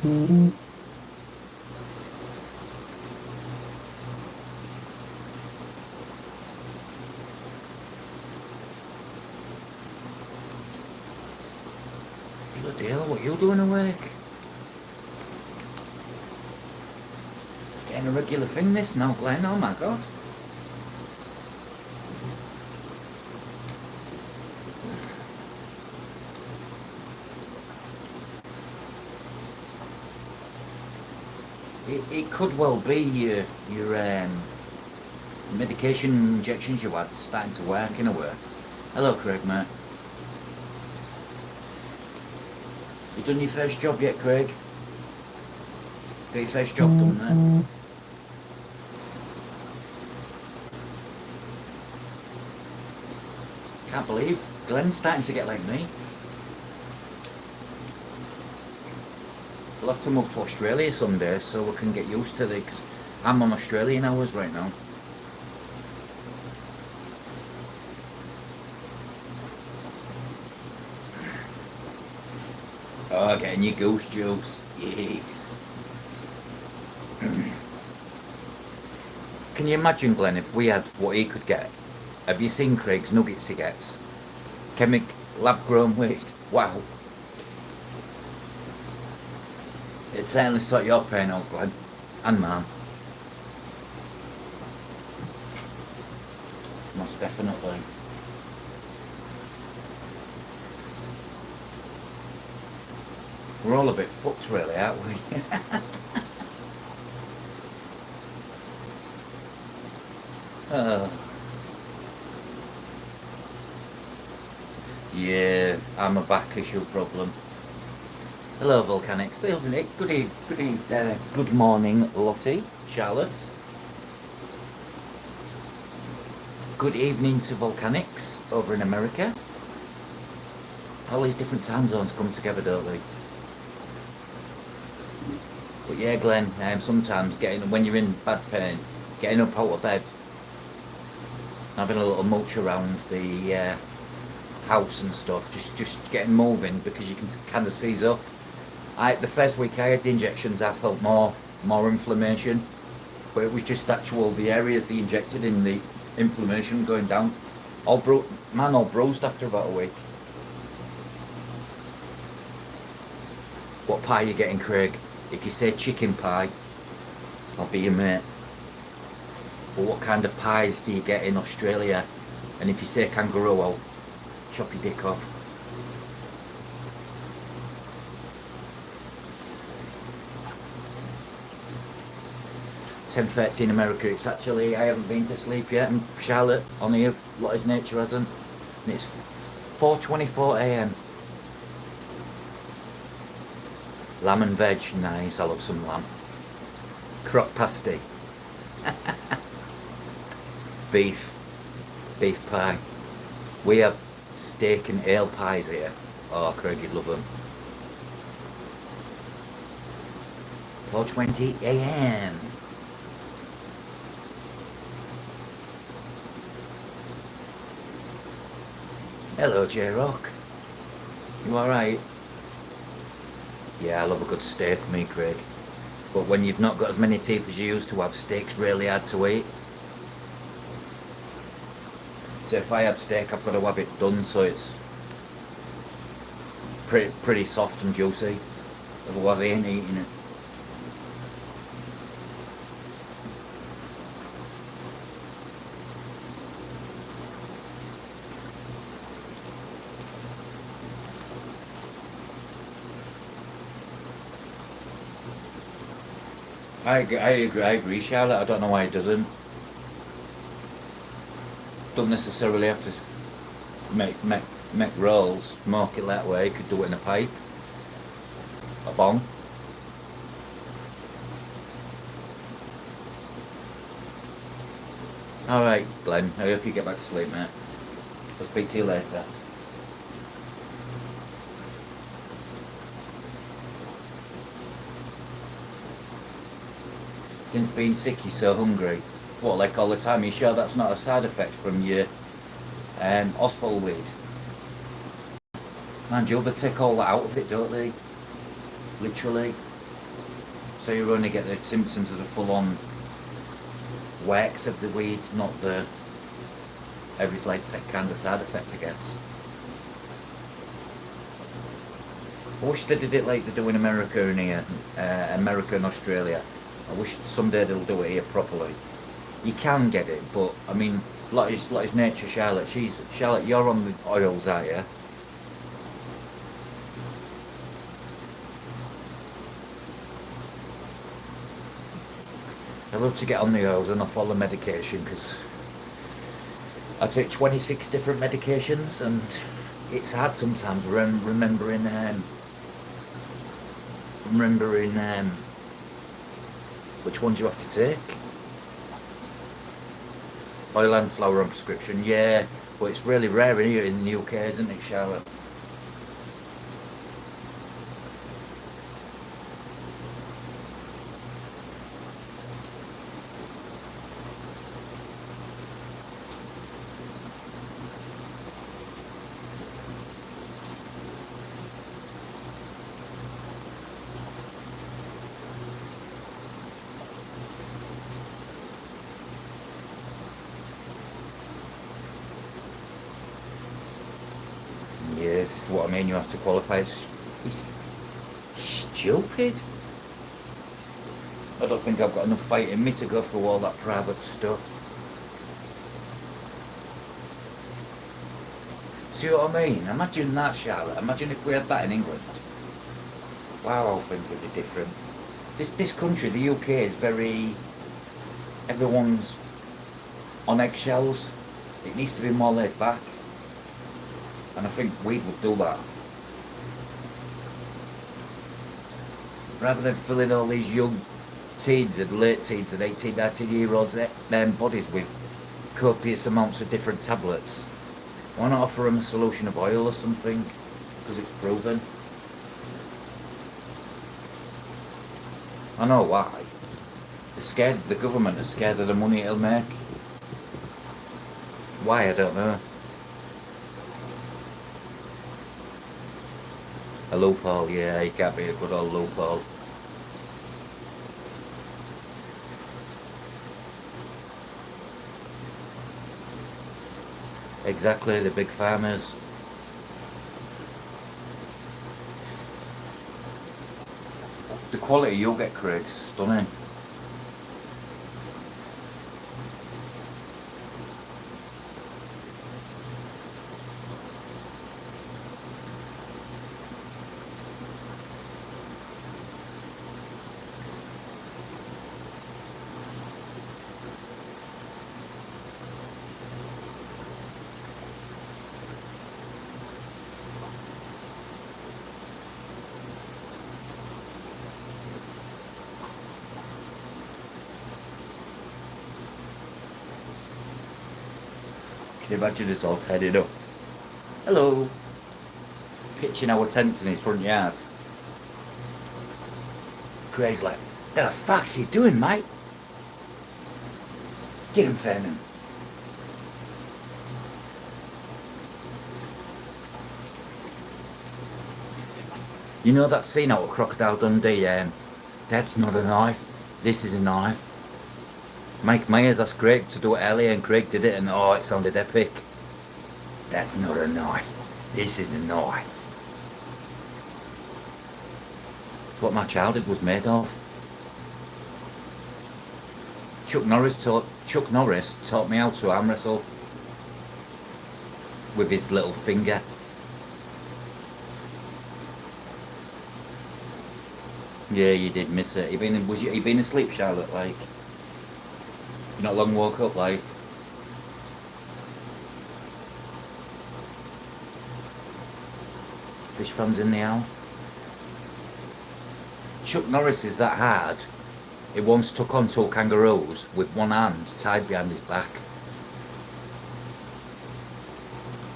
Bloody hell, what are you doing awake? Getting a regular thing this now, Glenn, oh my god. It could well be your medication injections you had starting to work in a way. Hello Craig, mate. You done your first job yet, Craig? Got your first job done there? Can't believe Glenn's starting to get like me. We'll have to move to Australia someday so we can get used to it, because I'm on Australian hours right now. Oh, getting your goose juice. Yes. Can you imagine, Glenn, if we had what he could get? Have you seen Craig's nuggets he gets? Chemic lab grown weed. Wow. It certainly sort your pain out, Glenn. And mine. Most definitely. We're all a bit fucked really, aren't we? Yeah, I'm a back issue problem. Hello, Volcanics. Good morning, Lottie, Charlotte. Good evening to Volcanics over in America. All these different time zones come together, don't they? But yeah, Glenn, sometimes when you're in bad pain, getting up out of bed, having a little mooch around the house and stuff, just getting moving, because you can kind of seize up. The first week I had the injections, I felt more inflammation, but it was just the areas they injected in, the inflammation going down. All bruised after about a week. What pie are you getting, Craig? If you say chicken pie, I'll be your mate. But what kind of pies do you get in Australia? And if you say kangaroo, I'll chop your dick off. "10:30 in America, it's actually, I haven't been to sleep yet, and Charlotte on here, Lottie's nature hasn't, and it's 4:24 AM. Lamb and veg, nice, I love some lamb. Crock pasty. Beef pie. We have steak and ale pies here. Oh, Craig, you'd love them. 4:20 AM. Hello, J-Rock. You alright? Yeah, I love a good steak, me, Craig. But when you've not got as many teeth as you used to have, steak's really hard to eat. So if I have steak, I've got to have it done so it's pretty soft and juicy. Otherwise I ain't eating it. I agree, Charlotte. I don't know why he doesn't. Don't necessarily have to make rolls, smoke it that way. You could do it in a pipe, a bong. Alright, Glenn, I hope you get back to sleep, mate. I'll speak to you later. Since being sick, you're so hungry. What, like all the time? You sure that's not a side effect from your hospital weed? Mind you, they take all that out of it, don't they? Literally. So you only get the symptoms of the full-on works of the weed, not the every like kind of side effect, I guess. I wish they did it like they do in America and here, America and Australia. I wish someday they'll do it here properly. You can get it, but I mean, like his nature, Charlotte. Charlotte. You're on the oils, aren't you? I love to get on the oils and off all the medication because I take 26 different medications and it's hard sometimes remembering which ones you have to take. Oil and flour on prescription, yeah, but it's really rare here in the UK, isn't it, Charlotte? Yeah, this is what I mean, you have to qualify. It's stupid. I don't think I've got enough fight in me to go through all that private stuff. See what I mean? Imagine that, Charlotte. Imagine if we had that in England. Wow, things would be different. This country, the UK, is very... Everyone's on eggshells. It needs to be more laid back. And I think weed would do that. Rather than filling all these young teens and late teens and 18, 19-year-olds their bodies with copious amounts of different tablets. Why not offer them a solution of oil or something? Because it's proven. I know why. They're scared, the government is scared of the money it'll make. Why, I don't know. A loophole, yeah, it can't be a good old loophole. Exactly, the big farmers. The quality you'll get, Craig's stunning. Can you imagine us all heading up? Hello. Pitching our tents in his front yard. Craig's like, the fuck you doing, mate? Get him, Fernan. You know that scene out of Crocodile Dundee? That's not a knife. This is a knife. Mike Myers asked Craig to do it earlier and Craig did it and oh, it sounded epic. That's not a knife. This is a knife. It's what my childhood was made of. Chuck Norris taught me how to arm wrestle with his little finger. Yeah, you did miss it. You been asleep, Charlotte? Like, you not long woke up, like. Fish farms in the house. Chuck Norris is that hard. He once took on two kangaroos with one hand tied behind his back.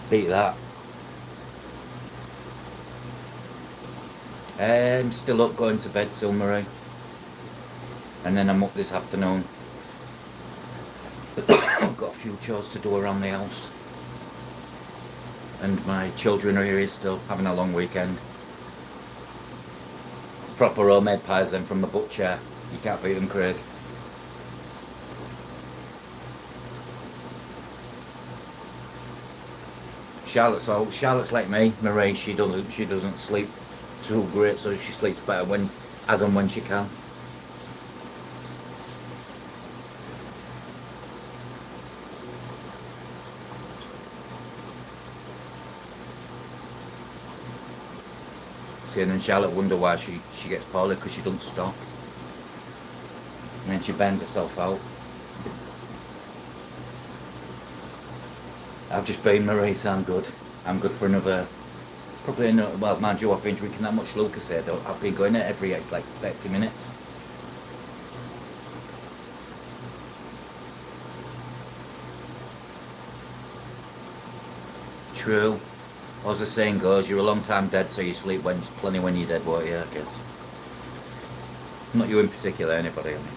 Beat that. Still up, going to bed, Sil Marie. And then I'm up this afternoon. I've got a few chores to do around the house. And my children are here still, having a long weekend. Proper homemade pies then from the butcher. You can't beat them, Craig. Charlotte's like me, Marie. She doesn't sleep too great, so she sleeps better as and when she can. See, and then Charlotte wonder why she gets poorly, because she doesn't stop. And then she bends herself out. I've just been, Marie, so I'm good. I'm good for probably another, well, mind you, I've been drinking that much Lucozade. I've been going it every, like, 30 minutes. True. As the saying goes, you're a long time dead, so you sleep plenty when you're dead, won't you, I guess. Not you in particular, anybody, I mean.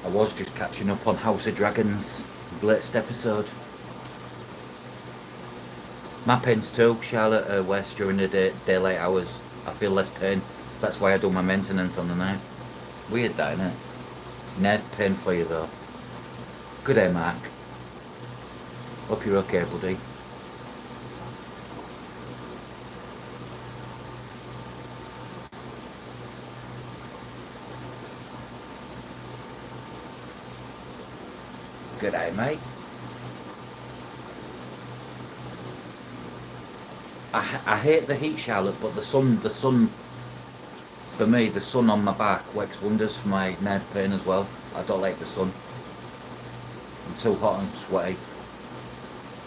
I was just catching up on House of Dragons, latest episode. My pains too, Charlotte, West, during the daylight hours. I feel less pain. That's why I do my maintenance on the night. Weird that, innit? It's nerve pain for you though. Good day, Mark. Hope you're okay, buddy. Good day, mate. I hate the heat, Charlotte, but the sun, for me, the sun on my back works wonders for my nerve pain as well. I don't like the sun. I'm too hot and sweaty.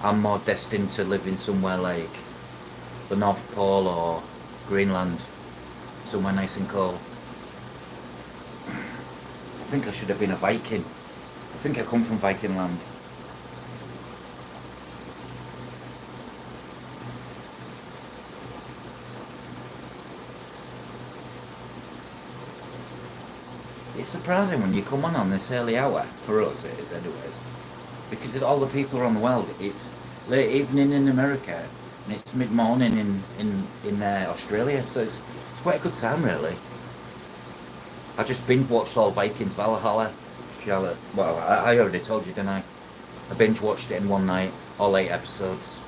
I'm more destined to live in somewhere like the North Pole or Greenland, somewhere nice and cold. I think I should have been a Viking. I think I come from Viking land. It's surprising when you come on this early hour, for us it is anyways, because all the people around the world, it's late evening in America and it's mid-morning in Australia, so it's quite a good time really. I just binge watched all Vikings Valhalla, Charlotte. Well, I already told you, didn't I? I binge watched it in one night, all 8 episodes.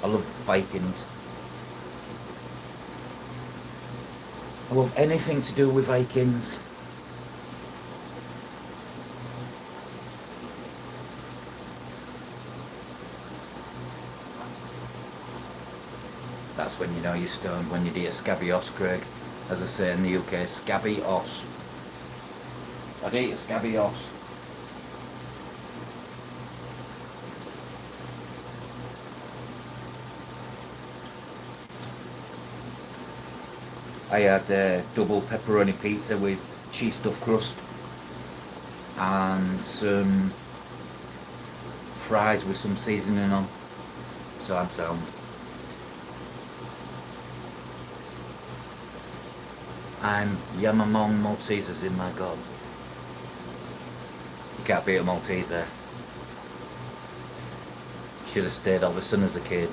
I love Vikings. I love anything to do with Vikings. That's when you know you're stoned, when you do a scabby os, Craig. As I say in the UK, scabby os. I'd eat a scabby os. I had double pepperoni pizza with cheese stuffed crust and some fries with some seasoning on. So I'm sound. I'm Yamamong Maltesers in my god. You can't beat a Malteser. Should have stayed off the sun as a kid.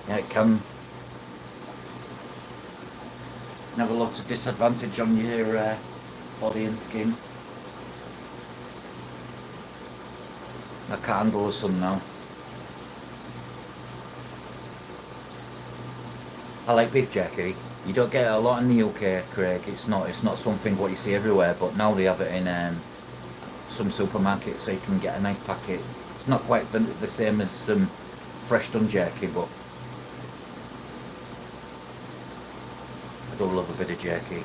Yeah, it can have a lot of disadvantage on your body and skin. I can't handle the sun now. I like beef jerky. You don't get it a lot in the UK, Craig. It's not something what you see everywhere. But now they have it in some supermarkets, so you can get a nice packet. It's not quite the same as some fresh done jerky, but I do love a bit of jerky.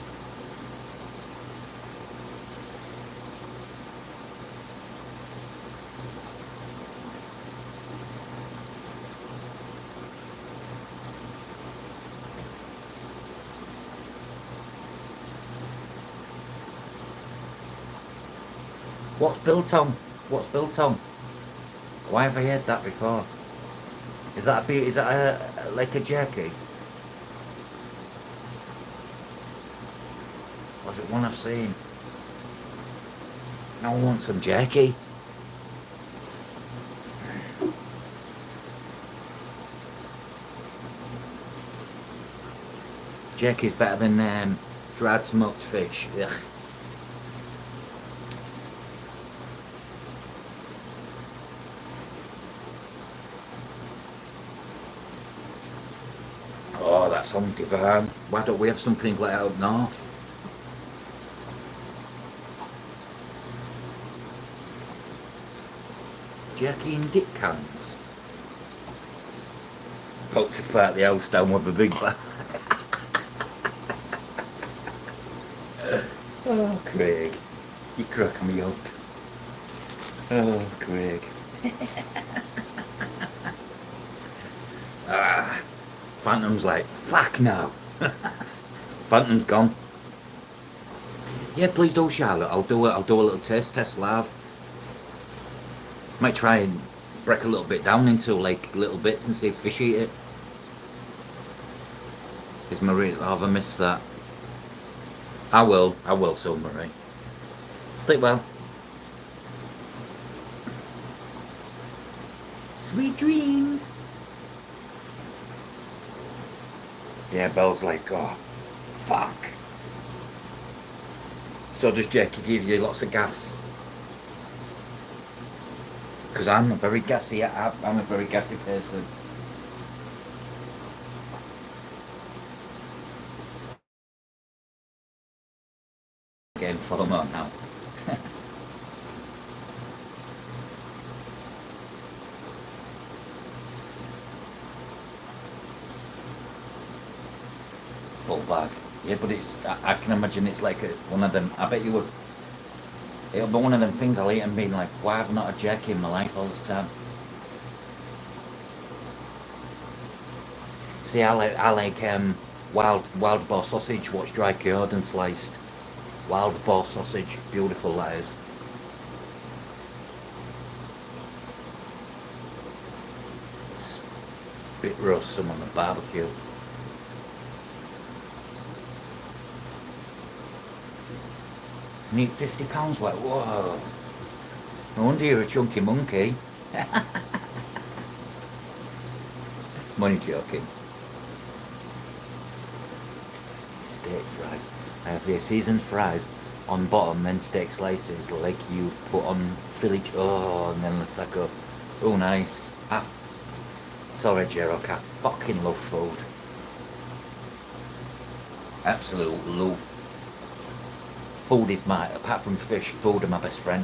What's biltong? What's biltong? Why have I heard that before? Is that like a jerky? Was it one I've seen? No, I want some jerky. Jerky's better than dried smoked fish. Ugh. Oh, that sounds divine. Why don't we have something like that up north? Jerky in dip cans. Pokes the fat the house down with a big bag. Oh, Craig, you crack me up. Oh, Craig. Phantom's like, fuck no. Phantom's gone. Yeah, please do, Charlotte. I'll do a little taste test live. Might try and break a little bit down into like little bits and see if fish eat it. Is Marie? Have I missed that? I will, so Marie. Sleep well. Sweet dreams. Yeah, Belle's like, oh, fuck. So does Jackie give you lots of gas? Because I'm a very gassy person. Getting foam on now. Full bag. Yeah, but it's, I can imagine it's like one of them, I bet you would, it'll be one of them things I'll eat and being like, why have I not had jerky in my life all this time? See, I like wild boar sausage, what's dry cured and sliced. Wild boar sausage, beautiful that is. Spit roast some on the barbecue. Need £50 worth. Whoa. No wonder you're a chunky monkey. Money joking. Steak fries. I have here seasoned fries on bottom, then steak slices like you put on Philly. Oh, and then let's go. Oh, nice. Sorry, Jerok. I fucking love food. Absolute love. Food is apart from fish, food is my best friend.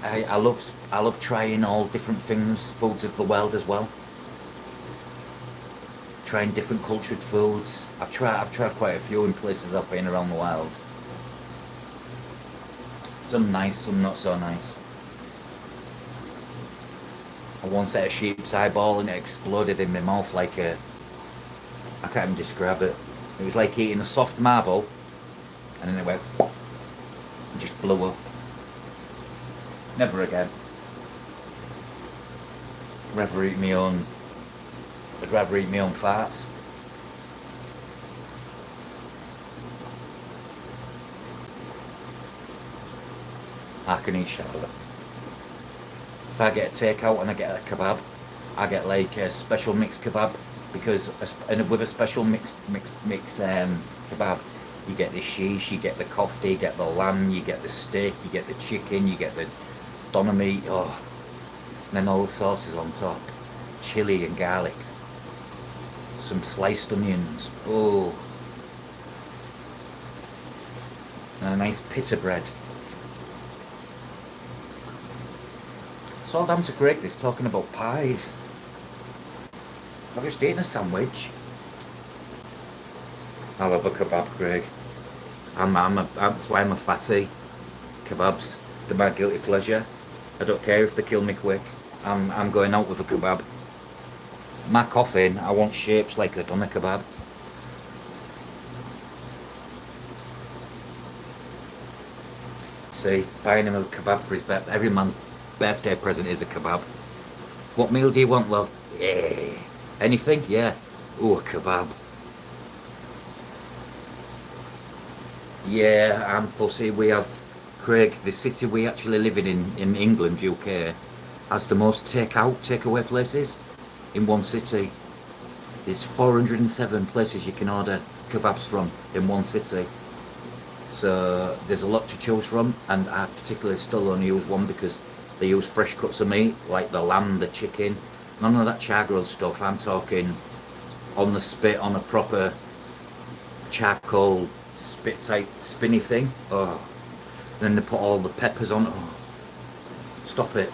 I love trying all different things, foods of the world as well. Trying different cultured foods. I've tried quite a few in places I've been around the world. Some nice, some not so nice. I once ate a sheep's eyeball and it exploded in my mouth like I can't even describe it. It was like eating a soft marble, and then it went and just blew up. Never again. I'd rather eat my own farts. I can eat Charlotte. If I get a takeout and I get a kebab, I get like a special mixed kebab. Because with a special mix kebab, you get the sheesh, you get the kofta, you get the lamb, you get the steak, you get the chicken, you get the doner meat, oh, and then all the sauces on top, chili and garlic, some sliced onions, oh, and a nice pita bread. It's all down to Greg that's talking about pies. I've just eaten a sandwich. I love a kebab, Craig. That's why I'm a fatty. Kebabs, they're my guilty pleasure. I don't care if they kill me quick. I'm going out with a kebab. My coffin, I want shapes like a doner kebab. See, buying him a kebab for his birthday. Every man's birthday present is a kebab. What meal do you want, love? Yeah. Anything? Yeah. Ooh, a kebab. Yeah, I'm fussy. We have, Craig, the city we actually live in England, UK, has the most takeaway places in one city. There's 407 places you can order kebabs from in one city. So there's a lot to choose from, and I particularly still only use one because they use fresh cuts of meat, like the lamb, the chicken. None of that char grilled stuff. I'm talking on the spit, on a proper charcoal spit type spinny thing. Oh, then they put all the peppers on. Oh, stop it.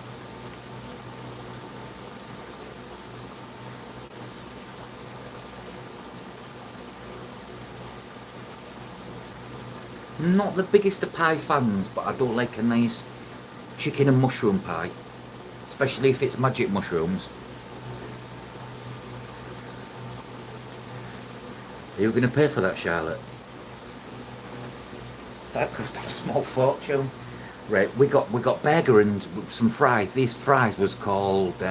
Not the biggest of pie fans, but I don't like a nice chicken and mushroom pie, especially if it's magic mushrooms. Are you going to pay for that, Charlotte? That cost a small fortune. Right, we got burger and some fries. These fries was called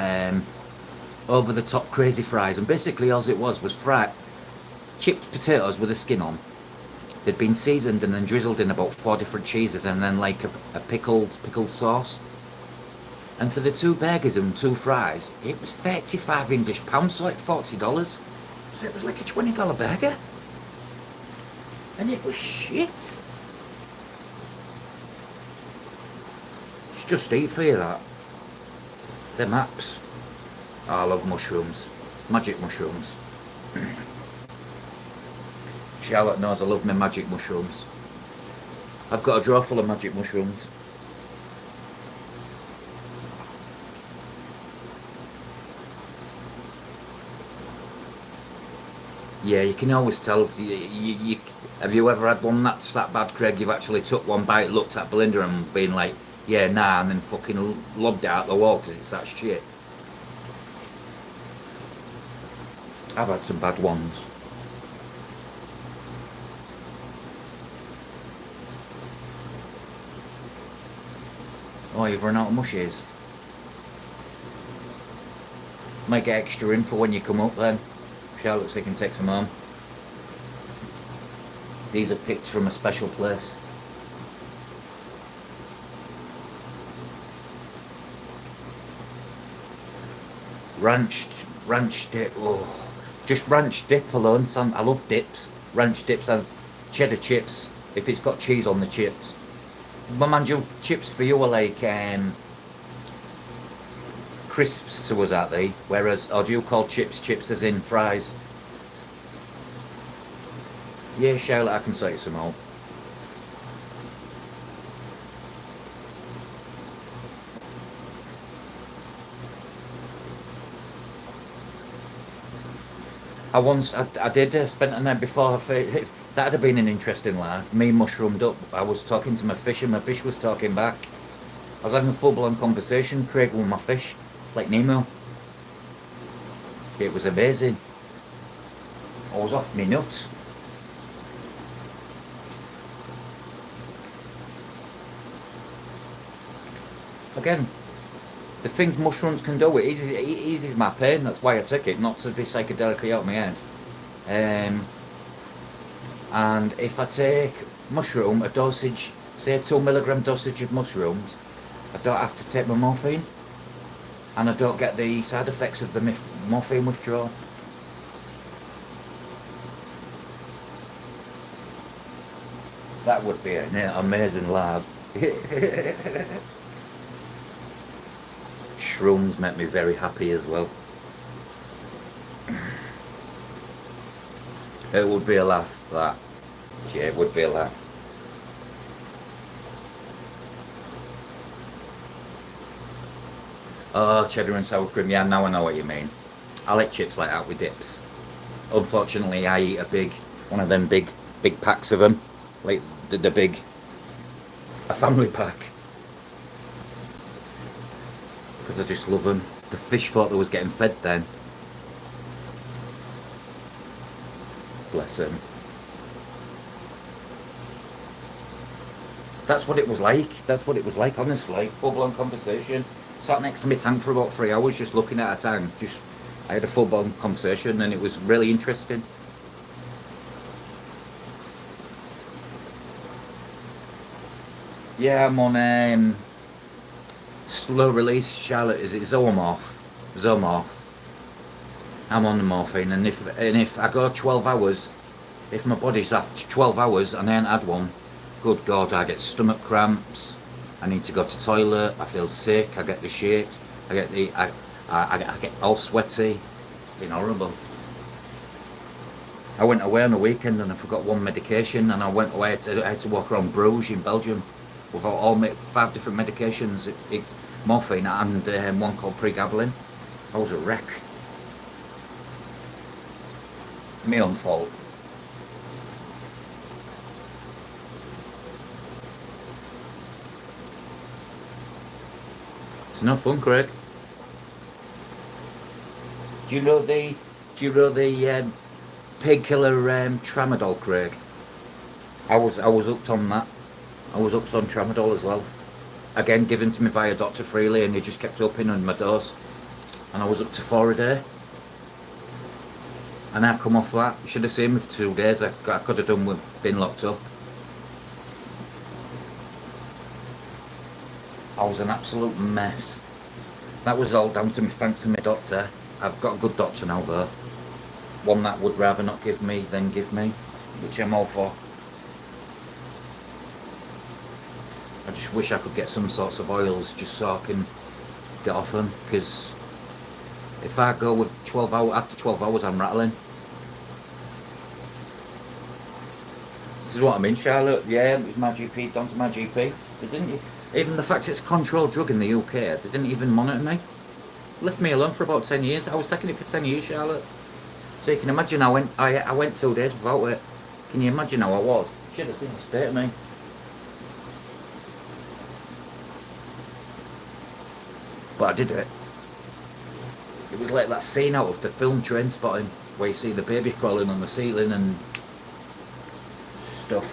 over the top crazy fries, and basically all it was fried chipped potatoes with a skin on. They'd been seasoned and then drizzled in about four different cheeses, and then like a pickled sauce. And for the two burgers and two fries, it was 35 English pounds, so like $40. So it was like a $20 burger, and it was shit. It's just eat for you that. Them apps. Oh, I love mushrooms, magic mushrooms. Charlotte knows I love my magic mushrooms. I've got a drawer full of magic mushrooms. Yeah, you can always tell. Have you ever had one that's that bad, Craig? You've actually took one bite, looked at Belinda, and been like, "Yeah, nah," and then fucking lobbed it out the wall because it's that shit. I've had some bad ones. Oh, you've run out of mushies. Might get extra in for when you come up then. Charlotte, so you can take some home. These are picked from a special place. Ranch dip. Oh, just ranch dip alone. Son, I love dips. Ranch dips and cheddar chips. If it's got cheese on the chips. But mind you, chips for you are like crisps to us, aren't they? Whereas, or do you call chips as in fries? Yeah, Charlotte, I can say some out. I did spend a night before. That'd have been an interesting life. Me mushroomed up. I was talking to my fish, and my fish was talking back. I was having a full-blown conversation, Craig, with my fish, like Nemo. It was amazing. I was off me nuts. Again, the things mushrooms can do, it eases my pain. That's why I take it, not to be psychedelically out of my head. Um, and if I take mushroom, a dosage, say a 2 milligram dosage of mushrooms, I don't have to take my morphine, and I don't get the side effects of the morphine withdrawal. That would be an amazing lab. Shrooms make me very happy as well. It would be a laugh, that. Yeah, it would be a laugh. Oh, cheddar and sour cream. Yeah, now I know what you mean. I like chips like that with dips. Unfortunately, I eat one of them big packs of them, like the big, a family pack, because I just love them. The fish thought they was getting fed then. Bless them. That's what it was like. That's what it was like, honestly. Full blown conversation. Sat next to my tank for about 3 hours just looking at a tank. I had a full blown conversation and it was really interesting. Yeah, I'm on slow release. Charlotte, is it Zomorph? Zomorph. I'm on the morphine, and if I go 12 hours, if my body's after 12 hours and I ain't had one, good God, I get stomach cramps. I need to go to toilet. I feel sick. I get the shit. I get the I get all sweaty. Been horrible. I went away on a weekend and I forgot one medication, and I went away. I had to walk around Bruges in Belgium with all 5 different medications, morphine and one called pregabalin. I was a wreck. My own fault. It's no fun, Craig. Do you know the painkiller tramadol, Craig? I was hooked on that. I was hooked on tramadol as well. Again, given to me by a doctor freely, and he just kept upping on my dose. And I was up to 4 a day. And I come off that. You should have seen me for 2 days. I could have done with being locked up. I was an absolute mess. That was all down to me, thanks to my doctor. I've got a good doctor now though. One that would rather not give me than give me, which I'm all for. I just wish I could get some sorts of oils just so I can get off them, because if I go with 12 hours, after 12 hours I'm rattling. This is what I mean, Charlotte. Yeah, it was my GP, down to my GP. They didn't, even the fact it's a controlled drug in the UK, they didn't even monitor me. Left me alone for about 10 years. I was taking it for 10 years, Charlotte. So you can imagine I went 2 days without it. Can you imagine how I was? You should have seen the state of me. But I did it. It was like that scene out of the film Trainspotting, where you see the baby crawling on the ceiling and stuff.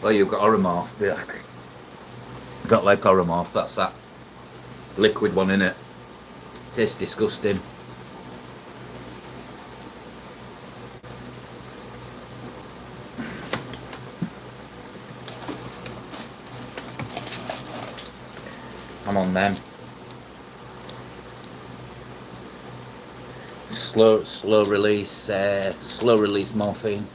Oh, you've got Oromorph. Yuck. Got like Oromorph, that's that liquid one in it. Tastes disgusting. I'm on them. Slow release morphine.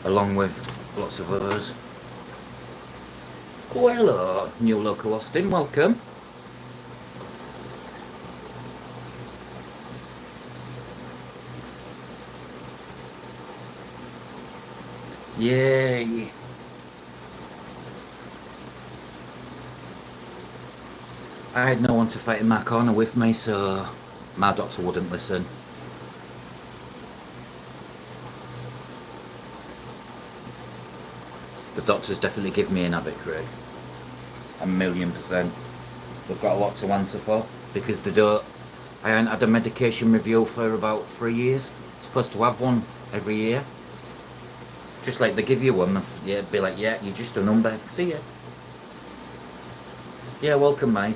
Along with lots of others. Oh, hello, new local Austin, welcome. Yay. I had no one to fight in my corner with me, so my doctor wouldn't listen. The doctors definitely give me an habit, Craig. 1,000,000%. They've got a lot to answer for, because they don't. I haven't had a medication review for about 3 years. Supposed to have one every year. Just like they give you one, yeah, be like, yeah, you're just a number. See ya. Yeah, welcome, Mike.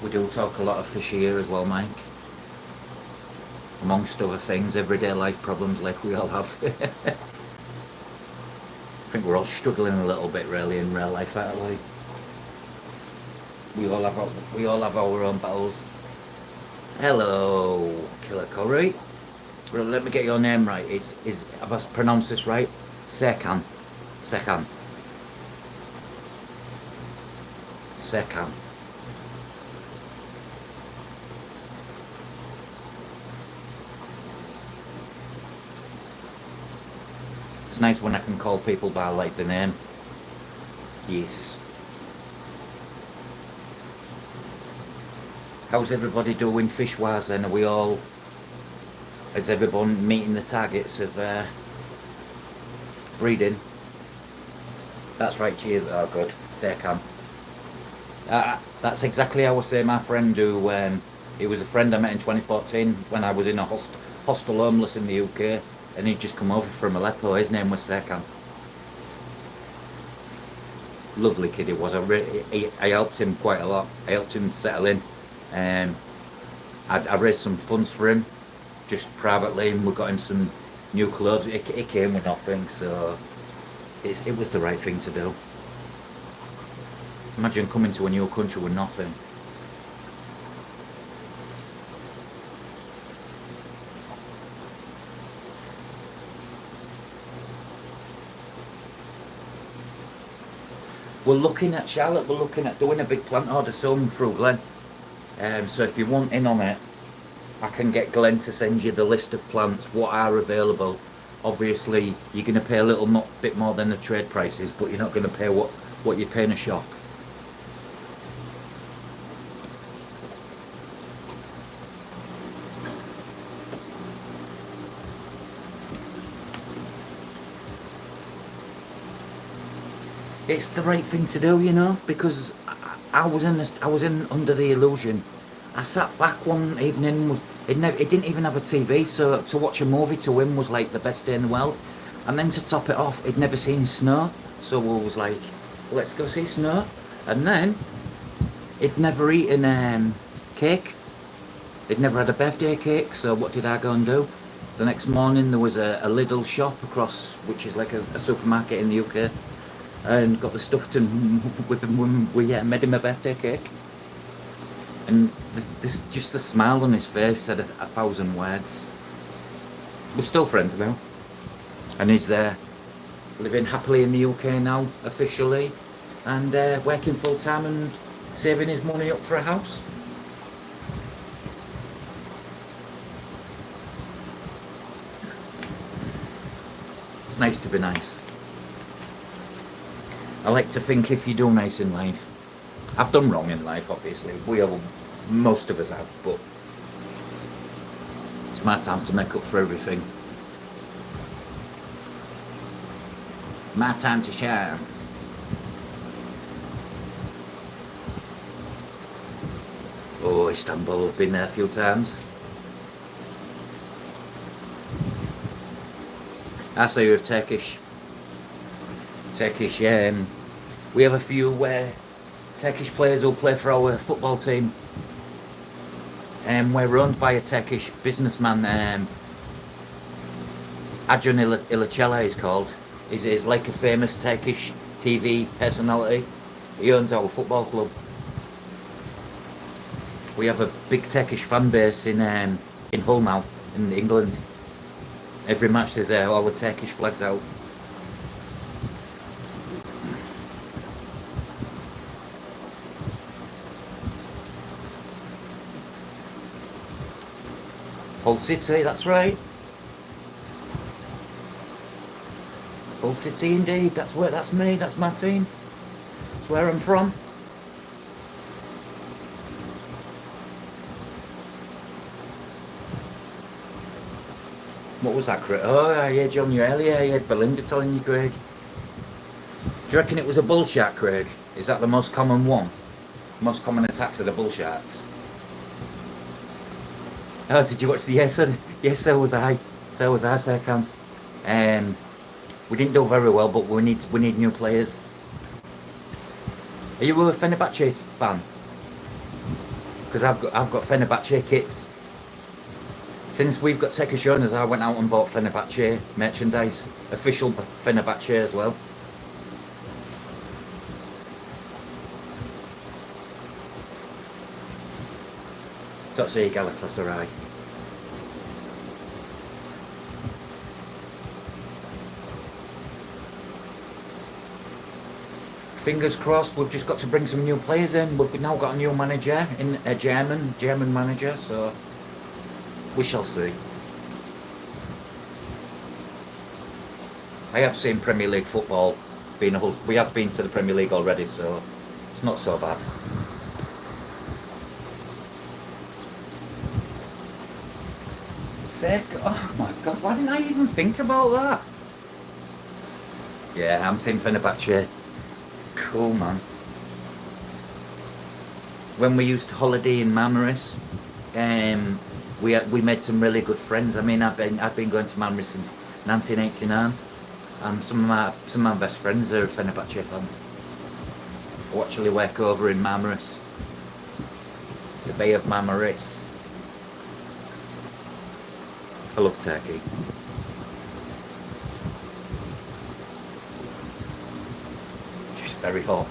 We do talk a lot of fish here as well, Mike. Amongst other things, everyday life problems like we all have. I think we're all struggling a little bit really in real life, aren't we? We all have our own battles. Hello, Killer Curry. Well, let me get your name right. Have I pronounced this right? Serkan. Serkan. Serkan. It's nice when I can call people by like the name. Yes. How's everybody doing fish-wise then? Are we all... Is everyone meeting the targets of breeding? That's right, cheers. Oh, good. Serkan. That's exactly how I say my friend who, he was a friend I met in 2014 when I was in a hostel homeless in the UK, and he'd just come over from Aleppo. His name was Serkan. Lovely kid he was. I helped him quite a lot. I helped him settle in. Um, I raised some funds for him, just privately, and we got him some new clothes. It came with nothing, so it was the right thing to do. Imagine coming to a new country with nothing. We're looking at Charlotte. We're looking at doing a big plant order soon through Glenn. So if you want in on it, I can get Glenn to send you the list of plants, what are available. Obviously, you're going to pay a little bit more than the trade prices, but you're not going to pay what you pay in a shop. It's the right thing to do, you know, because I was in under the illusion. I sat back one evening. It didn't even have a TV, so to watch a movie to him was like the best day in the world. And then to top it off, he'd never seen snow, so we was like, let's go see snow. And then he'd never eaten cake. He'd never had a birthday cake, so what did I go and do? The next morning there was a Lidl shop across, which is like a supermarket in the UK, and got the stuff to we made him a birthday cake. And this just the smile on his face said a thousand words. We're still friends now, and he's living happily in the UK now officially, and working full time and saving his money up for a house. It's nice to be nice. I like to think if you do nice in life, I've done wrong in life, obviously. Most of us have, but it's my time to make up for everything. It's my time to shine. Oh, Istanbul, I've been there a few times. I say you're Turkish. We have a few Turkish players who play for our football team. We're owned by a Turkish businessman. Acun Ilıcalı is called. He's like a famous Turkish TV personality. He owns our football club. We have a big Turkish fan base in Hull now, in England. Every match there's all the Turkish flags out. Hull City, that's right. Hull City indeed, that's me, that's my team. That's where I'm from. What was that, Craig? Oh, I heard you on your earlier, I heard Belinda telling you, Craig. Do you reckon it was a bull shark, Craig? Is that the most common one? Most common attacks are the bull sharks. Oh, did you watch the Yes, sir? Yes, so was I. So was I, Serkan. We didn't do very well, but we need new players. Are you a Fenerbahce fan? Because I've got Fenerbahce kits. Since we've got Turkish owners, I went out and bought Fenerbahce merchandise, official Fenerbahce as well. Don't say Galatasaray. Fingers crossed. We've just got to bring some new players in. We've now got a new manager, a German manager. So we shall see. I have seen Premier League football. We have been to the Premier League already, so it's not so bad. Sick. Oh my god, why didn't I even think about that? Yeah, I'm Team Fenerbahce. Cool, man. when we used to holiday in Marmaris, we made some really good friends. I mean, I've been going to Marmaris since 1989, and some of my best friends are Fenerbahce fans. Who actually work over in Marmaris, the Bay of Marmaris. I love Turkey. Just very hot.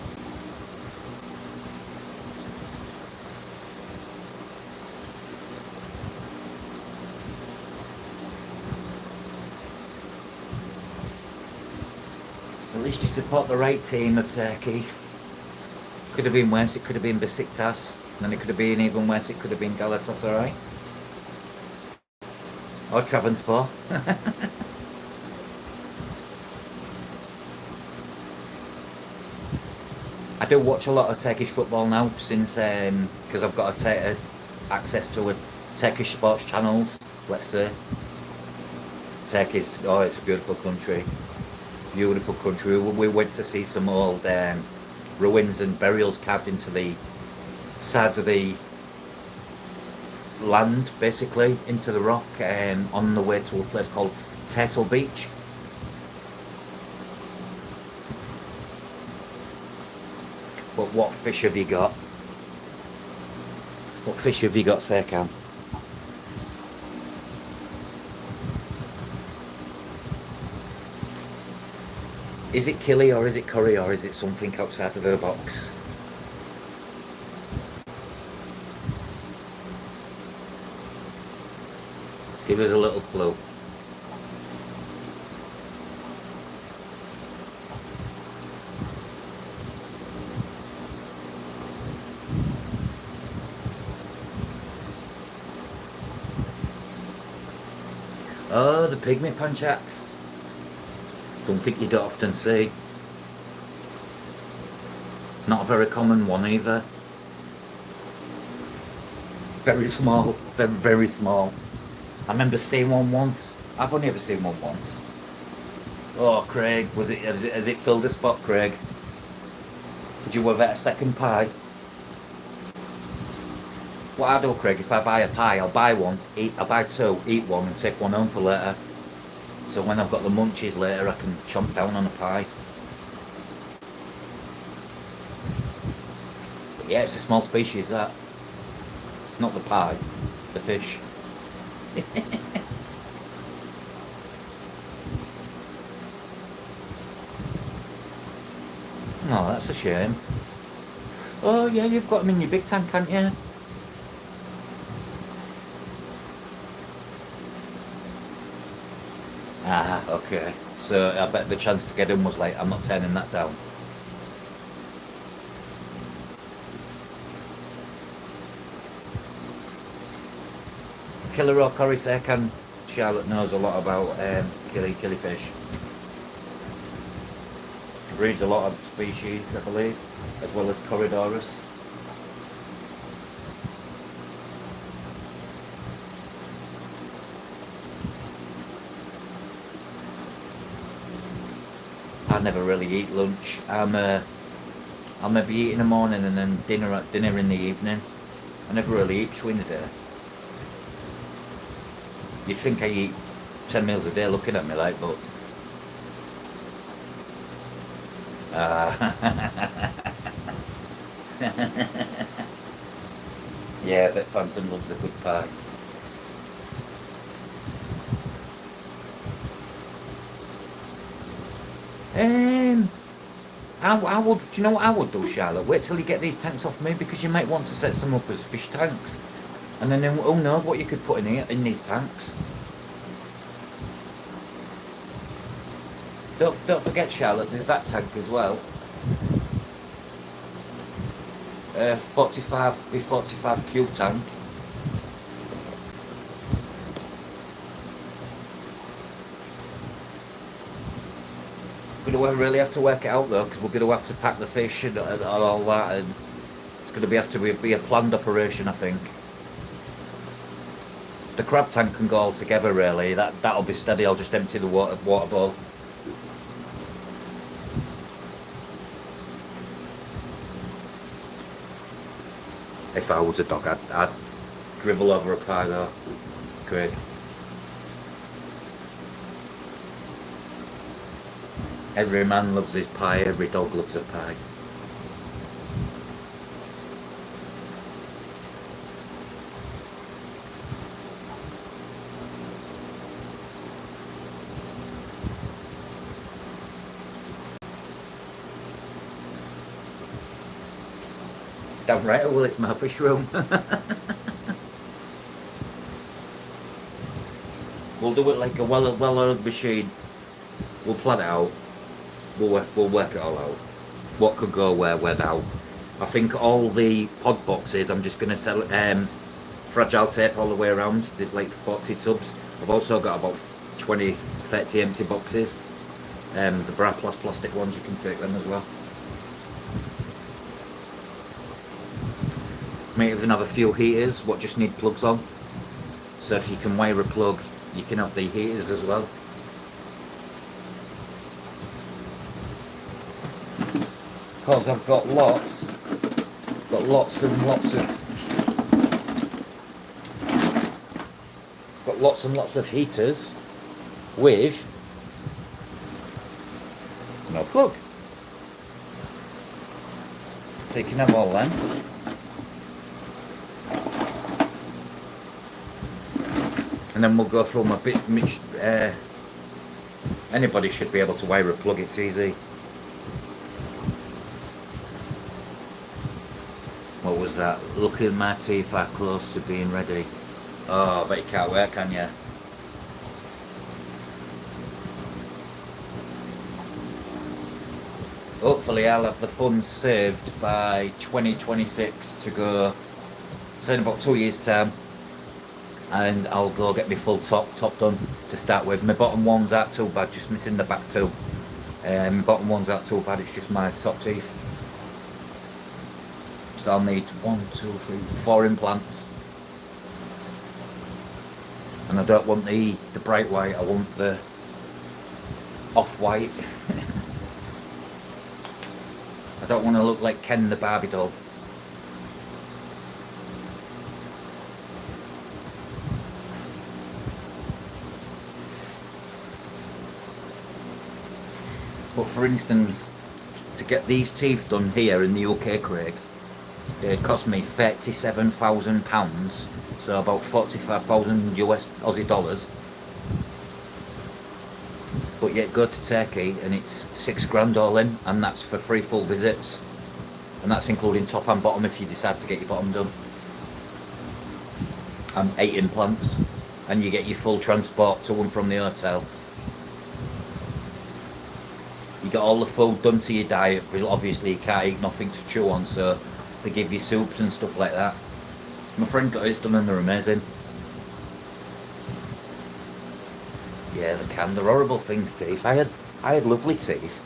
At least you support the right team of Turkey. Could have been worse, it could have been Besiktas, and then it could have been even worse, it could have been Galatasaray. Or Trabzonspor. I do watch a lot of Turkish football now, since because I've got access to Turkish sports channels, let's say. Turkey's, oh, it's a beautiful country. Beautiful country. We went to see some old ruins and burials carved into the sides of the land, basically, into the rock, on the way to a place called Turtle Beach. But what fish have you got? What fish have you got, Serkan? Is it killie or is it curry or is it something outside of the box? Give us a little clue. Oh, the pygmy panchaks. Something you don't often see. Not a very common one either. Very small, very, very small. I remember seeing one once. I've only ever seen one once. Oh, Craig, has it filled a spot, Craig? Would you have a second pie? What I do, Craig, if I buy a pie, I'll buy one, I'll buy two, eat one and take one home for later. So when I've got the munchies later, I can chomp down on a pie. But yeah, it's a small species, that. Not the pie, the fish. Oh, that's a shame. Oh yeah, you've got them in your big tank, haven't you? Ah, okay. So I bet the chance to get in was like, I'm not turning that down. Killer or curry Serkan? Charlotte knows a lot about killifish. Breeds a lot of species, I believe, as well as Corridorus. I never really eat lunch. I'll maybe eat in the morning and then dinner in the evening. I never really eat between the day. You'd think I eat 10 meals a day looking at me like, but... Yeah, I bet Phantom loves a good pie. I would, do you know what I would do, Charlotte? Wait till you get these tanks off me, because you might want to set some up as fish tanks. And then who knows what you could put in here, in these tanks. Don't forget, Charlotte, there's that tank as well. 45 cube tank. We're going to really have to work it out though, because we're going to have to pack the fish and all that, and it's going to have to be a planned operation, I think. The crab tank can go all together really. That'll be steady. I'll just empty the water bowl. If I was a dog, I'd drivel over a pie though, Craig. Every man loves his pie, every dog loves a pie. Damn right, well, it's my fish room. We'll do it like a well-oiled machine. We'll plan it out. We'll work it all out. What could go where now. I think all the pod boxes, I'm just going to sell fragile tape all the way around. There's like 40 tubs. I've also got about 20, 30 empty boxes. The Bra Plus plastic ones, you can take them as well. Might even have a few heaters, what just need plugs on. So if you can wire a plug, you can have the heaters as well. Because I've got lots and lots of heaters with no plug. So you can have all them. And then we'll go through my bit mixed. Anybody should be able to wire a plug, it's easy. What was that? Look at my teeth are close to being ready. Oh, I bet you can't wait, can you? Hopefully I'll have the funds saved by 2026 to go, so in about 2 years time, and I'll go get my full top done to start with. My bottom ones aren't too bad, just missing the back two. Bottom ones aren't too bad, it's just my top teeth. So I'll need 1, 2, 3, 4 implants. And I don't want the bright white, I want the off-white. I don't want to look like Ken the Barbie doll. But for instance, to get these teeth done here in the UK, Craig, it cost me £37,000, so about 45,000 US Aussie dollars. But yet go to Turkey and it's £6,000 all in, and that's for 3 full visits, and that's including top and bottom if you decide to get your bottom done, and 8 implants, and you get your full transport to and from the hotel. You get all the food done to your diet, but obviously you can't eat nothing to chew on, so they give you soups and stuff like that. My friend got his done and they're amazing. Yeah, they can. They're horrible things, teeth. I had lovely teeth,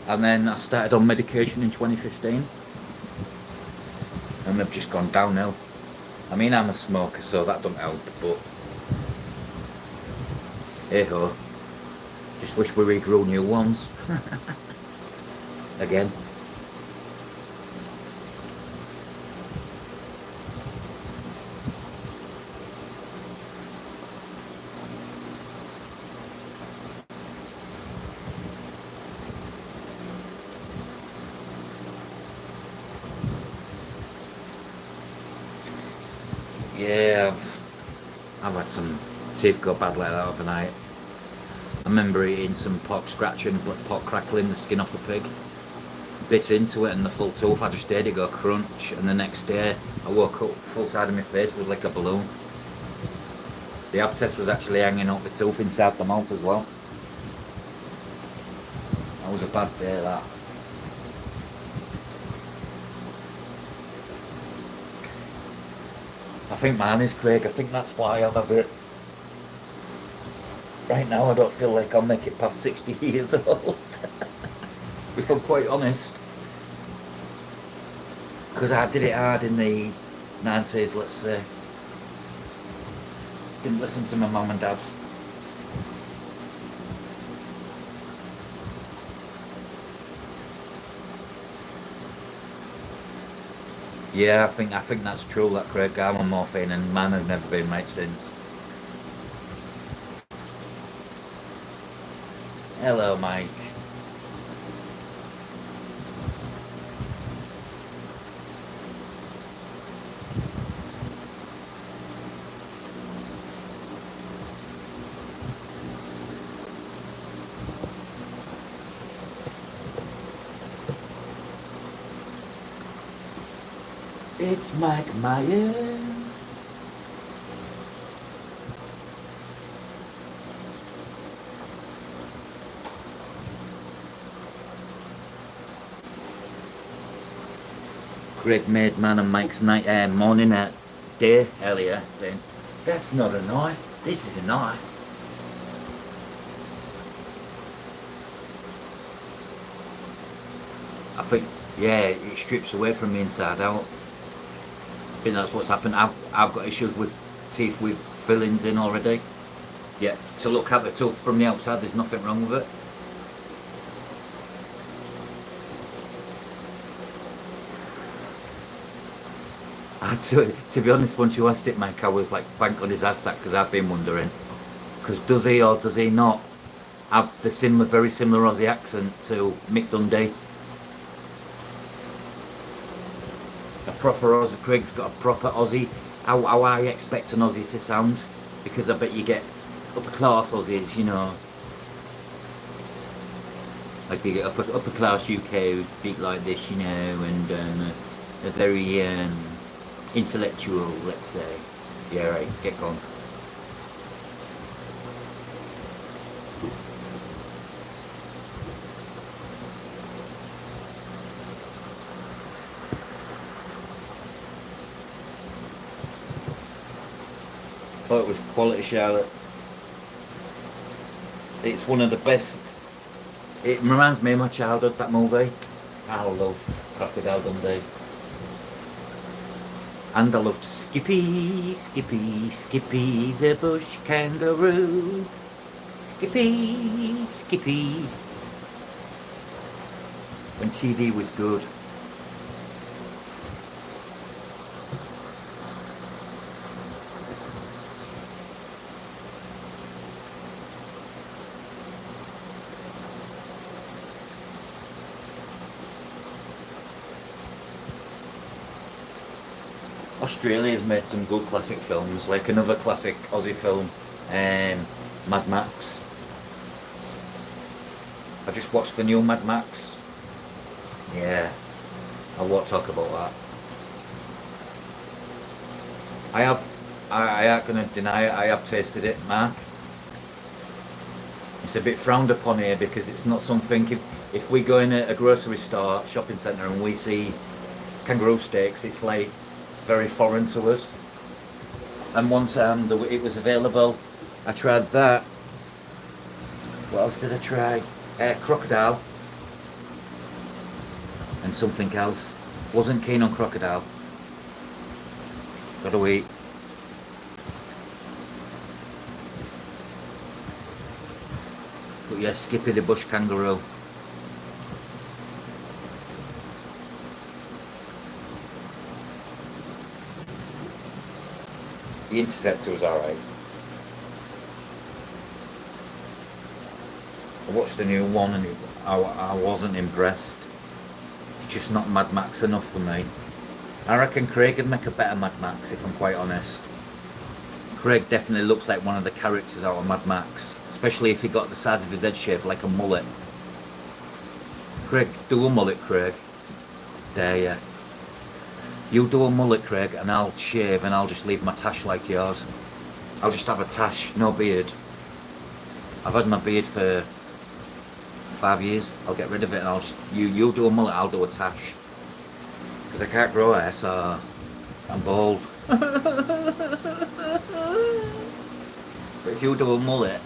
and then I started on medication in 2015, and they've just gone downhill. I mean, I'm a smoker, so that don't help, but hey ho. Just wish we regrew new ones. Again. Yeah, I've had some teeth go bad like that overnight. I remember eating some pork scratching, pork crackling the skin off a pig. Bit into it and the full tooth, I just heard it go crunch, and the next day I woke up, full side of my face was like a balloon. The abscess was actually hanging out the tooth inside the mouth as well. That was a bad day, that. I think mine is, Craig. I think that's why I'm a bit... Right now I don't feel like I'll make it past 60 years old. If I'm quite honest. Because I did it hard in the 90s, let's say. Didn't listen to my mum and dad. Yeah, I think that's true. That Craig, I'm on morphine, and man have never been right since. Hello, Mike. It's Mike Myers. Greg made man and Mike's night morning at day earlier, saying, "That's not a knife. This is a knife." I think, yeah, it strips away from the inside out. I think that's what's happened. I've got issues with teeth with fillings in already. Yeah, to look at the tooth from the outside, there's nothing wrong with it. To be honest, once you asked it, Mike, I was like, thank God he's asked that, because I've been wondering. Because does he or does he not have the very similar Aussie accent to Mick Dundee? A proper Aussie. Craig's got a proper Aussie. How I expect an Aussie to sound, because I bet you get upper class Aussies, like you get upper class UK who speak like this, and they're very intellectual, let's say. Yeah, right. Get going. Oh, it was quality, Charlotte. It's one of the best. It reminds me of my childhood, that movie. I love Crocodile Dundee. And I loved Skippy, Skippy, Skippy the bush kangaroo. Skippy, Skippy. When TV was good. Australia's made some good classic films, like another classic Aussie film, Mad Max. I just watched the new Mad Max. Yeah, I won't talk about that. I have, I ain't gonna deny it, I have tasted it, Mark. It's a bit frowned upon here because it's not something, if we go in a grocery store, shopping centre, and we see kangaroo steaks, it's like very foreign to us. And one time it was available, I tried that. What else did I try? Crocodile and something else. Wasn't keen on crocodile. Gotta wait. But yeah, Skippy the bush kangaroo. The Interceptor was alright. I watched the new one and I wasn't impressed. It's just not Mad Max enough for me. I reckon Craig would make a better Mad Max, if I'm quite honest. Craig definitely looks like one of the characters out of Mad Max, especially if he got the sides of his head shaved like a mullet. Craig, do a mullet, Craig. Dare ya. You do a mullet, Craig, and I'll shave and I'll just leave my tash like yours. I'll just have a tash, no beard. I've had my beard for 5 years. I'll get rid of it and I'll just, you do a mullet, I'll do a tash. Because I can't grow hair, so I'm bald. But if you do a mullet,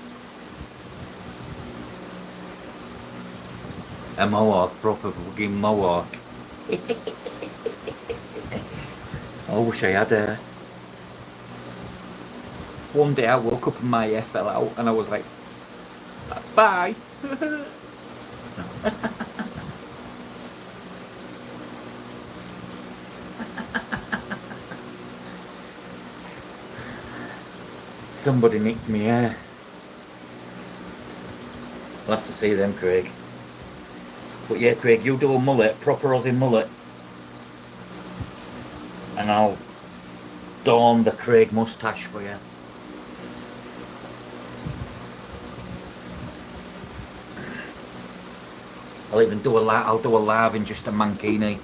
a mohawk, proper fucking mohawk. I wish I had hair. One day I woke up and my hair fell out and I was like, bye. Somebody nicked me hair. I'll have to see them, Craig. But yeah, Craig, you do a mullet, proper Aussie mullet, and I'll don the Craig moustache for you. I'll even do I'll do a live in just a mankini.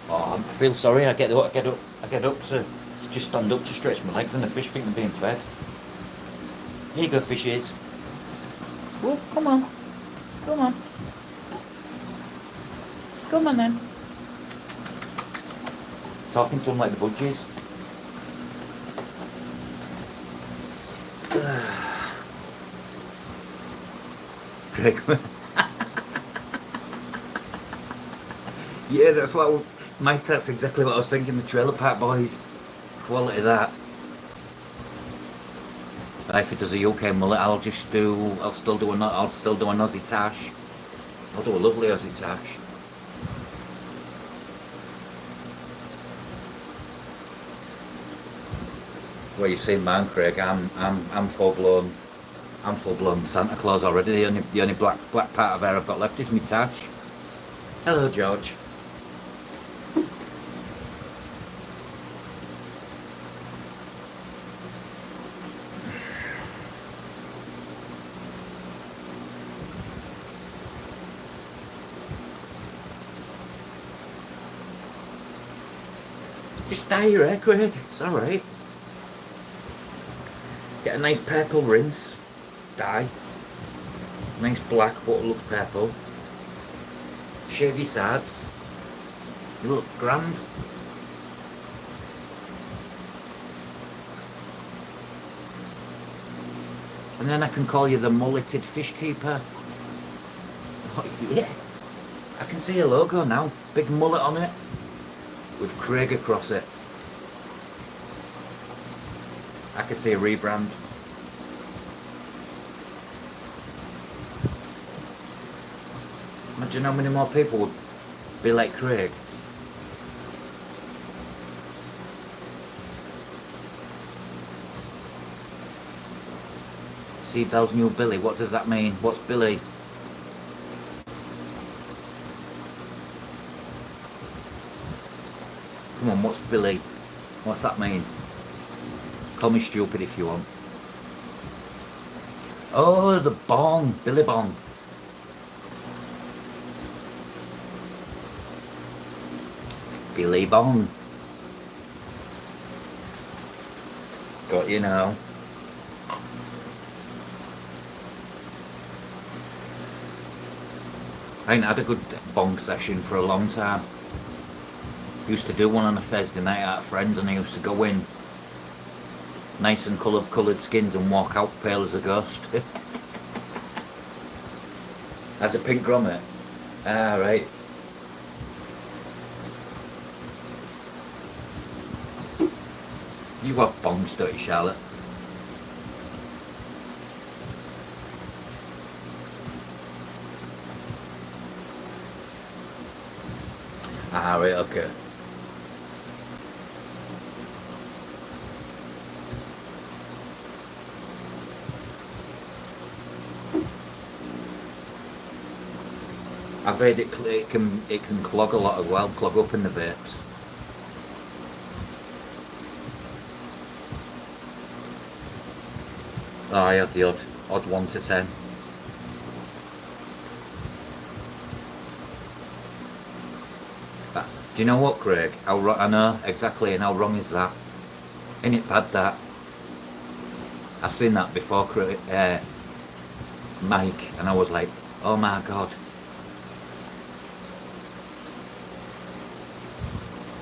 Oh, I feel sorry. I get up to just stand up to stretch my legs, and the fish think they're being fed. Here you go, fishes. Oh, come on, come on, come on then. Talking to them like the budgies. Craig. Yeah, that's what Mike. That's exactly what I was thinking. The Trailer Park Boys, quality that. If it does a UK mullet, I'll still do an Aussie tash. I'll do a lovely Aussie tash. Well, you've seen mine, Craig. I'm full blown. I'm full blown Santa Claus already. The only black part of hair I've got left is my tash. Hello, George. Just dye your hair, Craig. It's alright. Get a nice purple rinse. Dye. Nice black but looks purple. Shave your sides. You look grand. And then I can call you the mulleted fish keeper. Oh yeah. I can see a logo now. Big mullet on it. With Craig across it. I could see a rebrand. Imagine how many more people would be like Craig. See Bell's new Billy. What does that mean? What's Billy? Come on, what's Billy? What's that mean? Call me stupid if you want. Oh, the bong. Billy Bong. Billy Bong. Got you now. I ain't had a good bong session for a long time. Used to do one on a Thursday night out of friends, and I used to go in nice and coloured skins and walk out pale as a ghost. As a pink grommet. Ah, right. You have bongs, don't you, Charlotte? Ah, right, okay. I've heard it can clog a lot as well, clog up in the vapes. Oh, I have the odd 1 to 10. But do you know what, Craig? I know exactly, and how wrong is that? Ain't it bad that? I've seen that before, Craig, Mike, and I was like, oh my god.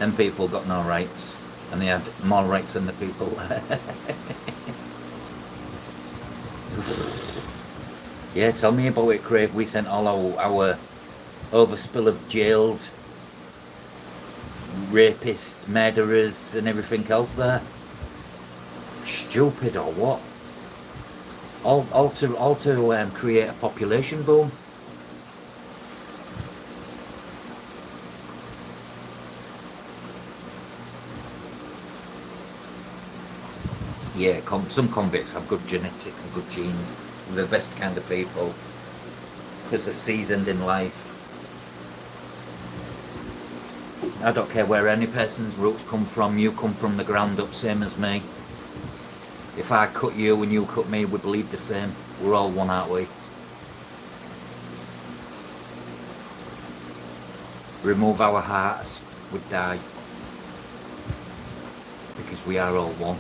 Them people got no rights, and they had more rights than the people. Yeah, tell me about it, Craig. We sent all our overspill of jailed rapists, murderers, and everything else there. Stupid or what? All to create a population boom. Yeah, some convicts have good genetics and good genes. They're the best kind of people because they're seasoned in life. I don't care where any person's roots come from. You come from the ground up, same as me. If I cut you and you cut me, we bleed the same. We're all one, aren't we? Remove our hearts, we'd die. Because we are all one.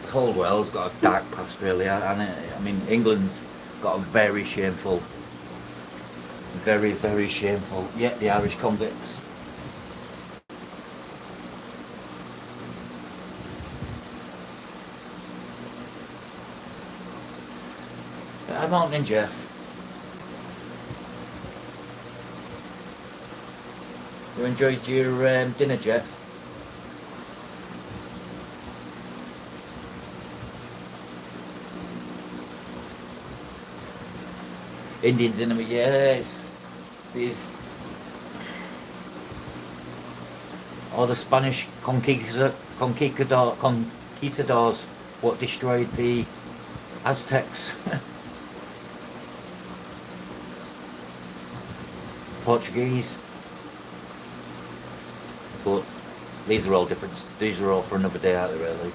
Caldwell's got a dark past really, and I mean England's got a very shameful, very shameful. Yeah, the Irish convicts. Morning, Jeff. You enjoyed your dinner, Jeff? Indians in them, yes. These, all the Spanish conquistadors what destroyed the Aztecs. Portuguese. But these are all different. These are all for another day, aren't they, really?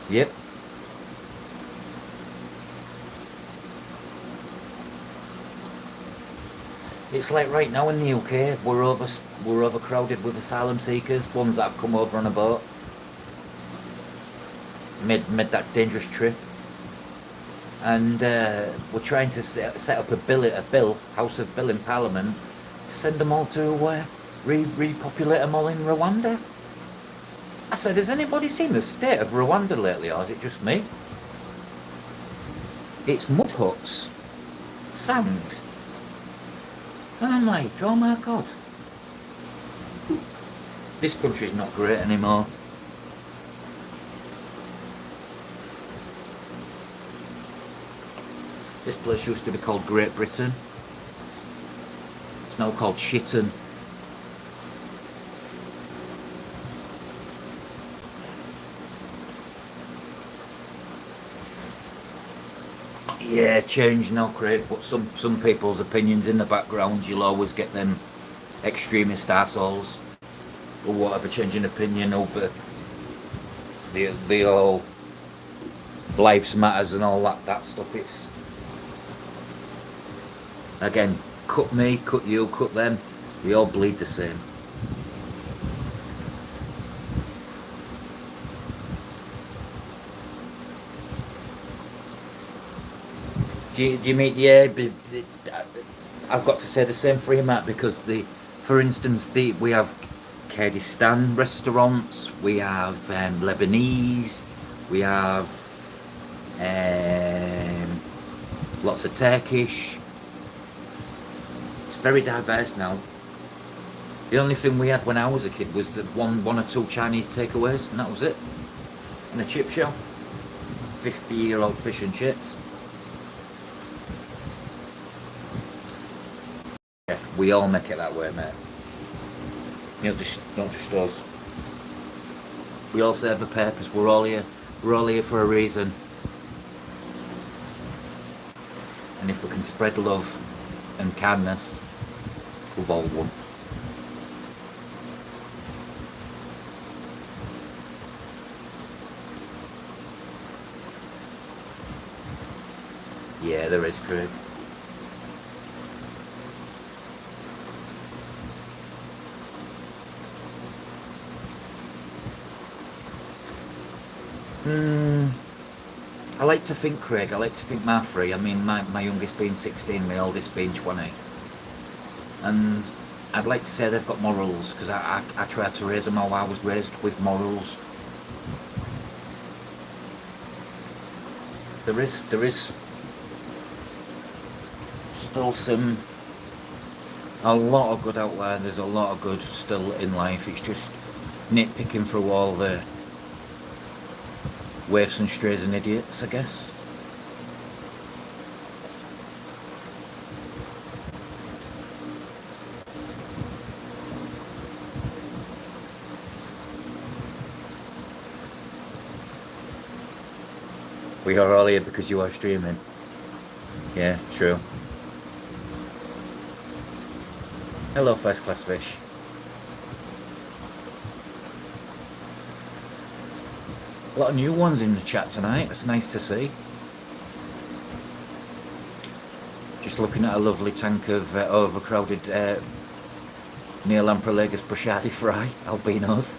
Yep. It's like right now in the UK, we're overcrowded with asylum seekers, ones that have come over on a boat, made that dangerous trip, and we're trying to set up a House of Bill in Parliament, send them all to repopulate them all in Rwanda. I said, has anybody seen the state of Rwanda lately, or is it just me? It's mud huts, sand. And I'm like, oh my God. This country's not great anymore. This place used to be called Great Britain. It's now called Shitten. Yeah, change now, Craig, but some people's opinions in the background, you'll always get them extremist assholes or whatever changing opinion over the all lives matters and all that stuff. It's again, cut me, cut you, cut them, we all bleed the same. Do you mean, yeah, I've got to say the same for you, Matt, because for instance, we have Kurdistan restaurants, we have Lebanese, we have lots of Turkish. It's very diverse now. The only thing we had when I was a kid was the one or two Chinese takeaways, and that was it. And a chip shop, 50-year-old fish and chips. We all make it that way, mate. Not just us. We all serve a purpose. We're all here. We're all here for a reason. And if we can spread love and kindness, we've all won. Yeah, there is, Craig. I like to think, Craig, I like to think my three. I mean, my youngest being 16, my oldest being 20. And I'd like to say they've got morals, because I tried to raise them how I was raised, with morals. There is still a lot of good out there. There's a lot of good still in life. It's just nitpicking through all the waifs and strays and idiots, I guess. We are all here because you are streaming. Yeah, true. Hello, first class fish. A lot of new ones in the chat tonight. It's nice to see. Just looking at a lovely tank of overcrowded Neolamprolagus bruschardi fry, albinos.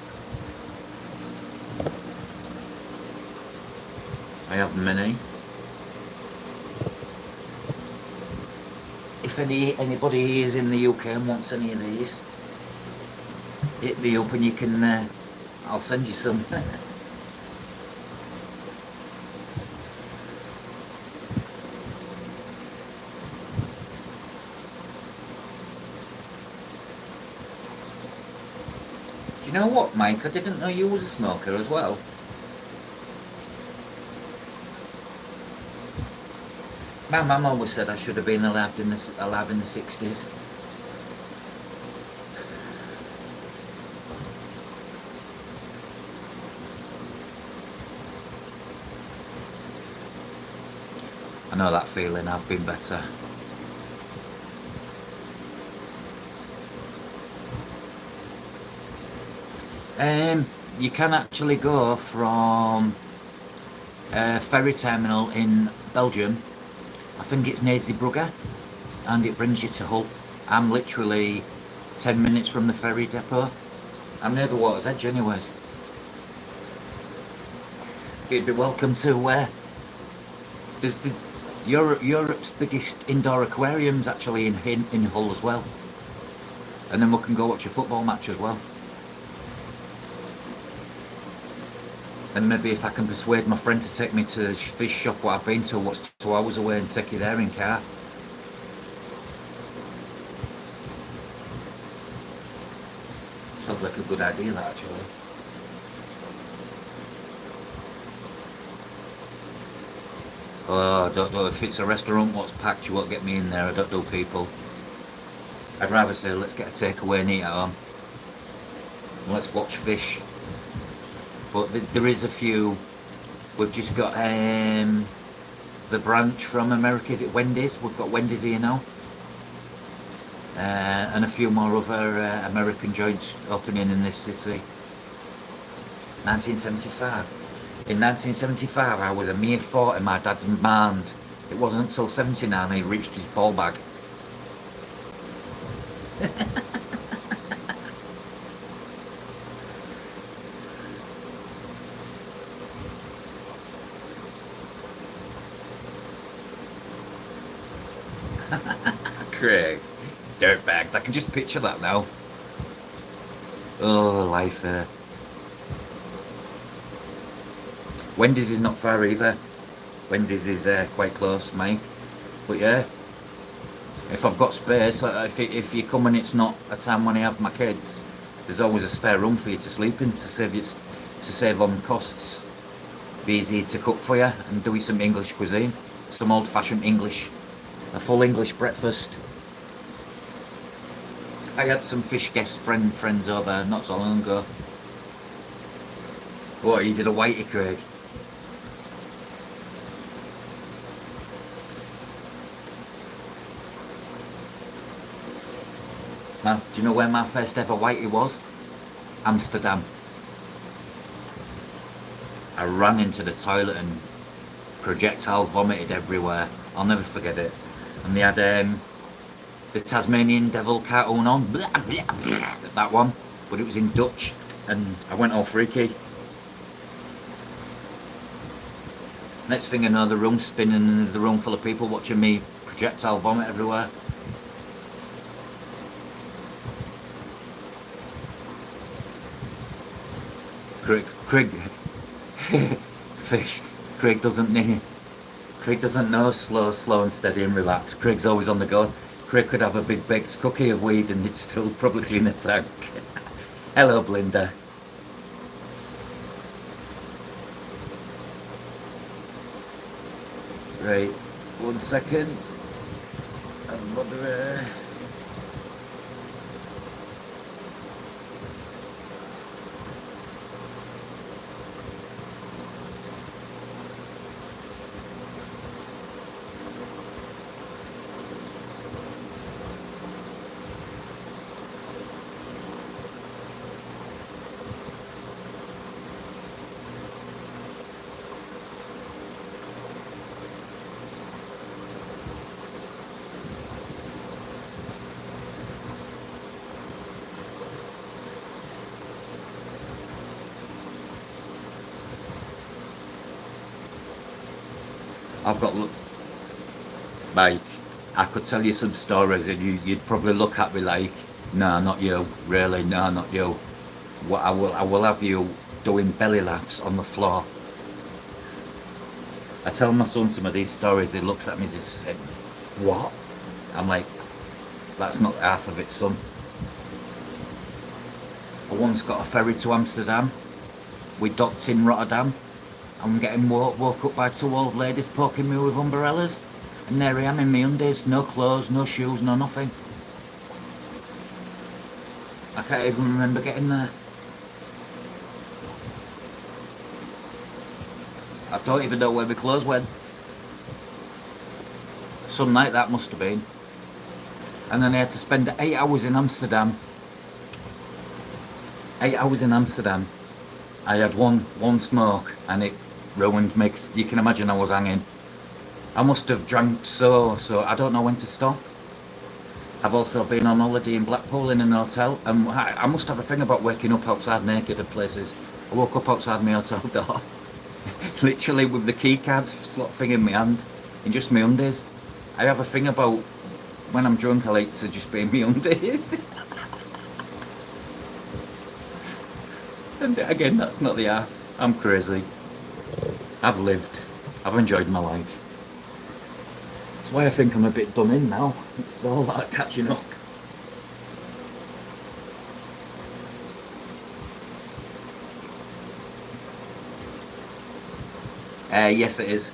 I have many. If anybody is in the UK and wants any of these, hit me up and you can. I'll send you some. Do you know what, Mike? I didn't know you was a smoker as well. My mum always said I should have been alive in the 60s. I know that feeling. I've been better. You can actually go from a ferry terminal in Belgium. I think it's near Zeebrugge, and it brings you to Hull. I'm literally 10 minutes from the ferry depot. I'm near the water's edge anyways. You'd be welcome to there's Europe's biggest indoor aquarium's actually in Hull as well. And then we can go watch a football match as well. And maybe if I can persuade my friend to take me to the fish shop what I've been to, what's 2 hours away, and take you there in car. Sounds like a good idea, that, actually. Oh, I don't know, if it's a restaurant what's packed, you won't get me in there. I don't do people. I'd rather say, let's get a takeaway and eat at home. And let's watch fish. But there is a few. We've just got the branch from America. Is it Wendy's? We've got Wendy's here now. And a few more other American joints opening in this city. 1975. In 1975, I was a mere 40 in my dad's band. It wasn't until 79 he reached his ball bag. Craig, dirtbags. I can just picture that now. Oh, life. Wendy's is not far either. Wendy's is quite close, Mike. But yeah, if I've got space, if you come and it's not a time when I have my kids, there's always a spare room for you to sleep in to save on costs. Be easy to cook for you and do you some English cuisine, some old-fashioned English, a full English breakfast. I had some fish guest friends over not so long ago. What, you did a whitey, Craig? Do you know where my first ever whitey was? Amsterdam. I ran into the toilet and projectile vomited everywhere. I'll never forget it. And they had the Tasmanian Devil cartoon on. That one. But it was in Dutch. And I went all freaky. Next thing I know, the room's spinning and there's the room full of people watching me projectile vomit everywhere. Craig, fish. Craig doesn't know slow and steady and relax. Craig's always on the go. Craig could have a big baked cookie of weed and he'd still probably clean the tank. Hello, Blinda. Right, 1 second. I've got, like, I could tell you some stories and you'd probably look at me like, no, not you, really, no, not you. What I will have you doing belly laughs on the floor. I tell my son some of these stories, he looks at me and he says, what? I'm like, that's not half of it, son. I once got a ferry to Amsterdam. We docked in Rotterdam. I'm getting woke up by two old ladies poking me with umbrellas. And there I am in my undies, no clothes, no shoes, no nothing. I can't even remember getting there. I don't even know where my clothes went. Some night that must have been. And then I had to spend 8 hours in Amsterdam. 8 hours in Amsterdam. I had one smoke and it ruined me. You can imagine I was hanging. I must have drank so I don't know when to stop. I've also been on holiday in Blackpool in an hotel, and I must have a thing about waking up outside naked of places. I woke up outside my hotel door, literally with the key card slot thing in my hand, in just my undies. I have a thing about when I'm drunk, I like to just be in my undies. And again, that's not the half. I'm crazy. I've lived. I've enjoyed my life. That's why I think I'm a bit done in now. It's all that catching up. Yes, it is.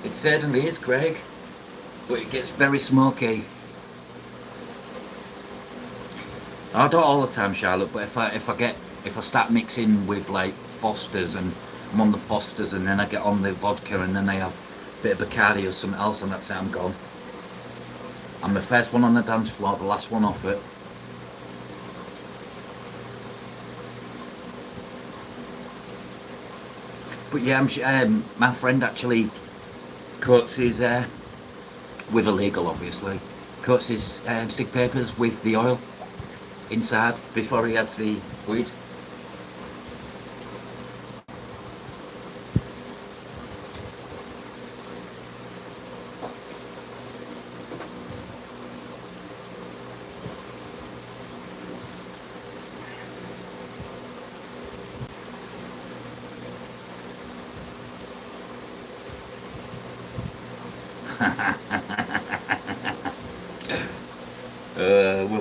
It certainly is, Craig. But it gets very smoky. I don't all the time, Charlotte, but if I start mixing with like Fosters and I'm on the Fosters and then I get on the vodka and then I have a bit of Bacardi or something else and that's it, I'm gone. I'm the first one on the dance floor, the last one off it. But yeah, my friend actually coats his, with illegal obviously, coats his cig papers with the oil inside before he adds the weed.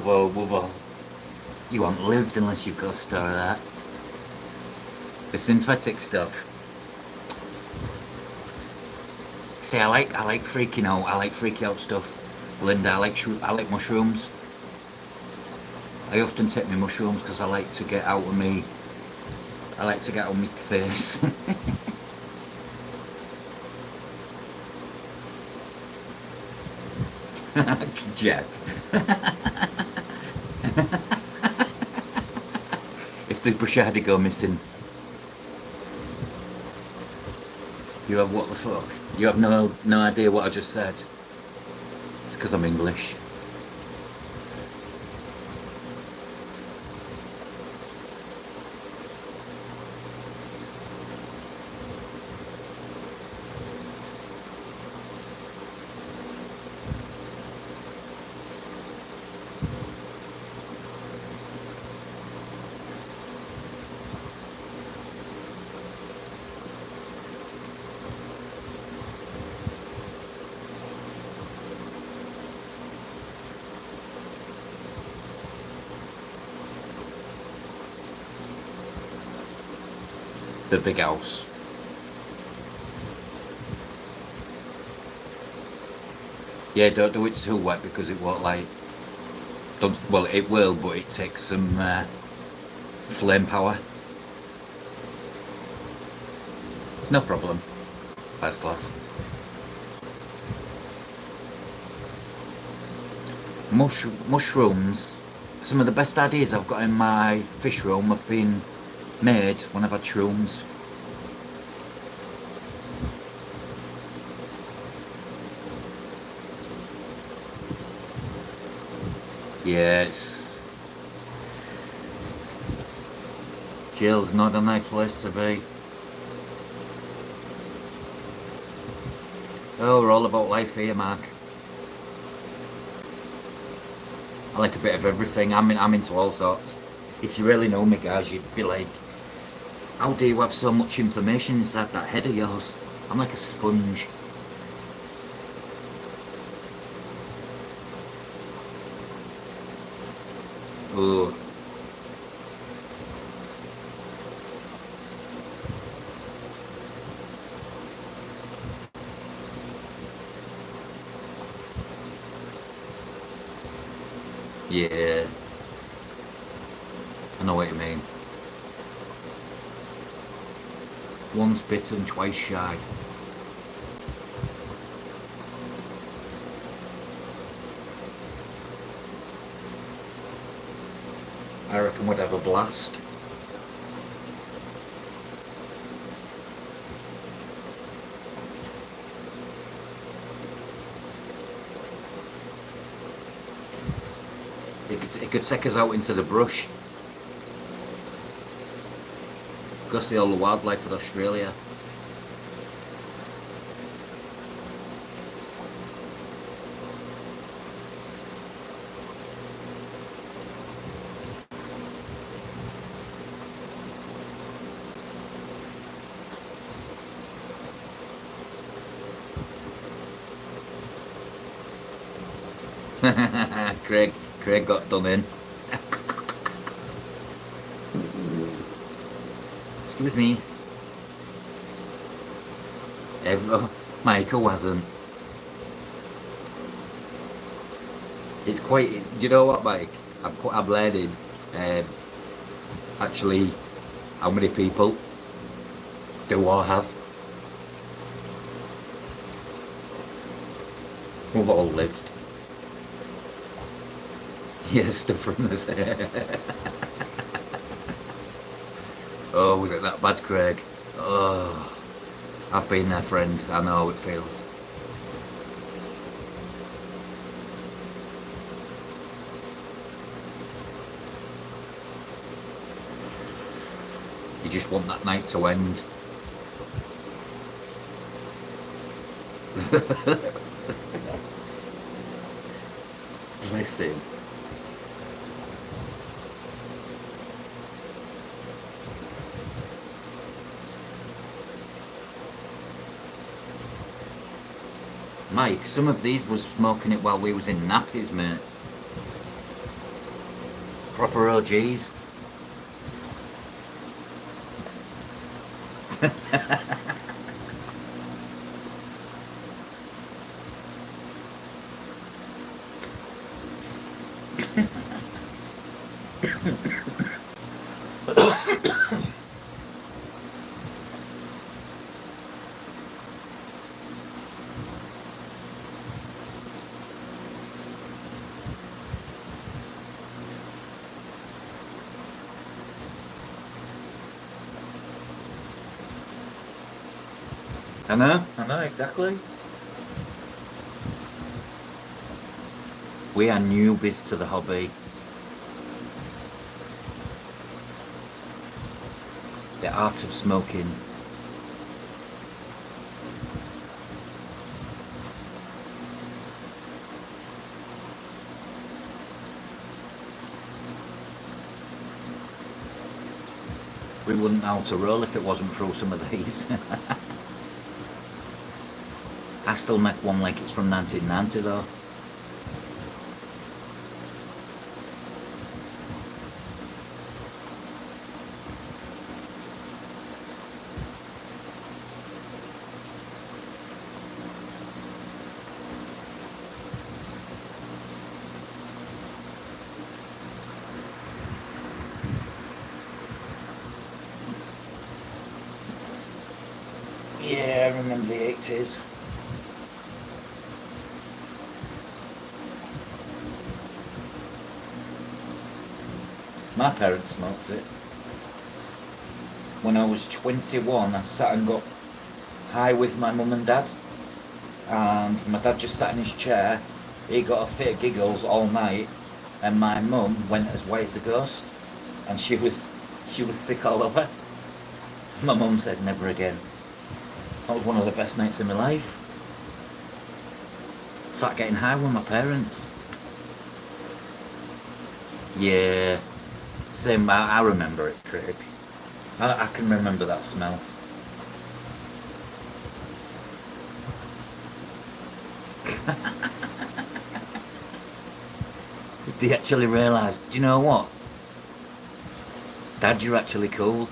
Wubbo. You haven't lived unless you've got a star of that. The synthetic stuff. See, I like freaking out. I like freaky out stuff. Linda, I like mushrooms. I often take my mushrooms because I like to get out of me. I like to get out of my face. Jeff. If the bruschetta go missing, you have what the fuck? You have no idea what I just said. It's because I'm English. The big house. Yeah, don't do it too wet because it won't like. Don't, well, it will, but it takes some flame power. No problem. First class. Mushrooms. Some of the best ideas I've got in my fish room have been made when I've had shrooms. Yeah, Jail's not a nice place to be. Oh, we're all about life here, Mark. I like a bit of everything. I'm into all sorts. If you really know me, guys, you'd be like, how do you have so much information inside that head of yours? I'm like a sponge. Oh. Yeah. I know what you mean. Once bitten, twice shy. I reckon we'd have a blast. It could take us out into the brush. Go see all the wildlife of Australia. Craig got done in. Excuse me. Michael wasn't. It's quite. You know what, Mike? I'm learning. Actually, how many people do I have? We've all lived. Yes, stuff from this. Oh, was it that bad, Craig? Oh, I've been there, friend. I know how it feels. You just want that night to end. Bless him. Mike, some of these was smoking it while we was in nappies, mate. Proper OGs. I know exactly. We are newbies to the hobby. The art of smoking. We wouldn't know how to roll if it wasn't through some of these. I still make one like it's from 1990 though. Yeah, I remember the 80s. My parents smoked it. When I was 21, I sat and got high with my mum and dad. And my dad just sat in his chair. He got a fit of giggles all night. And my mum went as white as a ghost. And she was She was sick all over. My mum said never again. That was one of the best nights of my life. Flat getting high with my parents. Yeah, same. I remember it, Craig. I can remember that smell. They actually realised, do you know what? Dad, you're actually cool.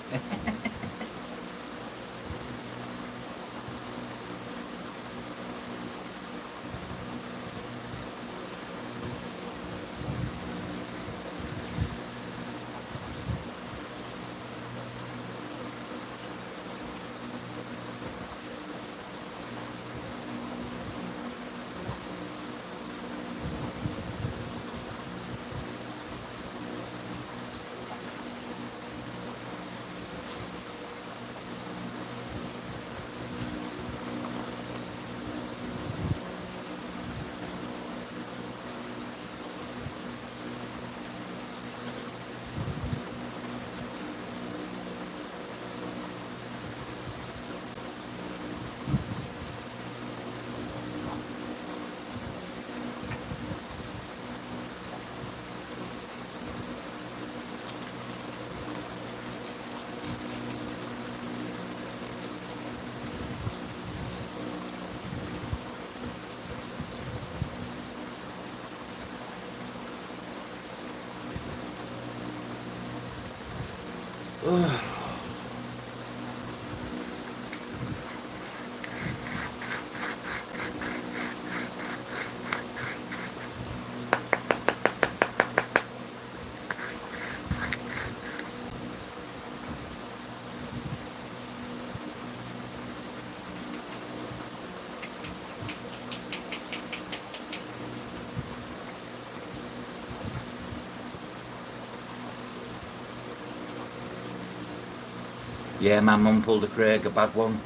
Yeah, my mum pulled a Craig, a bad one.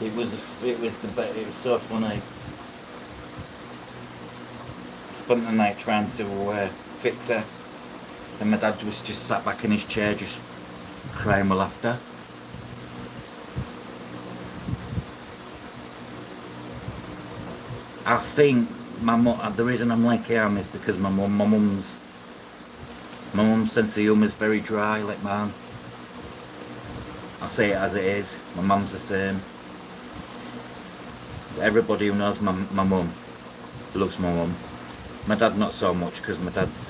It was so funny. Spent the night trying to fix her, and my dad was just sat back in his chair, just crying with laughter. I think the reason I'm like I am is because my mum's sense of humour is very dry, like mine. I'll say it as it is. My mum's the same. Everybody who knows my mum loves my mum. My dad not so much, because my dad's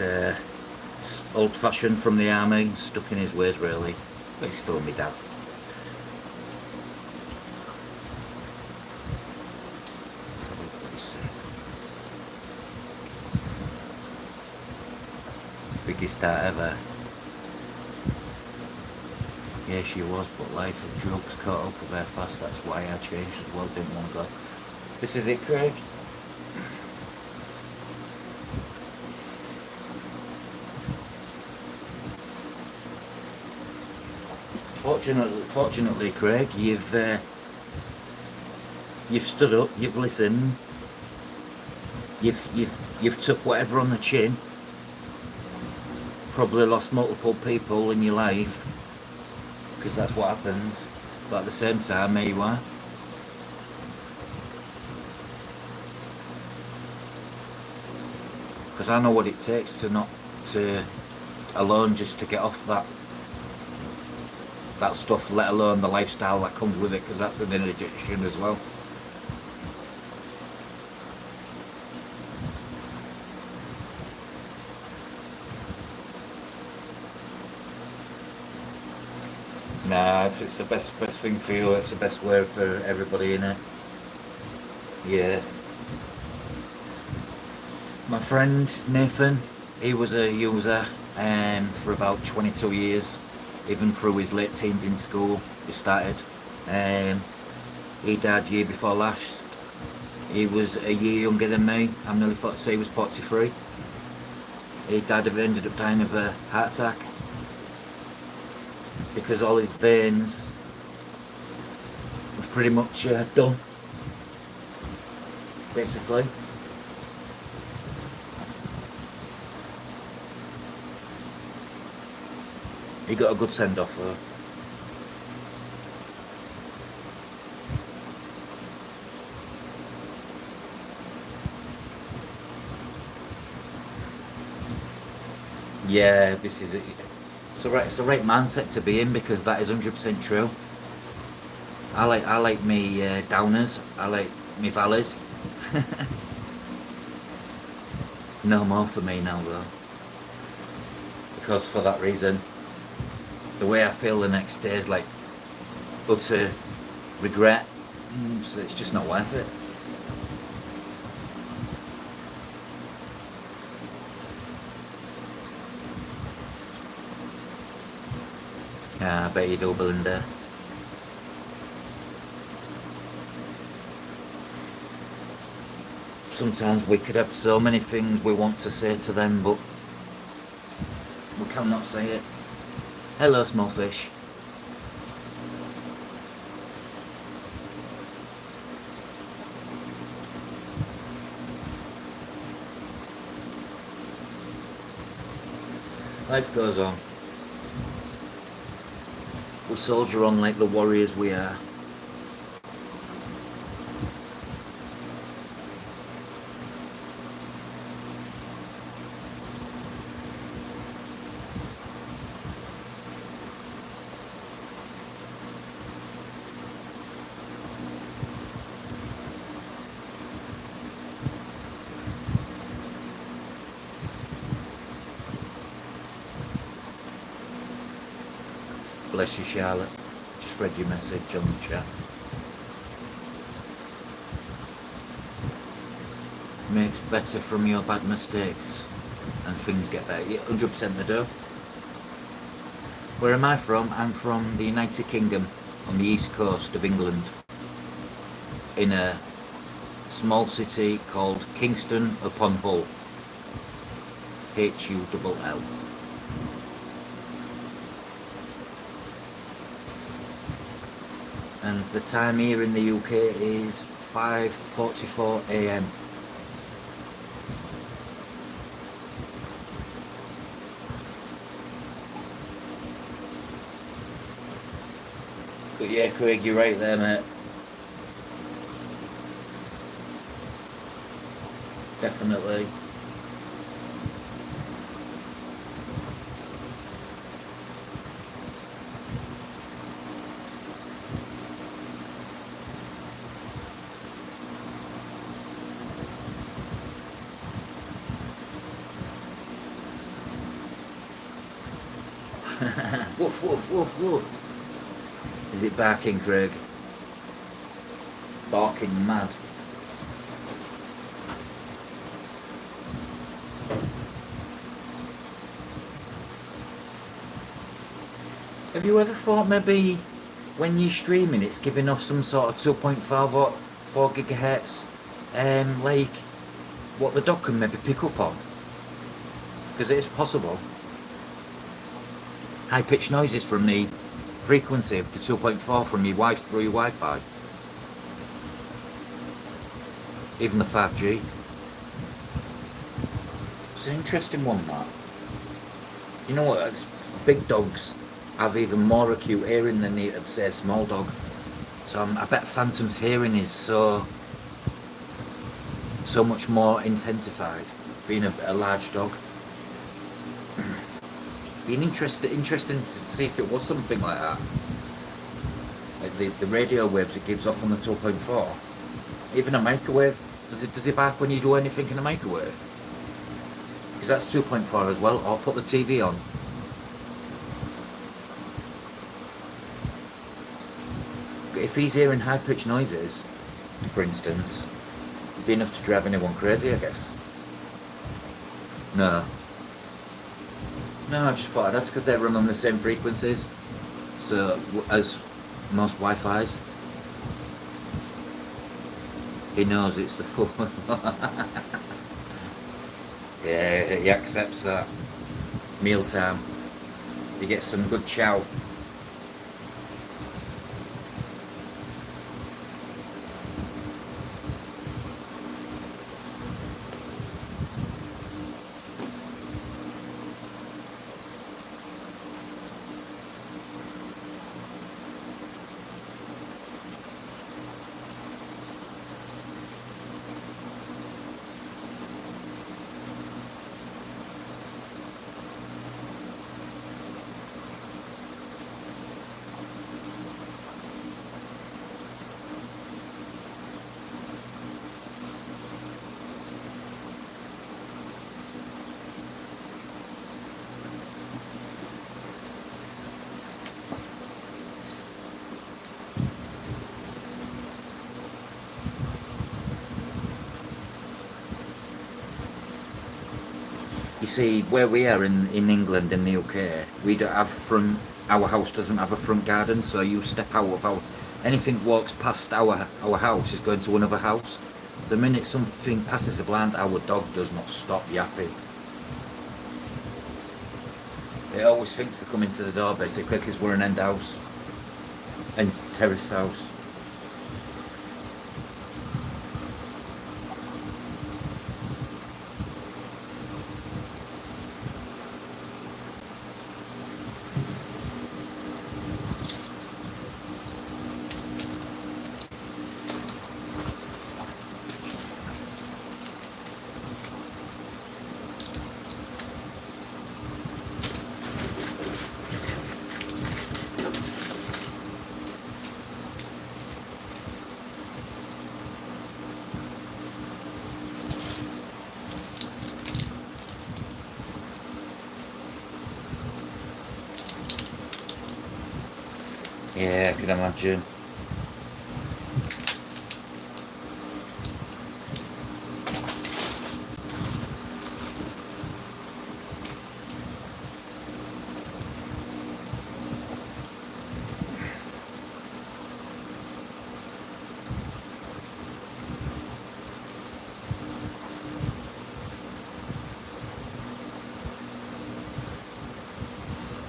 old-fashioned from the army, stuck in his ways really, but he's still my dad. Biggest start ever. Yeah, she was, but life and drugs caught up with her fast. That's why I changed as well, didn't want to go. This is it, Craig. Fortunately, Craig, you've stood up, you've listened, you've took whatever on the chin. Probably lost multiple people in your life, because that's what happens, but at the same time, here you are. Because I know what it takes alone just to get off that stuff, let alone the lifestyle that comes with it, because that's an addiction as well. Nah, if it's the best thing for you, it's the best way for everybody, innit? Yeah. My friend Nathan, he was a user for about 22 years, even through his late teens in school. He started. He died year before last. He was a year younger than me. I'm nearly 40, so he was 43. He ended up dying of a heart attack, because all his veins was pretty much done, basically. He got a good send off though. Yeah, this is it. It's the right mindset to be in because that is 100% true. I like me downers. I like me valleys. No more for me now though, because for that reason, the way I feel the next day is like utter regret. So it's just not worth it. Yeah, I bet you do, Belinda. Sometimes we could have so many things we want to say to them, but we cannot say it. Hello, small fish. Life goes on. We soldier on like the warriors we are. Bless you, Charlotte. Just read your message on the chat. Makes better from your bad mistakes and things get better. Yeah, 100% they do. Where am I from? I'm from the United Kingdom on the east coast of England, in a small city called Kingston upon Hull. Hull. And the time here in the UK is 5:44 AM. But yeah, Craig, you're right there, mate. Definitely. Woof, woof, woof, woof. Is it barking, Craig? Barking mad. Have you ever thought maybe when you're streaming it's giving off some sort of 2.5 or 4 gigahertz, like what the dog can maybe pick up on? Because it is possible. High pitched noises from the frequency of the 2.4 from your wife through your Wi-Fi. Even the 5G. It's an interesting one, that. You know what? It's, big dogs have even more acute hearing than the, say, a small dog. So I bet Phantom's hearing is so much more intensified, being a large dog. Being interesting to see if it was something like that. Like the radio waves it gives off on the 2.4. Even a microwave, does it bark when you do anything in a microwave? Because that's 2.4 as well, or put the TV on. If he's hearing high-pitched noises, for instance, it'd be enough to drive anyone crazy, I guess. No, I just thought that's because they run on the same frequencies, so as most Wi-Fi's. He knows it's the full. Yeah, he accepts that. Mealtime. He gets some good chow. You see, where we are in England, in the UK, we don't have front. Our house doesn't have a front garden, so you step out of our. Anything walks past our house is going to another house. The minute something passes a blind, our dog does not stop yapping. It always thinks to come into the door, basically, because we're an end house, and terrace house. Yeah, I can imagine.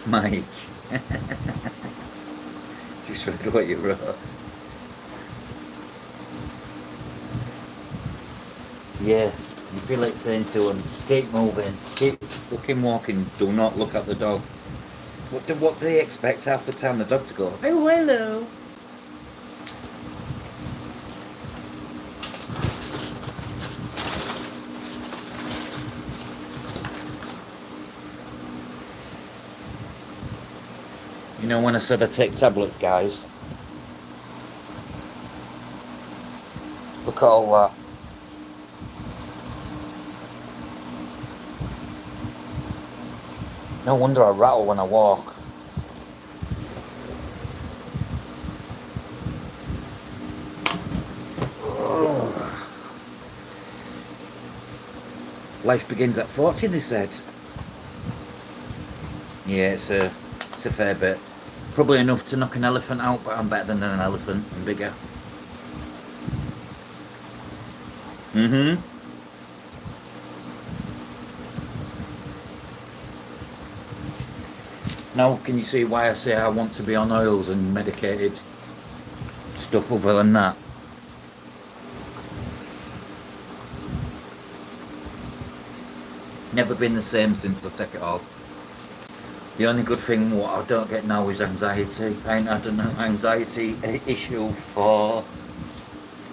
Mike, just read what you wrote. Yeah, you feel like saying to him, keep moving, keep fucking walking, do not look at the dog. What do they expect half the time the dog to go, oh, hello? You know when I said I take tablets, guys? Look at all that. No wonder I rattle when I walk. Life begins at 40, they said. Yeah, it's a fair bit. Probably enough to knock an elephant out, but I'm better than an elephant. I'm bigger. Mm-hmm. Now, can you see why I say I want to be on oils and medicated stuff other than that? Never been the same since I took it off. The only good thing what I don't get now is anxiety. I ain't had an anxiety issue for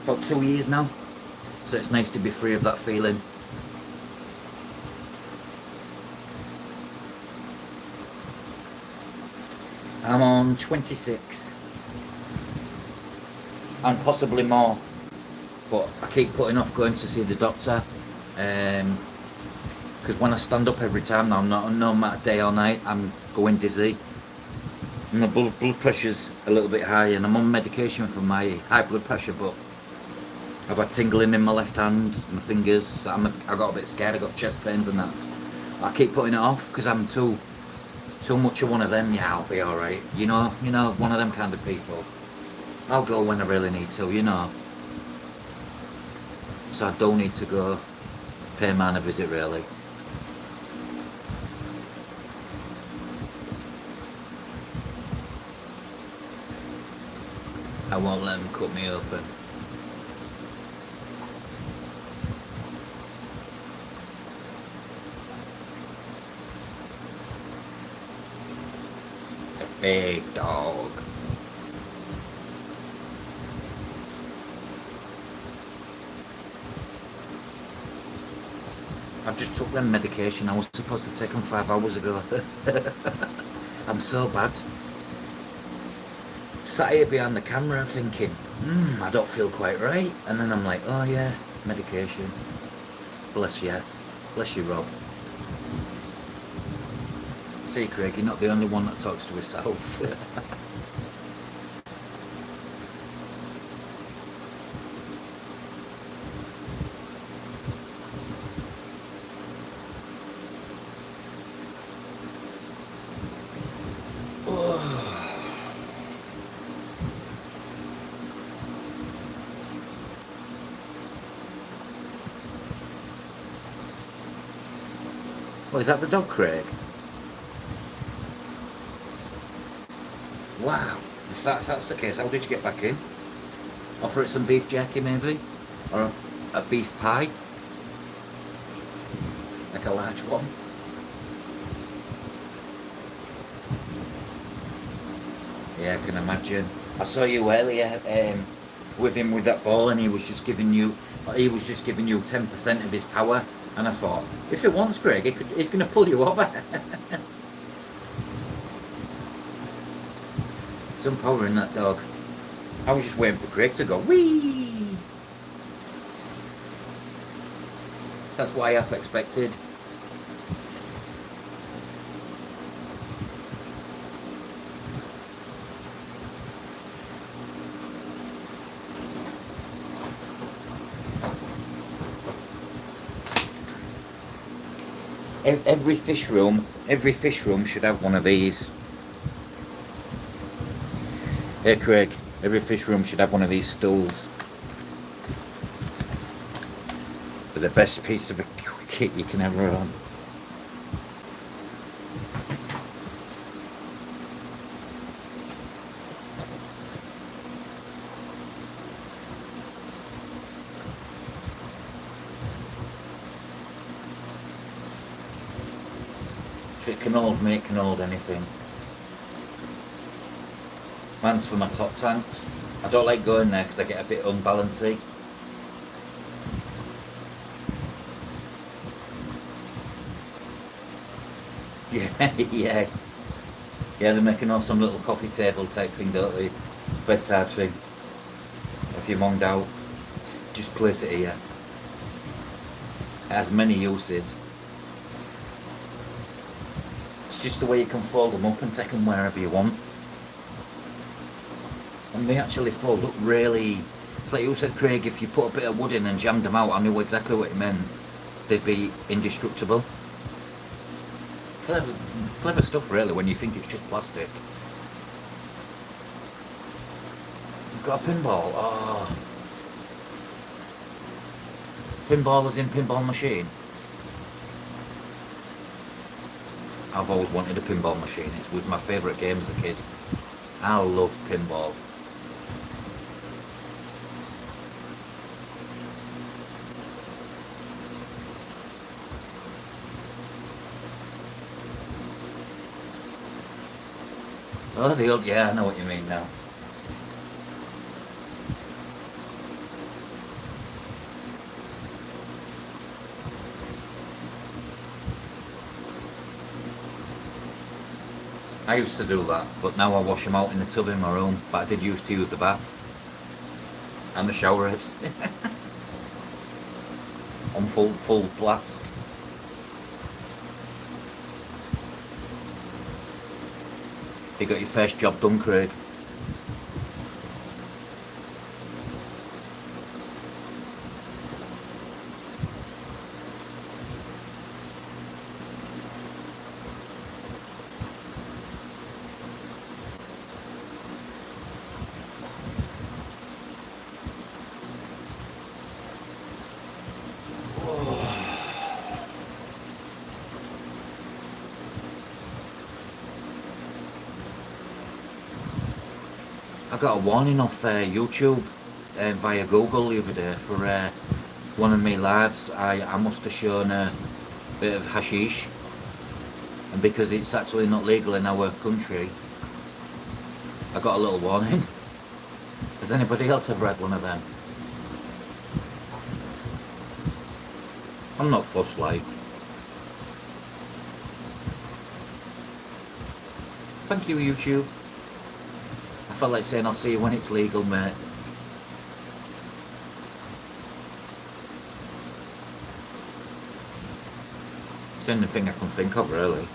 about 2 years now. So it's nice to be free of that feeling. I'm on 26. And possibly more. But I keep putting off going to see the doctor. Because when I stand up every time now, no matter day or night, I'm going dizzy. My blood pressure's a little bit high, and I'm on medication for my high blood pressure, but I've had tingling in my left hand, my fingers. So I got a bit scared. I got chest pains and that. I keep putting it off because I'm too much of one of them. Yeah, I'll be all right. You know, one of them kind of people. I'll go when I really need to. So I don't need to go pay man a visit really. I won't let them cut me open. A big dog. I've just took them medication. I was supposed to take them 5 hours ago. I'm so bad. Sat here behind the camera thinking, I don't feel quite right. And then I'm like, oh yeah, medication. Bless you. Bless you, Rob. See, Craig, you're not the only one that talks to himself. Oh, is that the dog, Craig? Wow. If that's the case, how did you get back in? Offer it some beef jerky, maybe? Or a beef pie? Like a large one? Yeah, I can imagine. I saw you earlier with him with that ball, and he was just giving you 10% of his power. And I thought, if he wants, Greg, he's going to pull you over. Some power in that dog. I was just waiting for Craig to go wee. That's what I half expected. Every fish room should have one of these. Hey Craig, every fish room should have one of these stools. They're the best piece of kit you can ever own. If it can hold me, it can hold anything. Mine's for my top tanks. I don't like going there because I get a bit unbalancy. Yeah, yeah. Yeah, they're making awesome little coffee table type thing, don't they? Bedside thing. If you're monged out, just place it here. It has many uses. It's just the way you can fold them up and take them wherever you want. And they actually fold up really. It's like you said, Craig, if you put a bit of wood in and jammed them out, I knew exactly what you meant. They'd be indestructible. Clever stuff, really, when you think it's just plastic. You've got a pinball. Oh. Pinball as in pinball machine. I've always wanted a pinball machine. It was my favourite game as a kid. I love pinball. Oh, the old, yeah, I know what you mean now. I used to do that, but now I wash them out in the tub in my room. But I did used to use the bath and the shower head on full blast. You got your first job done, Craig. I got a warning off YouTube via Google the other day for one of my lives. I must have shown a bit of hashish, and because it's actually not legal in our country, I got a little warning. Has anybody else ever had one of them? I'm not fussed like. Thank you, YouTube. I felt like saying I'll see you when it's legal, mate. It's the only thing I can think of, really.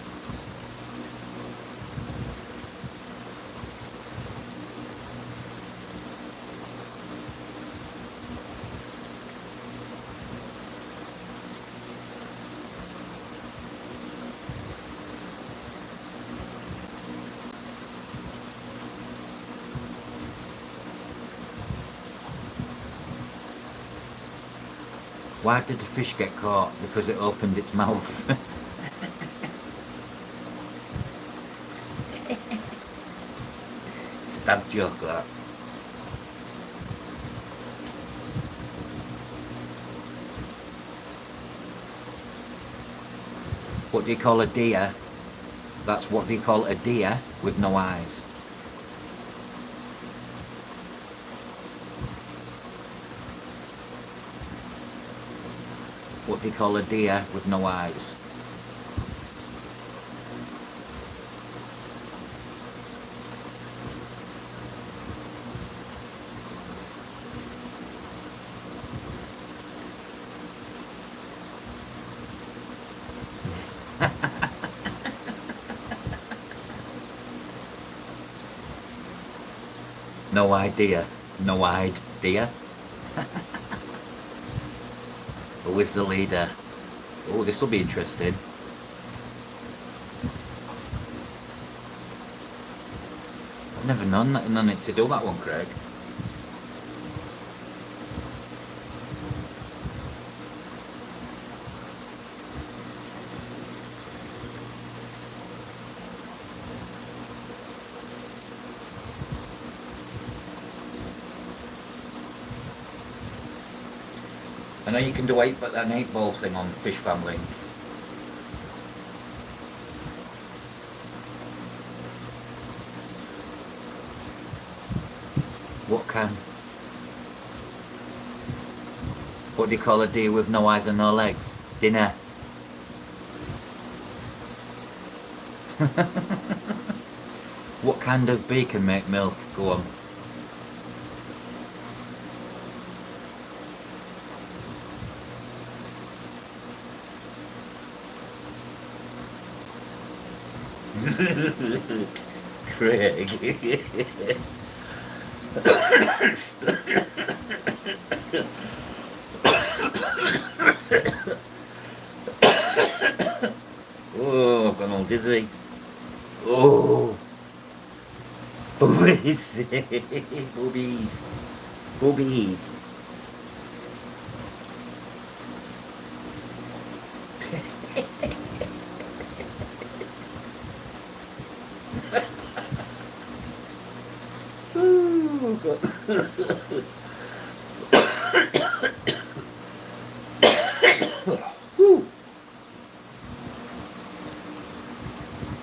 Why did the fish get caught? Because it opened its mouth. Dad joke, that. What do you call a deer? That's what do you call a deer with no eyes? What do you call a deer with no eyes? No idea. No idea. But with the leader. Oh, this will be interesting. I've never known it to do that one, Craig. I know you can do an 8-ball thing on Fish Family. What do you call a deer with no eyes and no legs? Dinner. What kind of bee can make milk? Go on. Craig. Oh, I've gone all dizzy. Oh. Boobies. Boobies. Boobies. Oh, God.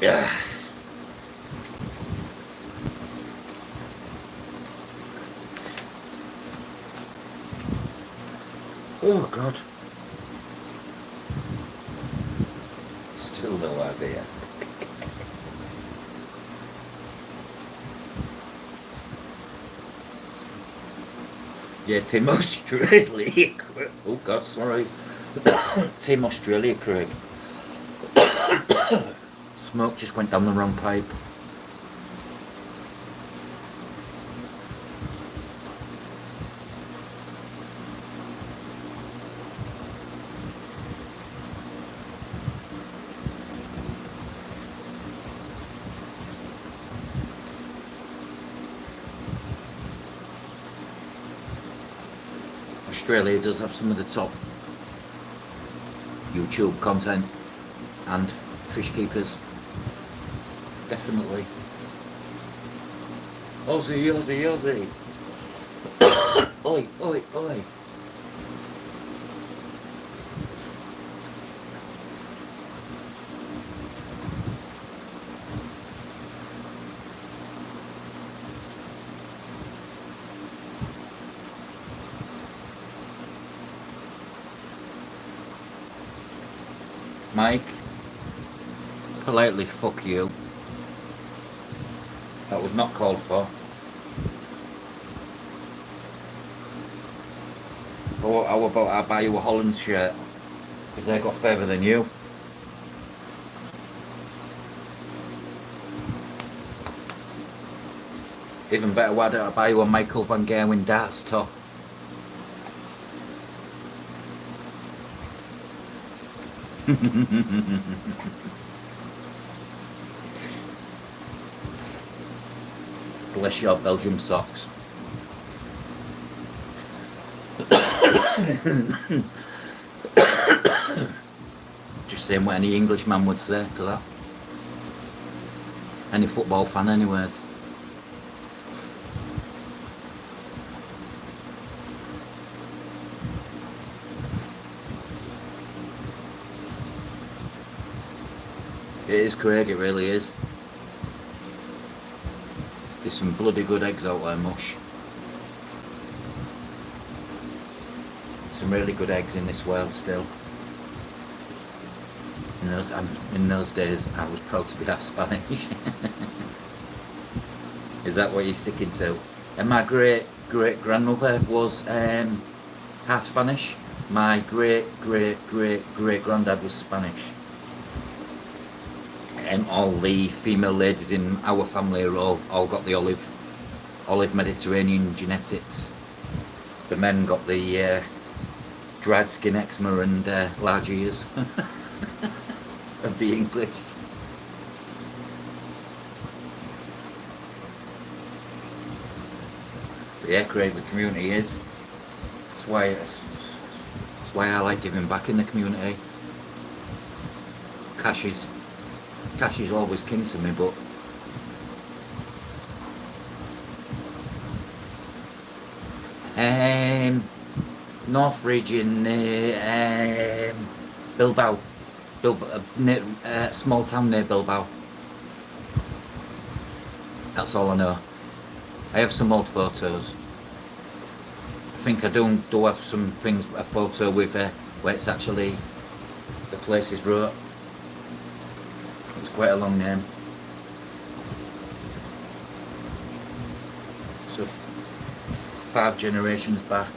Yeah. Oh, God. Still no idea. Yeah, Team Australia. Oh, God, sorry. Team Australia, Craig. Smoke just went down the wrong pipe. Australia does have some of the top YouTube content and fish keepers. Definitely. Aussie, Aussie, Aussie. Oi, oi, oi. Mike, politely fuck you. That was not called for. Or how about I buy you a Holland shirt? Because they got further than you. Even better, why don't I buy you a Michael Van Gerwen darts top? Bless your Belgium socks. Just saying what any Englishman would say to that. Any football fan anyways. It is, Craig, it really is. There's some bloody good eggs out there, mush. Some really good eggs in this world still. In those days, I was proud to be half Spanish. Is that what you're sticking to? And my great grandmother was half Spanish. My great granddad was Spanish. And all the female ladies in our family are all got the olive Mediterranean genetics. The men got the dried skin, eczema, and large ears of the English. But yeah, Craig, the community is. That's why I like giving back in the community. Cash is always king to me, but North region, Bilbao, small town near Bilbao. That's all I know. I have some old photos. I think I do have some things, a photo with where it's actually the place is wrote. It's quite a long name. So 5 generations back.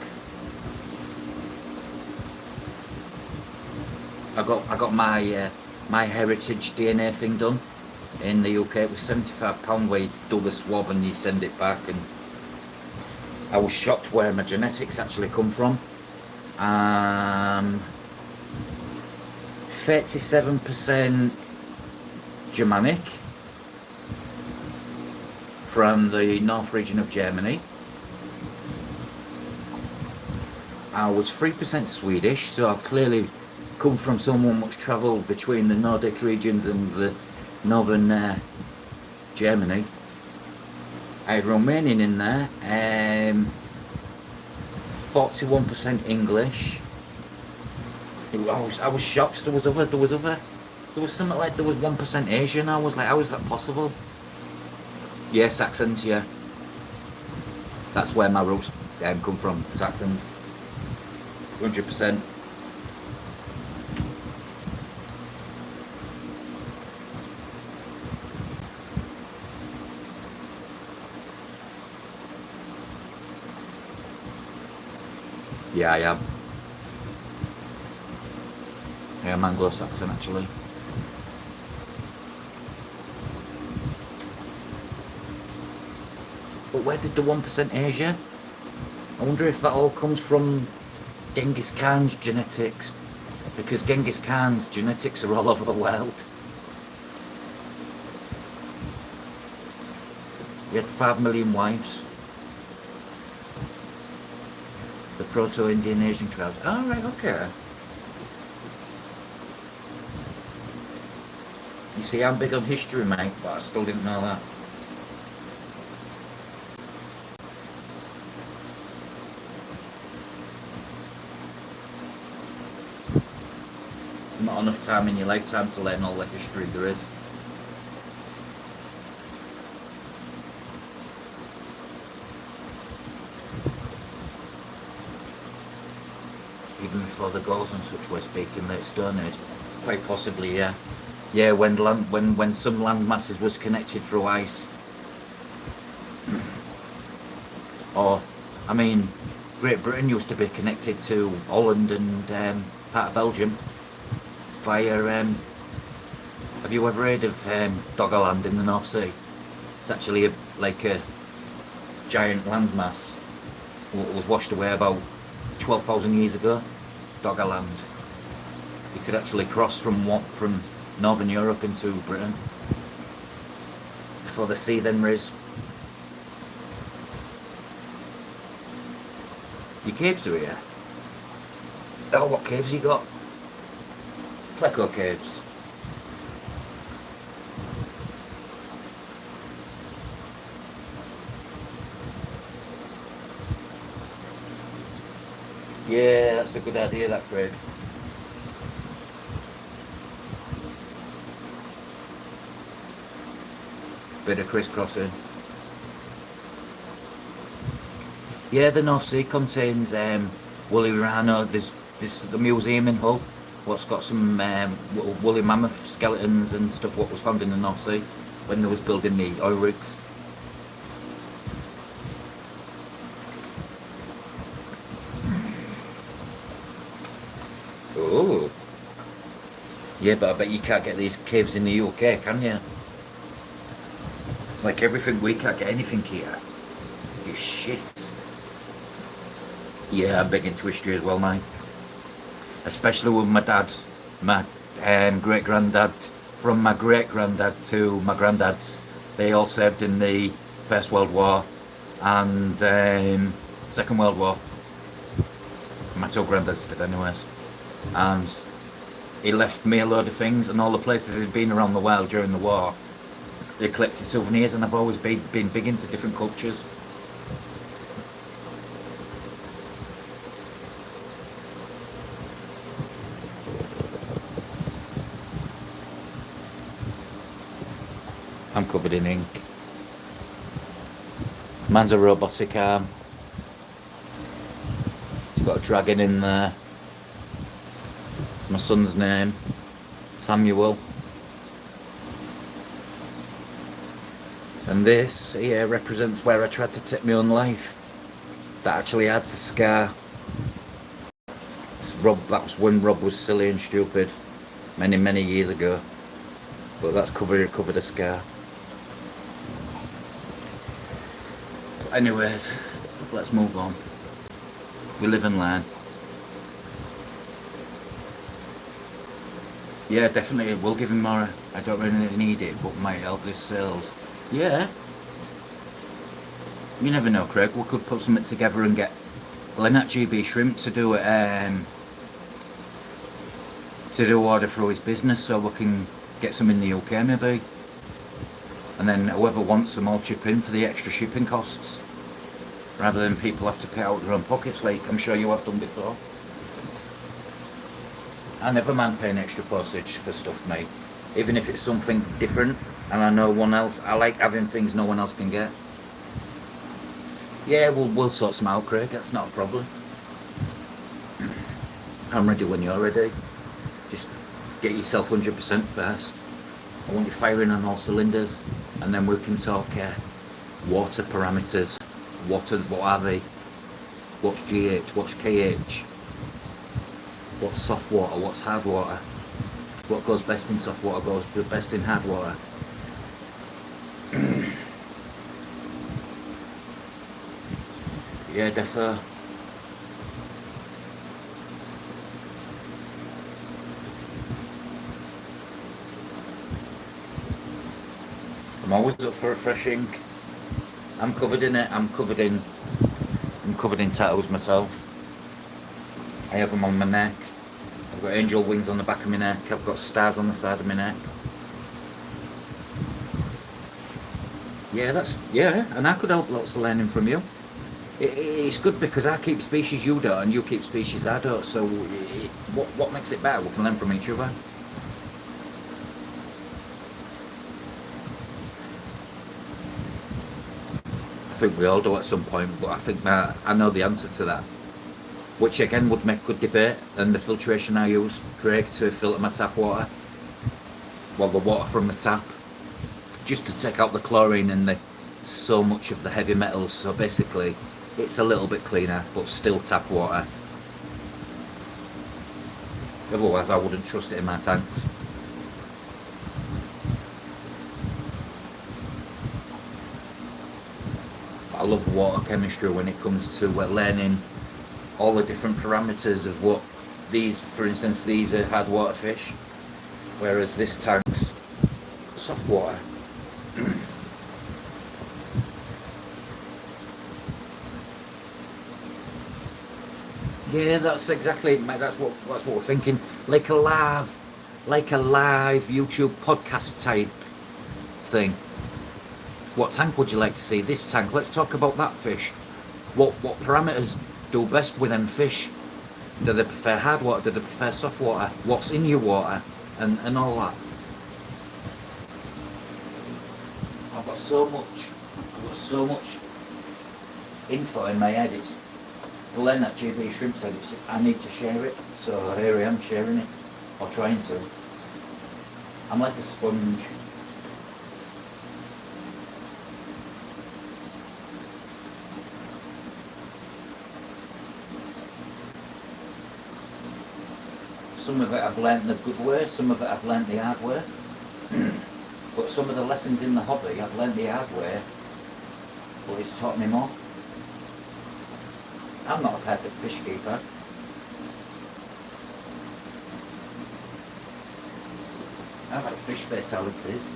I got my my heritage DNA thing done in the UK. It was £75 where you do the swab and you send it back, and I was shocked where my genetics actually come from. 37% Germanic from the north region of Germany. I was 3% Swedish, so I've clearly come from someone much travelled between the Nordic regions and the northern Germany. I had Romanian in there, 41% English. I was shocked. There was something like there was 1% Asian. I was like, how is that possible? Yeah, Saxons, yeah. That's where my roots come from, Saxons. 100%. Yeah, I am. I am Anglo-Saxon, actually. But where did the 1% Asia? I wonder if that all comes from Genghis Khan's genetics, because Genghis Khan's genetics are all over the world. He had 5 million wives. The Proto-Indian Asian tribes. Oh, right, okay. You see, I'm big on history, mate, but I still didn't know that. Not enough time in your lifetime to learn all the history there is. Even before the Gauls and such were speaking, late Stone Age. Quite possibly, yeah. Yeah, when some land masses was connected through ice. Or, I mean, Great Britain used to be connected to Holland and part of Belgium via, have you ever heard of Doggerland in the North Sea? It's actually like a giant landmass that was washed away about 12,000 years ago. Doggerland. You could actually cross from Northern Europe into Britain before the sea then rose. Your caves are here. Oh, what caves you got? Pleco caves. Yeah, that's a good idea, that, Craig. Bit of crisscrossing. Yeah, the North Sea contains woolly rhino. There's the museum in Hull, what's got some woolly mammoth skeletons and stuff what was found in the North Sea when they was building the oil rigs. Oh. Yeah, but I bet you can't get these caves in the UK, can you? Like everything, we can't get anything here. You shit. Yeah, I'm big into history as well, mate. Especially with my dad, my great granddad, from my great granddad to my granddad's. They all served in the First World War and Second World War. My two granddads did, anyways. And he left me a load of things, and all the places he'd been around the world during the war. They collected souvenirs, and I've always been big into different cultures. I'm covered in ink. Man's a robotic arm. He's got a dragon in there. My son's name, Samuel. And this here represents where I tried to take my own life. That actually had a scar. That was when Rob was silly and stupid, many years ago. But that's covered a scar. But anyways, let's move on. We live and learn. Yeah, definitely, we'll give him more. I don't really need it, but might help this sales. Yeah. You never know, Craig. We could put something together and get Glenn at GB Shrimp to do order through his business, so we can get some in the UK maybe. And then whoever wants them all chip in for the extra shipping costs, rather than people have to pay out their own pockets, like I'm sure you have done before. I never mind paying extra postage for stuff, mate. Even if it's something different and I know one else, I like having things no one else can get. Yeah, we'll sort some out, Craig, that's not a problem. I'm ready when you're ready. Just get yourself 100% first. I want you firing on all cylinders, and then we can talk water parameters. What are they? What's GH? What's KH? What's soft water? What's hard water? What goes best in soft water goes best in hard water. Yeah, defo. I'm always up for refreshing. I'm covered in it. I'm covered in tattoos myself. I have them on my neck. I've got angel wings on the back of my neck. I've got stars on the side of my neck. Yeah, and I could help lots of learning from you. It's good because I keep species you don't, and you keep species I don't. So what makes it better? We can learn from each other. I think we all do at some point, but I think that I know the answer to that, which again would make good debate. And the filtration I use, Craig, to filter my tap water, well, the water from the tap, just to take out the chlorine and so much of the heavy metals. So basically, it's a little bit cleaner, but still tap water. Otherwise, I wouldn't trust it in my tanks. I love water chemistry when it comes to learning all the different parameters of what these, for instance, these are hard water fish, whereas this tank's soft water. Yeah, that's exactly it, mate. That's what we're thinking. Like a live YouTube podcast type thing. What tank would you like to see? This tank. Let's talk about that fish. What parameters do best with them fish? Do they prefer hard water? Do they prefer soft water? What's in your water? And all that. I've got I've got so much info in my head. It's Glenn at GB Shrimp said I need to share it, so here I am sharing it, or trying to. I'm like a sponge. Some of it I've learnt the good way, some of it I've learnt the hard way. But some of the lessons in the hobby I've learnt the hard way, but it's taught me more. I'm not a perfect fish keeper. I've had fish fatalities.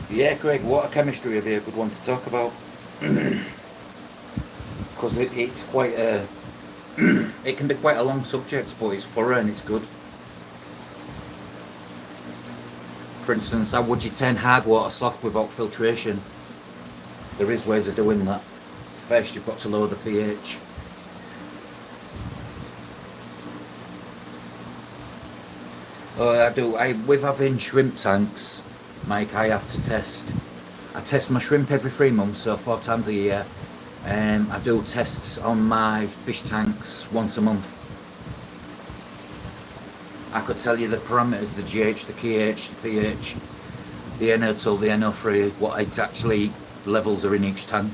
Yeah, Craig, water chemistry would be a good one to talk about. Because it's quite a... it can be quite a long subject, but it's thorough and it's good. For instance, how would you turn hard water soft without filtration? There is ways of doing that. First, you've got to lower the pH. With having shrimp tanks, Mike, I have to test. I test my shrimp every 3 months, so 4 times a year. I do tests on my fish tanks once a month. I could tell you the parameters, the GH, the KH, the pH, the NO2, the NO3, what exactly levels are in each tank.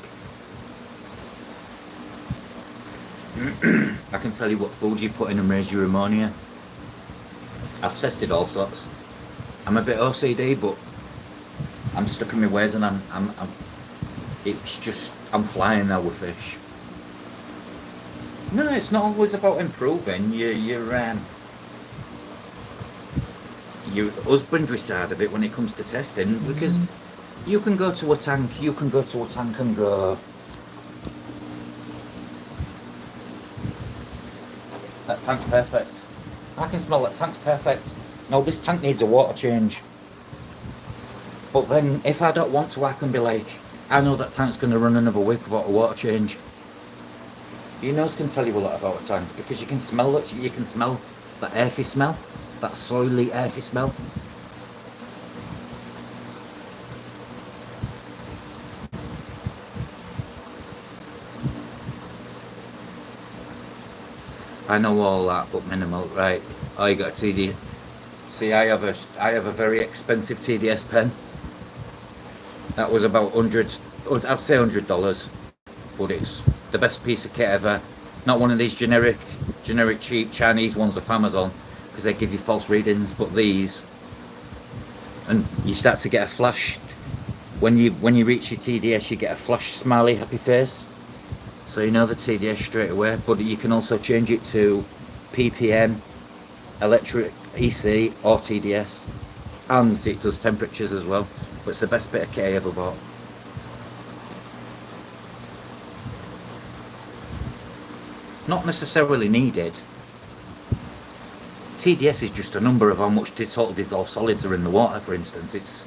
I can tell you what food you put in and raise your ammonia. I've tested all sorts. I'm a bit OCD, but I'm stuck in my ways, and it's just, I'm flying now with fish. No, it's not always about improving your husbandry side of it when it comes to testing, because you can go to a tank and go, that tank's perfect. I can smell that tank's perfect. No, this tank needs a water change. But then if I don't want to, I can be like, I know that tank's going to run another week without a water change. Your nose can tell you a lot about a tank, because you can smell it. You can smell that earthy smell, that soily earthy smell. I know all that, but minimal, right? I got a TD. See, I have a very expensive TDS pen. That was about I'd say $100, but it's the best piece of kit ever. Not one of these generic cheap Chinese ones off Amazon, because they give you false readings, but these, and you start to get a flash when you reach your TDS. You get a flash smiley happy face, so you know the TDS straight away. But you can also change it to ppm, electric EC, or TDS, and it does temperatures as well. But it's the best bit of kit I ever bought. Not necessarily needed. TDS is just a number of how much total dissolved solids are in the water, for instance. It's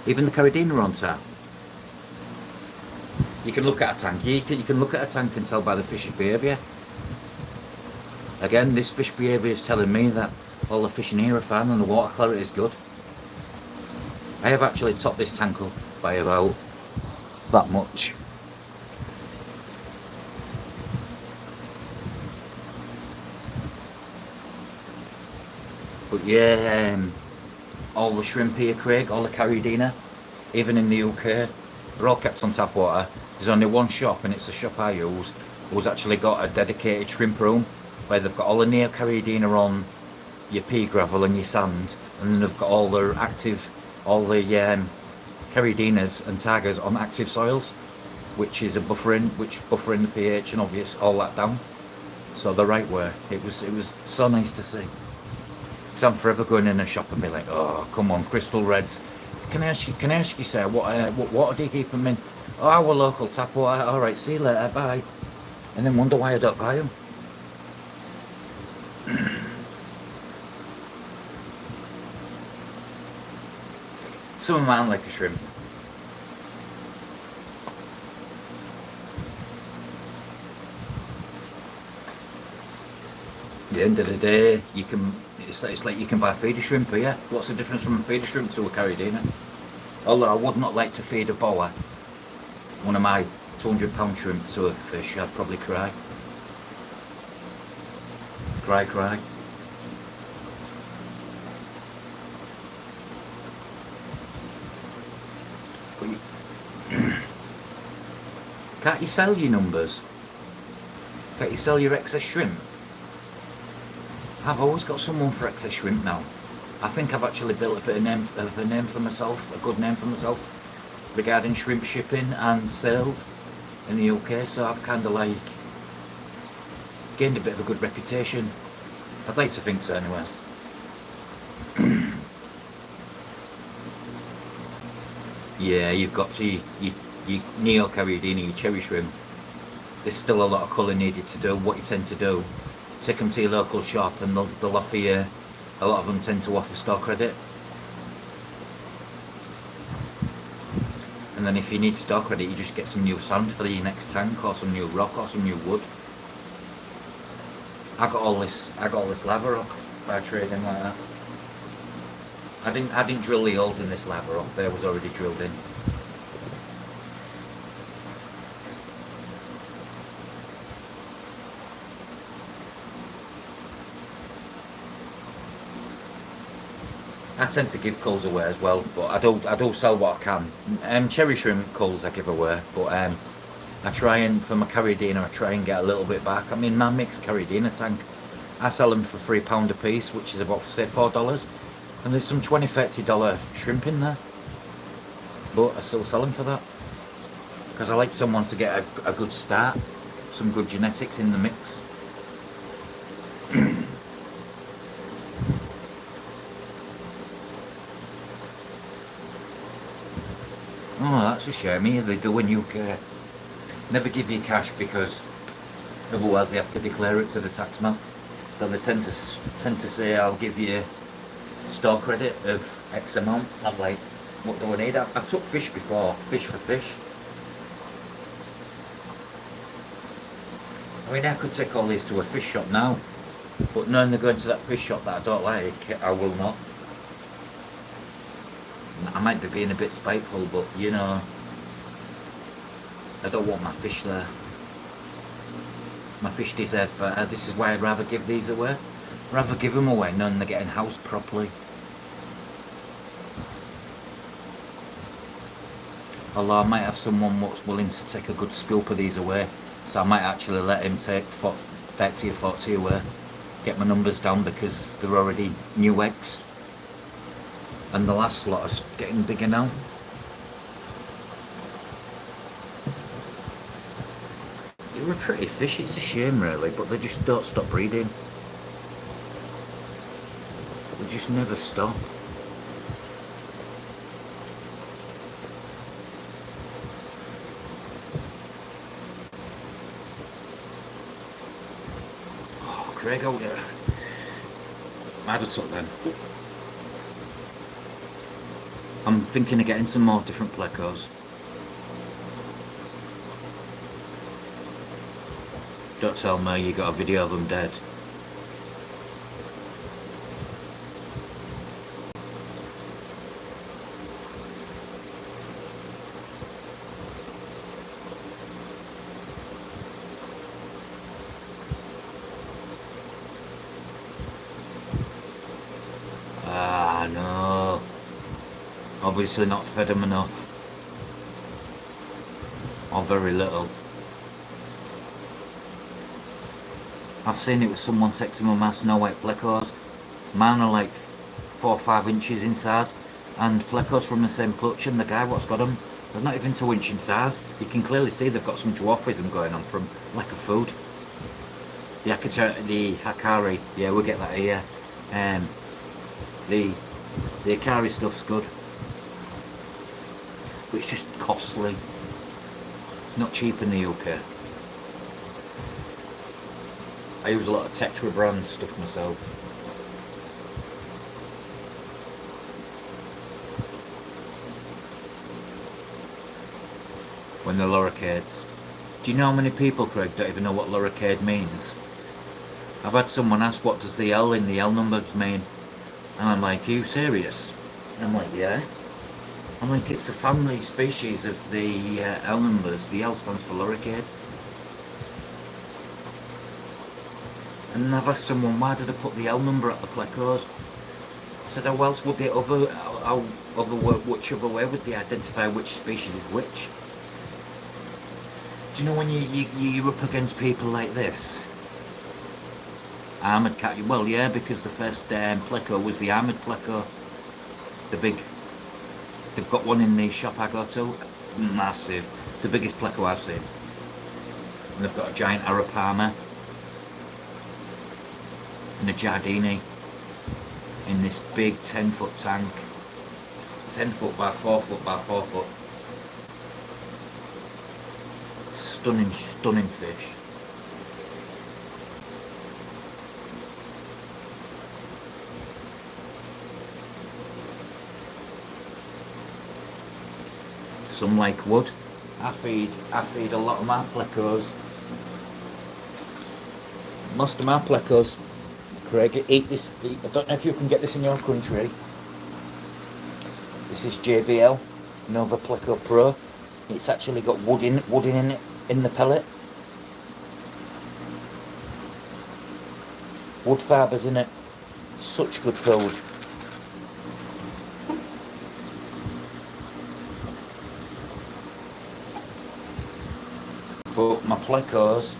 even the Carradina on tap. You can look at a tank. You can look at a tank and tell by the fish's behaviour. Again, this fish behaviour is telling me that all the fish in here are fine and the water clarity is good. I have actually topped this tank up by about that much. But yeah, all the shrimp here, Craig, all the Carradina, even in the UK, they're all kept on tap water. There's only one shop, and it's the shop I use, who's actually got a dedicated shrimp room where they've got all the Neo Carradina on your pea gravel and your sand, and then they've got all the Carradinas and tigers on active soils, which is buffering the pH and obvious all that down. So the right way. It was so nice to see. So I'm forever going in a shop and be like, oh come on, crystal reds. Can I ask you, sir, what water do you keep them in? Oh, our local tap water. All right, see you later, bye. And then wonder why I don't buy them. Some of them aren't like a shrimp. At the end of the day, you can. It's like you can buy feeder shrimp here. What's the difference from a feeder shrimp to a carradina? Although I would not like to feed a boa one of my 200-pound shrimp to a fish, I'd probably cry. Cry. But can't you sell your numbers? Can't you sell your excess shrimp? I've always got someone for excess shrimp now. I think I've actually built a bit of a name for myself, a good name for myself, regarding shrimp shipping and sales in the UK. So I've kind of like gained a bit of a good reputation. I'd like to think so, anyways. Yeah, you've got to you neo carradina, your cherry shrimp. There's still a lot of colour needed to do. What you tend to do, take them to your local shop and they'll offer you, a lot of them tend to offer store credit. And then if you need store credit, you just get some new sand for your next tank, or some new rock, or some new wood. I got all this lava rock by trading like that. I didn't drill the holes in this lava rock, there was already drilled in. I tend to give culls away as well, but I do sell what I can. Cherry shrimp culls I give away, but I try and, for my carradina, I try and get a little bit back. I mean, my mixed carradina tank, I sell them for £3 a piece, which is about, say, $4. And there's some $20–30 shrimp in there. But I still sell them for that. Because I like someone to get a good start, some good genetics in the mix. Oh, that's a shame. Here they do in UK. Never give you cash because otherwise they have to declare it to the taxman. So they tend to say, I'll give you store credit of X amount. I'm like, what do I need? I've took fish before, fish for fish. I mean, I could take all these to a fish shop now, but knowing they're going to that fish shop that I don't like, I will not. I might be being a bit spiteful, but you know, I don't want my fish there. My fish deserve better. This is why I'd rather give these away. Rather give them away knowing they're getting housed properly. Although I might have someone what's willing to take a good scoop of these away, so I might actually let him take 30 or 40 away. Get my numbers down because they're already new eggs. And the last lot are getting bigger now. They were pretty fish, it's a shame really, but they just don't stop breeding. They just never stop. Oh, Craig out there. I'd have took them. I'm thinking of getting some more different plecos. Don't tell me you got a video of them dead. Ah, no. Obviously not fed them enough. Or very little. I've seen it with someone texting me my snow white plecos. Mine are like 4 or 5 inches in size, and plecos from the same clutch, and the guy what's got them, they're not even 2 inch in size. You can clearly see they've got some dwarfism going on from lack of food. The Hakari, yeah, we get that here. The Akari stuff's good, but it's just costly. Not cheap in the UK. I use a lot of Tetra brand stuff myself. when they're lorikeets. Do you know how many people, Craig, don't even know what lorikeet means? I've had someone ask what does the L in the L numbers mean, and I'm like, are you serious? And I'm like, yeah. I'm like, it's the family species of the L numbers. The L stands for lorikeet. And I've asked someone, why did I put the L number at the plecos? I said, how else would they which other way would they identify which species is which? Do you know when you're up against people like this? Armoured cat, well yeah, because the first pleco was the armoured pleco. The big, they've got one in the shop I go to, massive. It's the biggest pleco I've seen. And they've got a giant Arapama and a Giardini in this big 10-foot tank. 10 foot by 4 foot by 4 foot. Stunning, stunning fish. Some like wood. I feed a lot of my plecos. Most of my plecos, Craig, eat this. I don't know if you can get this in your country. This is JBL Nova Pleco Pro. It's actually got wood in it in the pellet. Wood fibres in it. Such good food. But my plecos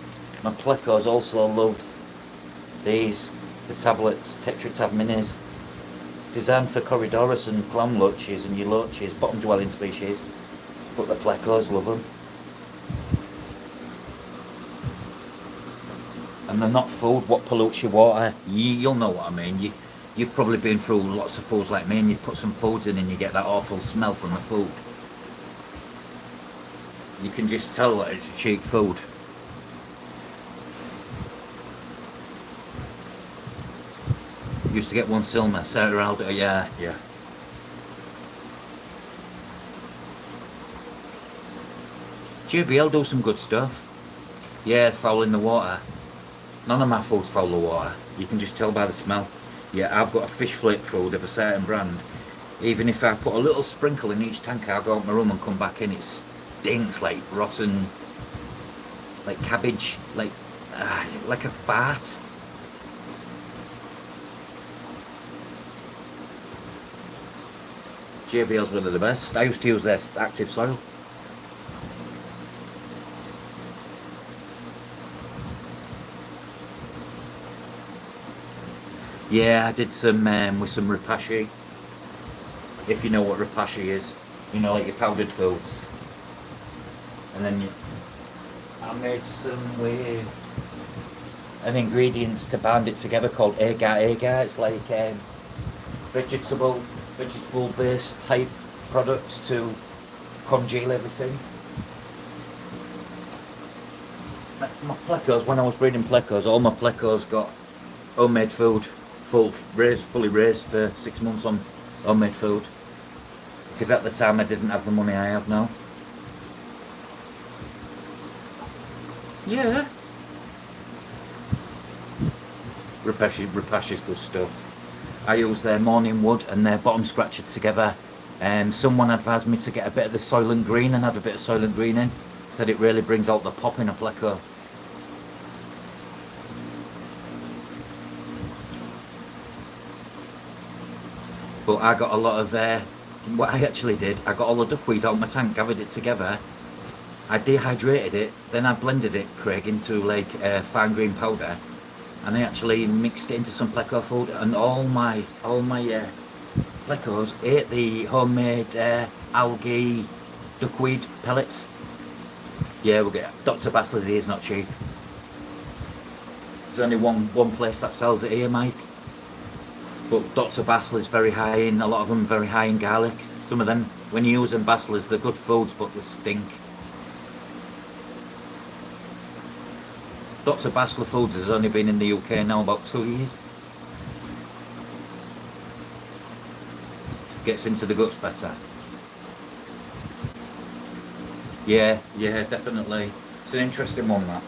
also love these, the tablets, Tetra Tab Minis, designed for Corydorus and clam loaches and euloches, bottom dwelling species, but the plecos love them. And they're not food what pollutes your water. You'll know what I mean. You've probably been through lots of foods like me, and you've put some foods in and you get that awful smell from the food. You can just tell that it's a cheap food. Used to get one Silma, Sarah Aldo, yeah. JBL do some good stuff. Yeah, foul in the water. None of my foods foul the water. You can just tell by the smell. Yeah, I've got a fish flake food of a certain brand. Even if I put a little sprinkle in each tank, I'll go out my room and come back in, it stinks like rotten, like cabbage, like a fart. JBL's one of the best. I used to use their active soil. Yeah, I did some with some ripashi. If you know what ripashi is, you know, like your powdered foods. And then I made some with an ingredients to bind it together called agar. It's like vegetable based type products to congeal everything. My plecos, when I was breeding plecos, all my plecos got homemade food, fully raised for 6 months on homemade food, because at the time I didn't have the money I have now. Yeah. Repashi's good stuff. I use their morning wood and their bottom scratcher together. Someone advised me to get a bit of the Soylent Green and add a bit of Soylent Green in. Said it really brings out the pop in a pleco. But I got a lot of, what I actually did, I got all the duckweed out of my tank, gathered it together. I dehydrated it, then I blended it, Craig, into like fine green powder, and I actually mixed it into some pleco food, and all my plecos ate the homemade algae duckweed pellets. Yeah, we'll get Dr. Basler's here is not cheap. There's only one place that sells it here, Mike. But Dr. Basler's very high in, a lot of them very high in garlic. Some of them, when you use them Basler's, they're good foods, but they stink. Dr. Basler Foods has only been in the UK now about 2 years. Gets into the guts better. Yeah, yeah, definitely. It's an interesting one, that.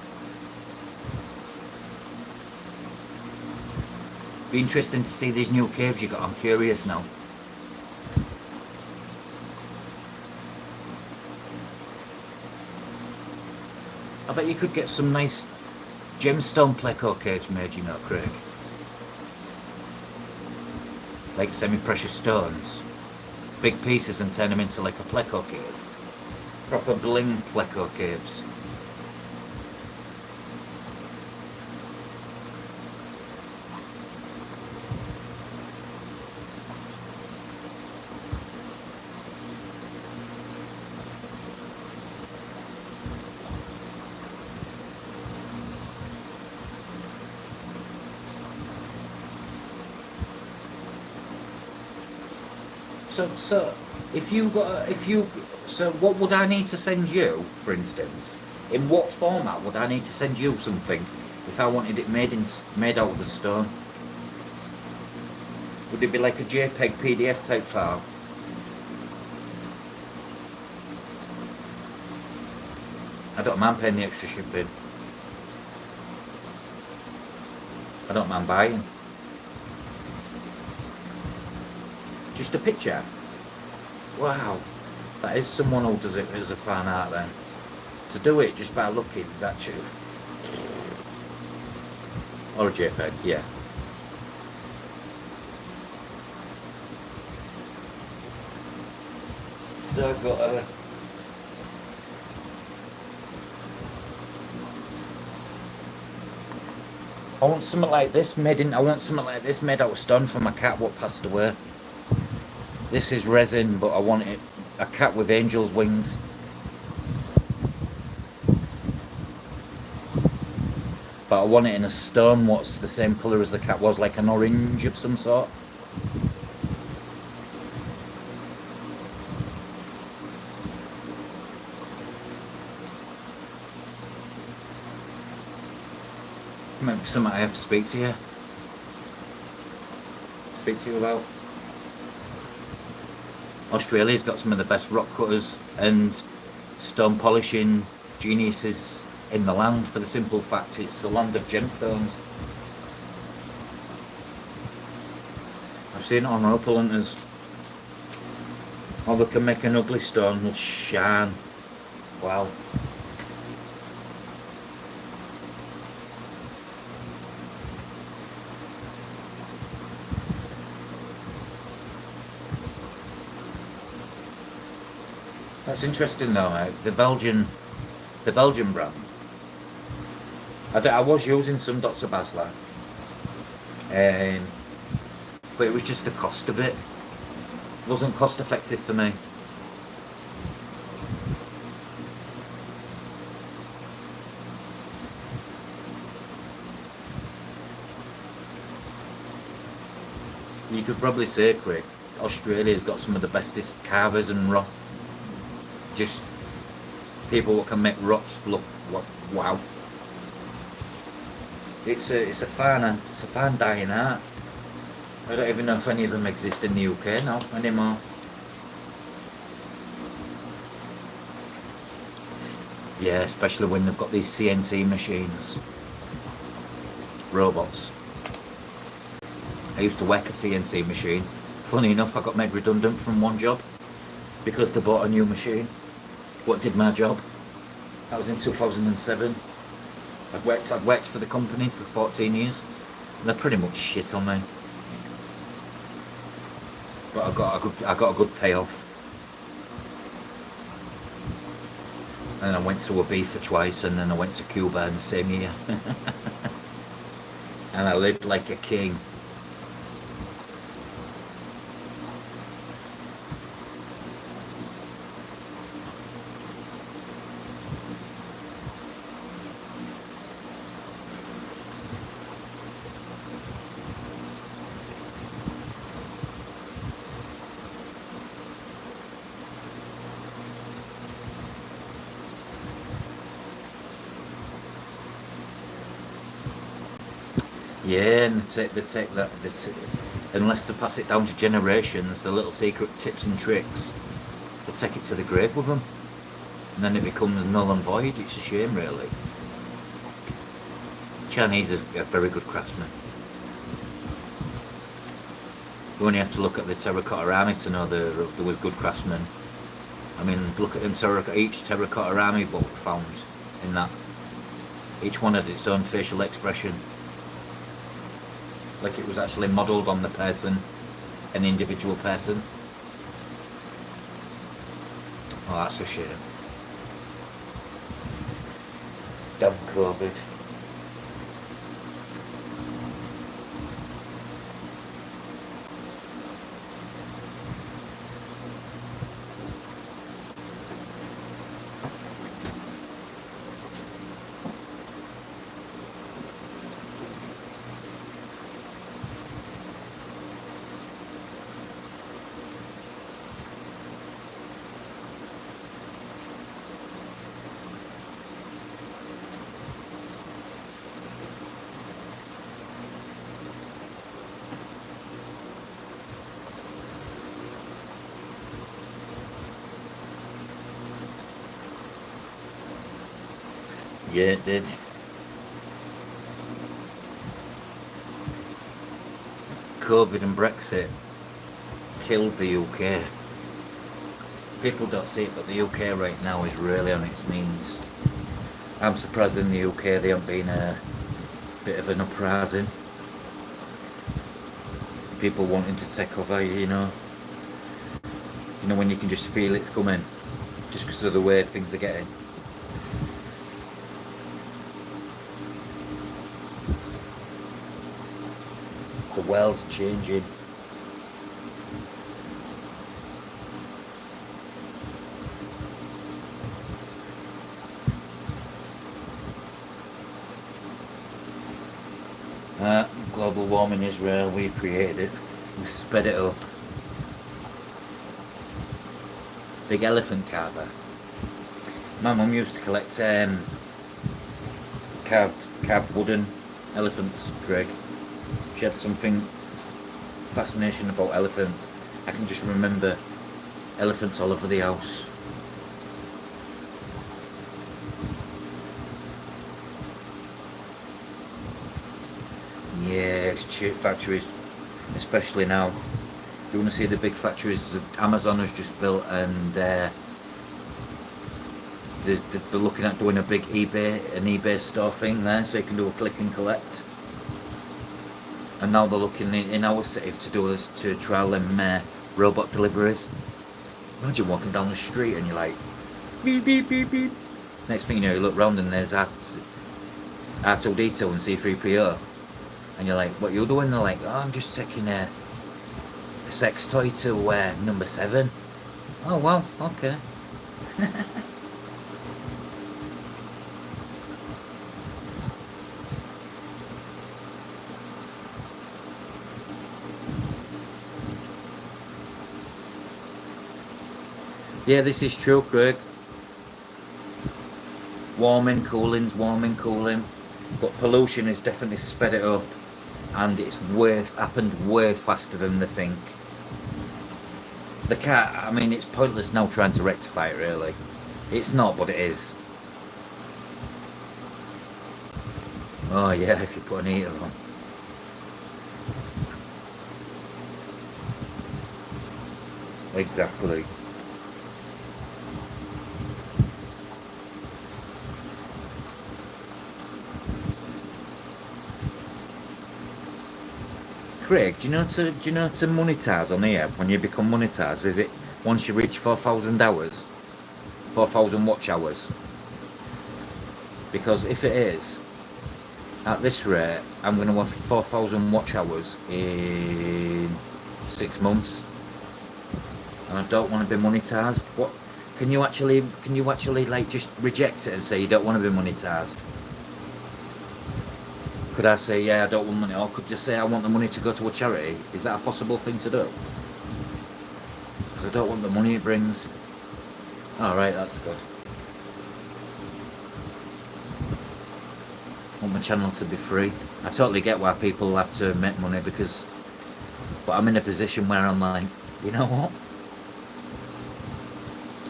Be interesting to see these new caves you got. I'm curious now. I bet you could get some nice gemstone pleco caves made, you know, Craig. Like semi-precious stones. Big pieces and turn them into like a pleco cave. Proper bling pleco caves. So so what would I need to send you, for instance? In what format would I need to send you something if I wanted it made out of the stone? Would it be like a JPEG PDF type file? I don't mind paying the extra shipping. I don't mind buying. Just a picture. Wow, that is someone who does it as a fan art then. To do it just by looking is actually... Or a JPEG, yeah. So I've got a... I want something like this made out of stone for my cat what passed away. This is resin, but I want it a cat with angel's wings. But I want it in a stone what's the same colour as the cat was, like an orange of some sort. Maybe something I have to speak to you. Speak to you about. Australia's got some of the best rock cutters and stone polishing geniuses in the land, for the simple fact it's the land of gemstones. I've seen it on opal hunters. Or they can make an ugly stone will shine. Wow. That's interesting though, mate. The Belgian brand. I was using some dots of Basler, but it was just the cost of it. It wasn't cost effective for me. You could probably say, Craig, Australia's got some of the bestest carvers and rock. Just people who can make rocks look wow. It's a fine dying art. I don't even know if any of them exist in the UK now anymore. Yeah, especially when they've got these CNC machines, robots. I used to work a CNC machine. Funny enough, I got made redundant from one job because they bought a new machine. What did my job? That was in 2007. I'd worked for the company for 14 years, and they pretty much shit on me. But I got a good payoff. And I went to Ibiza twice, and then I went to Cuba in the same year. And I lived like a king. Yeah, and unless they pass it down to generations, the little secret tips and tricks, they take it to the grave with them. and then it becomes null and void. It's a shame, really. Chinese are very good craftsmen. You only have to look at the terracotta army to know there was good craftsmen. I mean, look at them each terracotta army book found in that. Each one had its own facial expression. Like it was actually modelled on the person, an individual person. Oh, that's a shame. Damn COVID. Yeah, it did. COVID and Brexit killed the UK. People don't see it, but the UK right now is really on its knees. I'm surprised in the UK there haven't been a bit of an uprising. People wanting to take over, you know. You know, when you can just feel it's coming, just because of the way things are getting. The world's changing. Global warming is real. We created it. We sped it up. Big elephant carver. My mum used to collect carved wooden elephants, Greg. She had something fascination about elephants. I can just remember elephants all over the house. Yeah, factories, especially now. You want to see the big factories that Amazon has just built, and they're looking at doing a big eBay store thing there, so you can do a click and collect. And now they're looking in our city to do this, to trial them robot deliveries. Imagine walking down the street and you're like, beep beep beep beep. Next thing you know, you look round and there's R2D2 and C3PO, and you're like, what are you doing? They're like, oh, I'm just taking a sex toy to number 7. Oh wow, okay. Yeah, this is true, Craig. Warming, cooling, but pollution has definitely sped it up, and it's happened way faster than they think. I mean, it's pointless now trying to rectify it, really. It's not, but it is. Oh yeah, if you put an heater on. Exactly. Craig, do you know to monetize on here? When you become monetized, is it once you reach 4,000 hours, 4,000 watch hours? Because if it is, at this rate, I'm going to have 4,000 watch hours in 6 months, and I don't want to be monetized. What can you actually like just reject it and say you don't want to be monetized? Could I say, yeah, I don't want money, or could you say I want the money to go to a charity? Is that a possible thing to do? Because I don't want the money it brings. Alright, that's good. I want my channel to be free. I totally get why people have to make money, but I'm in a position where I'm like, you know what?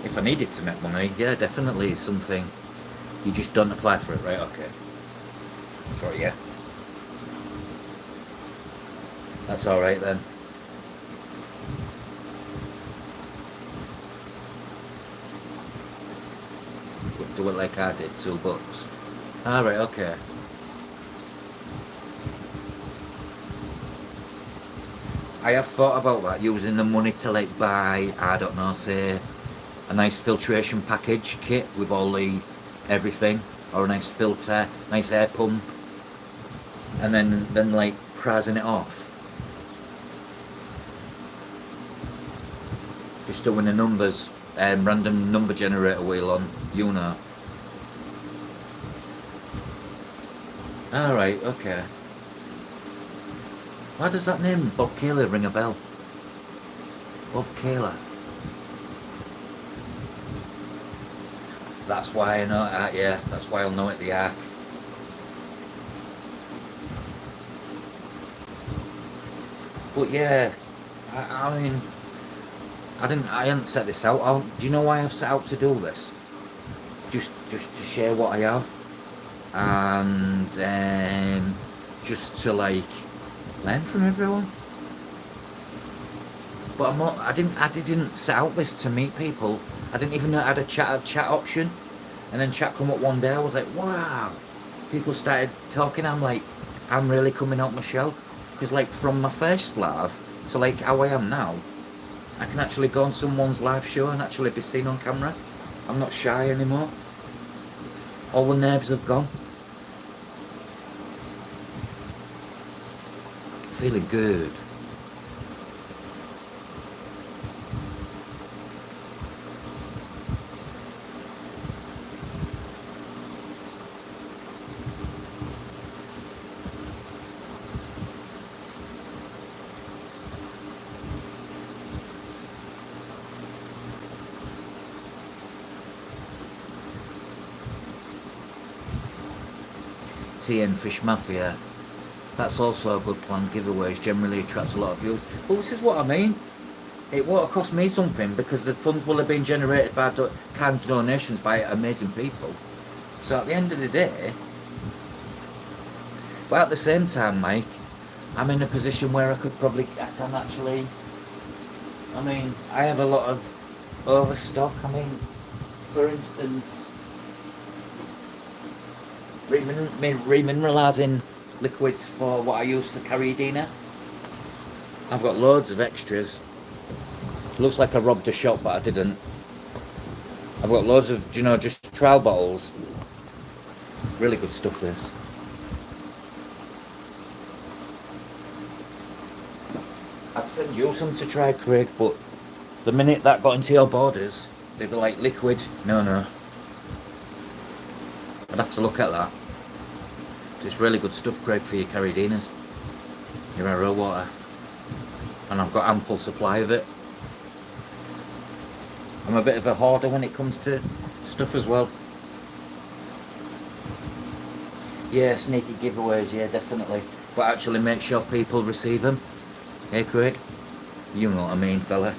If I needed to make money, yeah, definitely it's something. You just don't apply for it, right? Okay. Got yeah. That's alright then. Do it like I did, $2. Alright, okay. I have thought about that, using the money to like buy, I don't know, say a nice filtration package kit with all the everything, or a nice filter, nice air pump, and then like prizing it off. Just doing the numbers, random number generator wheel on Uno. Alright, okay. Why does that name Bob Kaler ring a bell? Bob Kaler. That's why I know it, yeah, that's why I'll know it, the Ark. But yeah, I mean, I hadn't set this out. Do you know why I've set out to do this? Just to share what I have, and just to like learn from everyone. But I didn't set out this to meet people. I didn't even know I had a chat option, and then chat come up one day. I was like, wow. People started talking. I'm like, I'm really coming out my shell, because like from my first live to like how I am now, I can actually go on someone's live show and actually be seen on camera. I'm not shy anymore. All the nerves have gone. Feeling good. TN Fish Mafia. That's also a good plan. Giveaways generally attracts a lot of views. Well, this is what I mean. It won't cost me something because the funds will have been generated by canned donations by amazing people. So at the end of the day, but at the same time, Mike, I'm in a position where I can actually, I mean, I have a lot of overstock. I mean, for instance, remineralising liquids for what I use for Caridina. I've got loads of extras. Looks like I robbed a shop, but I didn't. I've got loads of, just trial bottles. Really good stuff, this. I'd send you some to try, Craig, but the minute that got into your borders, they'd be like, liquid. No. I'd have to look at that. It's really good stuff, Craig, for your Caridinas. Your arrow water. And I've got ample supply of it. I'm a bit of a hoarder when it comes to stuff as well. Yeah, sneaky giveaways, yeah, definitely. But actually make sure people receive them. Hey, Craig? You know what I mean, fella.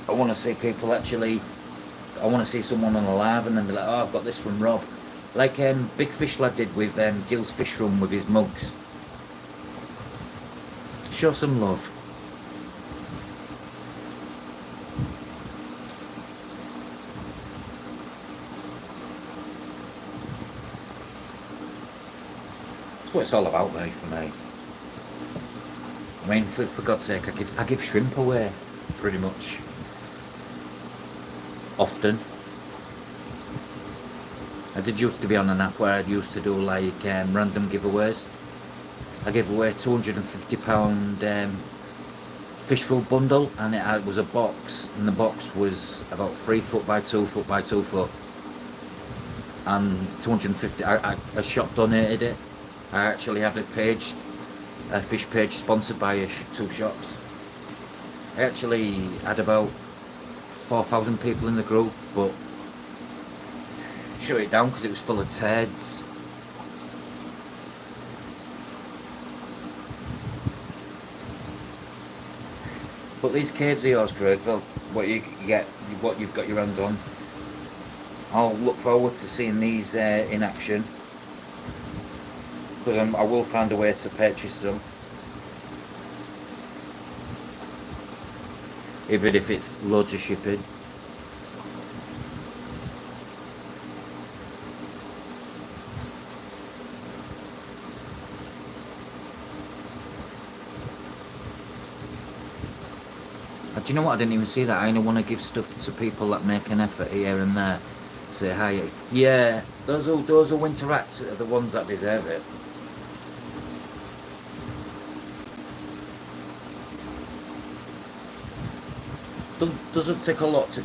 I want to see people actually... I want to see someone on a live and then be like, oh, I've got this from Rob. Like Big Fish Lad did with Gil's Fish Room with his mugs. Show some love. That's what it's all about, mate, for me. I mean, for God's sake, I give shrimp away, pretty much. Often. I did used to be on an app where I used to do like random giveaways. I gave away £250 fish food bundle, and it was a box, and the box was about 3 foot by 2 foot by 2 foot, and 250. A shop donated it. I actually had a fish page sponsored by 2 shops. I actually had about 4,000 people in the group, but shut it down because it was full of turds. But these caves of yours, Craig, well, what you get, what you've got your hands on, I'll look forward to seeing these in action. Because I will find a way to purchase them. Even if it's loads of shipping. Do you know what? I didn't even see that. I only want to give stuff to people that make an effort here and there. Say hi. Yeah, those are winter rats are the ones that deserve it. Doesn't take a lot to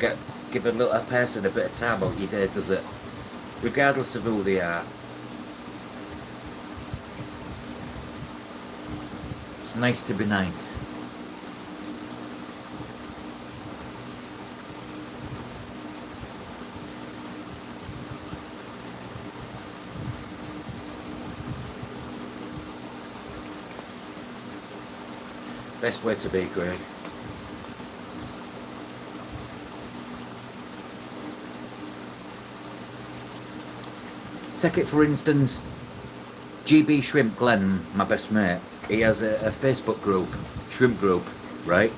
give a person a bit of time out your day, does it? Regardless of who they are. It's nice to be nice. Best way to be, Greg. Take it for instance, GB Shrimp Glenn, my best mate, he has a Facebook group, shrimp group, right?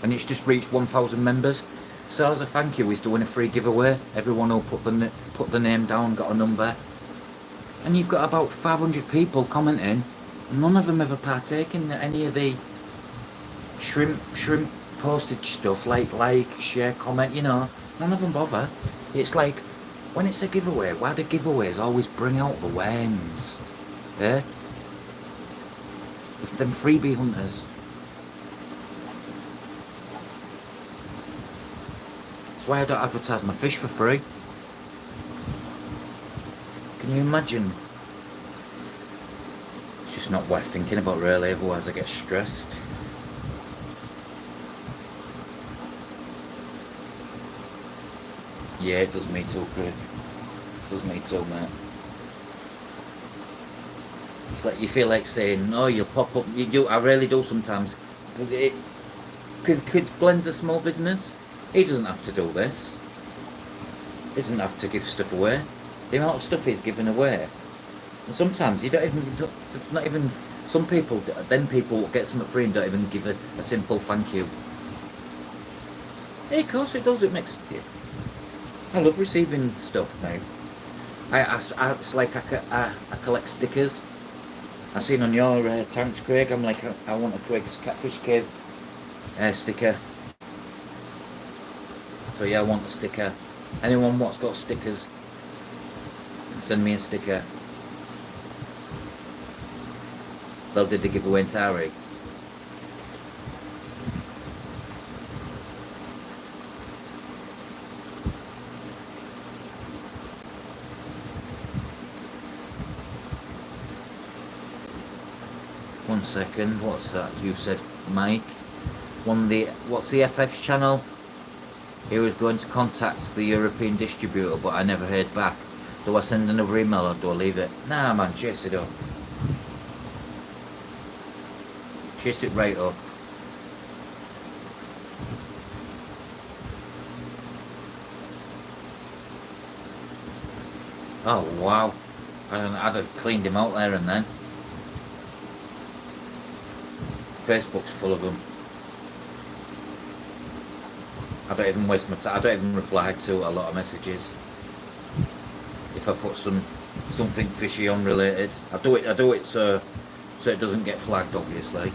And it's just reached 1,000 members. So as a thank you, he's doing a free giveaway. Everyone will put the name down, got a number. And you've got about 500 people commenting. None of them ever partake in any of the shrimp postage stuff, like, share, comment, you know. None of them bother. It's like, when it's a giveaway, why do giveaways always bring out the worms? Yeah? If them freebie hunters. That's why I don't advertise my fish for free. Can you imagine? It's just not worth thinking about really, otherwise I get stressed. Yeah, it does me too, Craig. It does me too, mate. It's like you feel like saying, "Oh, you'll pop up." You do. I really do sometimes. Because Glenn's a small business. He doesn't have to do this. He doesn't have to give stuff away. The amount of stuff he's giving away. And sometimes you don't even. Not even. Some people. Then people get something free and don't even give a simple thank you. Yeah, of course it does. It makes. I love receiving stuff now. It's like I collect stickers. I seen on your tanks, Craig. I'm like, I want a Craig's Catfish Cave sticker. So yeah, I want a sticker. Anyone what's got stickers can send me a sticker. They'll do the giveaway in Tari. One second, what's that? You said Mike. What's the FF's channel? He was going to contact the European distributor, but I never heard back. Do I send another email or do I leave it? Nah, man, chase it up. Chase it right up. Oh wow, I'd have cleaned him out there and then. Facebook's full of them. I don't even waste my time. I don't even reply to a lot of messages. If I put something fishy unrelated, I do it so it doesn't get flagged, obviously.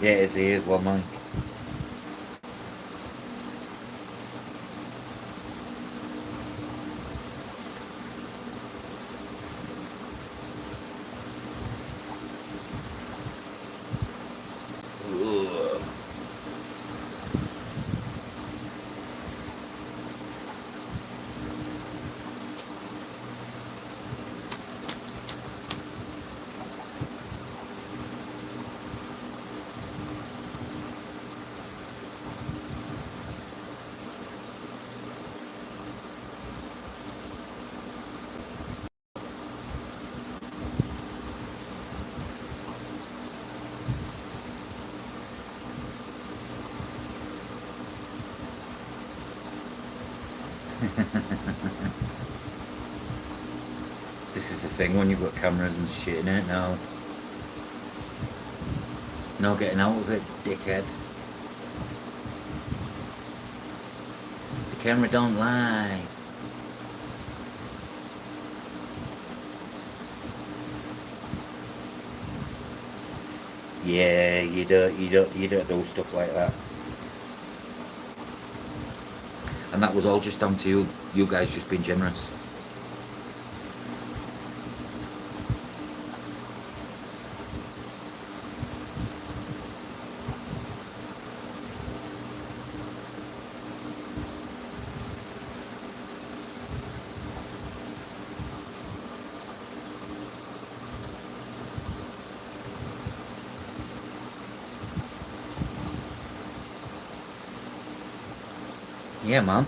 Yeah, it is. He is one, Mike. This is the thing when you've got cameras and shit in it now. No getting out of it, dickhead. The camera don't lie. Yeah, you don't do stuff like that. And that was all just down to you guys just being generous. Yeah, man.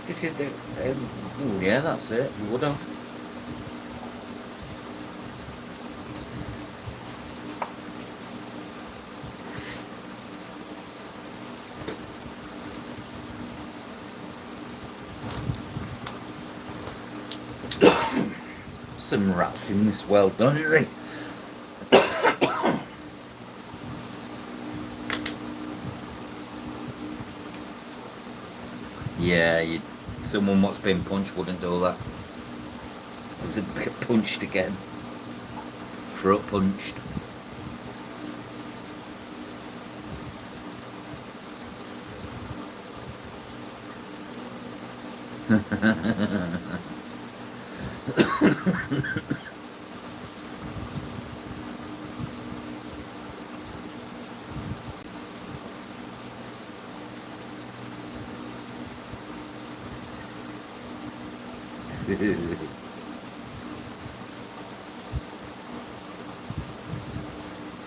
This is the... oh, yeah, that's it. You would have. Some rats in this world, don't you think? Yeah, someone what's been punched wouldn't do that. Does it get punched again? Throat punched.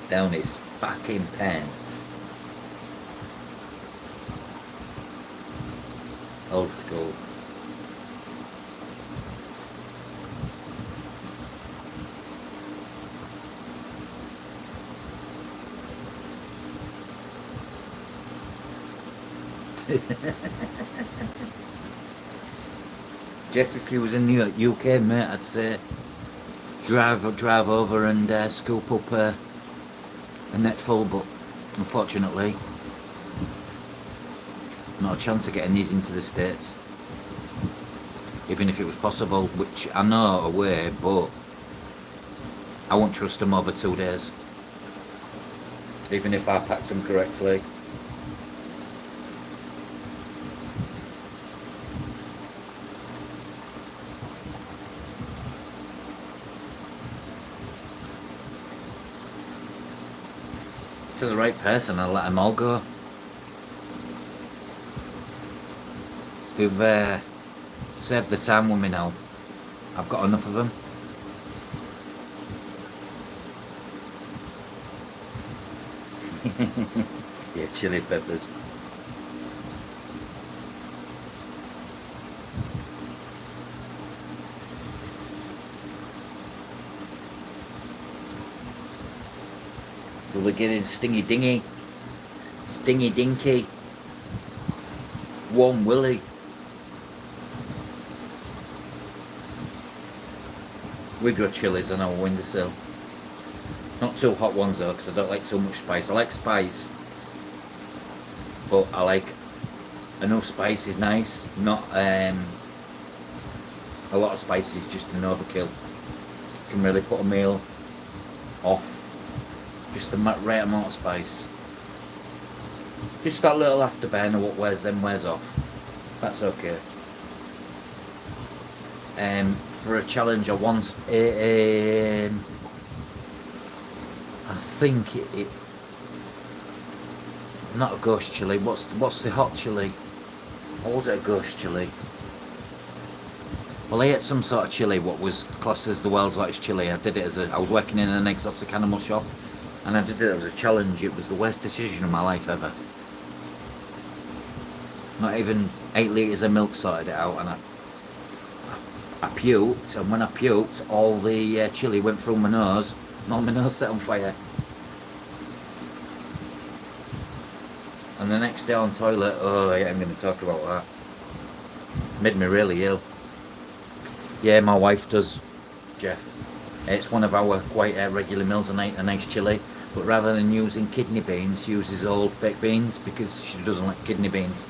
Down his fucking pants. Old school. Jeff, if he was in the UK, mate, I'd say drive over and scoop up a net full, but unfortunately, not a chance of getting these into the States. Even if it was possible, which I know a way, but I won't trust them over 2 days. Even if I packed them correctly. To the right person, I'll let them all go. They've saved the time with me now. I've got enough of them. Yeah, chili peppers. We're getting stingy dingy, stingy dinky, warm willy. We grow chilies on our windowsill. Not too hot ones though, because I don't like too much spice. I like spice, but I like enough spice is nice. Not a lot of spice is just an overkill. Can really put a meal off. Just the right amount of spice. Just that little afterburner what wears off. That's okay. For a challenge I once I think it not a ghost chili, what's the hot chili? Or was it a ghost chili? Well, I ate some sort of chili what was classed as the world's hottest chili. I did it I was working in an exotic animal shop. And I did it as a challenge. It was the worst decision of my life ever. Not even 8 litres of milk sorted it out, and I puked, and when I puked, all the chilli went through my nose, and all my nose set on fire. And the next day on toilet, oh yeah, I'm going to talk about that. Made me really ill. Yeah, my wife does, Jeff. It's one of our quite regular meals a night, a nice chilli. But rather than using kidney beans, uses old baked beans because she doesn't like kidney beans.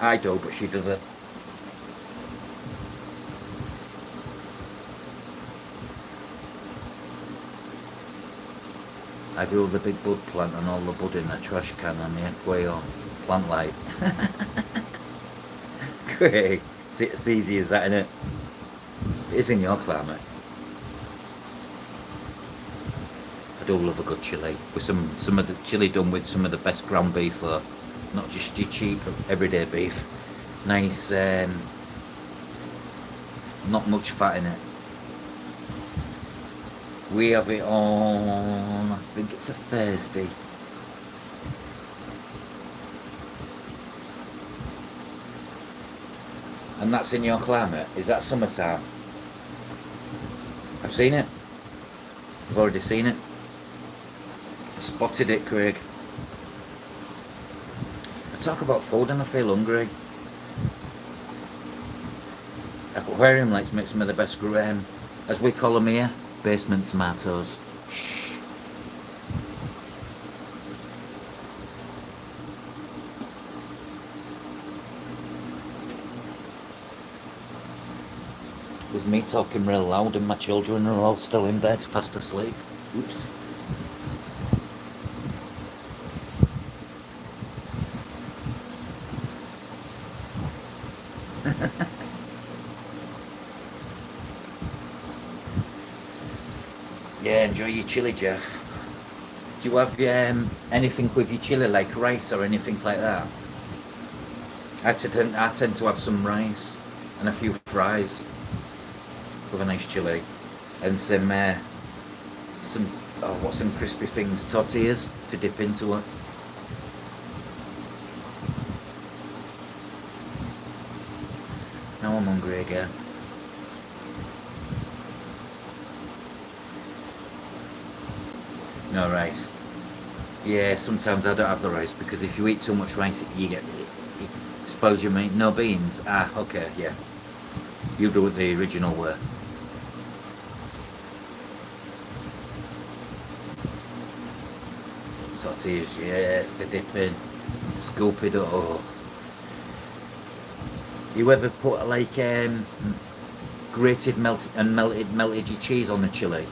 I do, but she doesn't. I grew the big bud plant and all the bud in a trash can on the aquarium plant light. Great. It's easy as that, innit? It is in your climate. I do love a good chilli. With some of the chilli done with some of the best ground beef, or not just your cheap everyday beef. Nice, not much fat in it. We have it on, I think it's a Thursday. And that's in your climate. Is that summertime? I've seen it. I've already seen it. I spotted it, Craig. I talk about food and I feel hungry. Aquarium likes to make some of the best, as we call them here, basement tomatoes. Shh. There's me talking real loud and my children are all still in bed, fast asleep. Oops. Yeah, enjoy your chili, Jeff. Do you have anything with your chili, like rice or anything like that? I tend to have some rice and a few fries with a nice chili, and some what's some crispy things, tortillas to dip into it. Now I'm hungry again. No rice. Yeah, sometimes I don't have the rice because if you eat too much rice, you get. Suppose you mean no beans. Ah, okay, yeah. You do it the original way. Tortillas, yes, to dip in, scoop it up. Oh. You ever put like grated melted your cheese on the chili?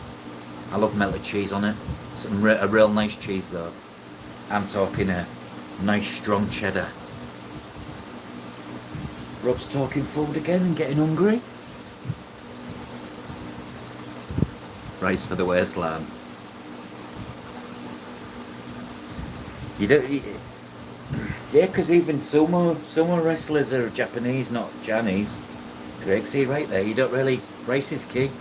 I love melted cheese on it. A real nice cheese though. I'm talking a nice strong cheddar. Rob's talking food again and getting hungry. Rice for the wasteland. You don't. Yeah, because even sumo wrestlers are Japanese, not Chinese. Craig, see right there. You don't really. Rice is key.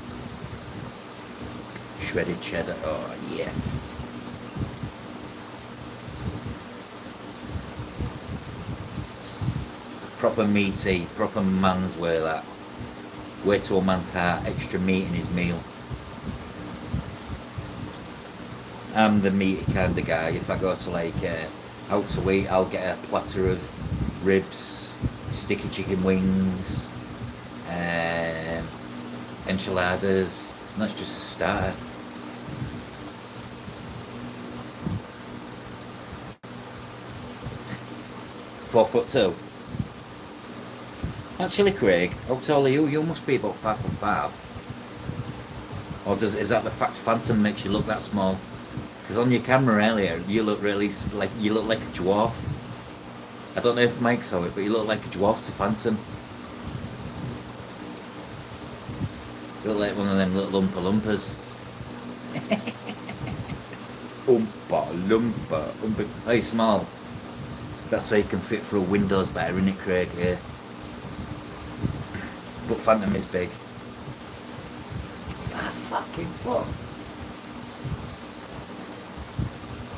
Shredded cheddar. Oh yes. Proper meaty, proper man's way that. Way to a man's heart. Extra meat in his meal. I'm the meaty kind of guy. If I go to like out to eat, I'll get a platter of ribs, sticky chicken wings, enchiladas. And that's just a starter. "4'2". Actually, Craig, how tall are you? You must be about 5'5". Or is that the fact Phantom makes you look that small? Because on your camera earlier, you look really like a dwarf. I don't know if Mike saw it, but you look like a dwarf to Phantom. You look like one of them little Oompa Loompas. Oompa Loompa, Oompa. Oh, he's small. That's so you can fit through windows better, isn't it, Craig? Yeah. But Phantom is big. 5 fucking foot.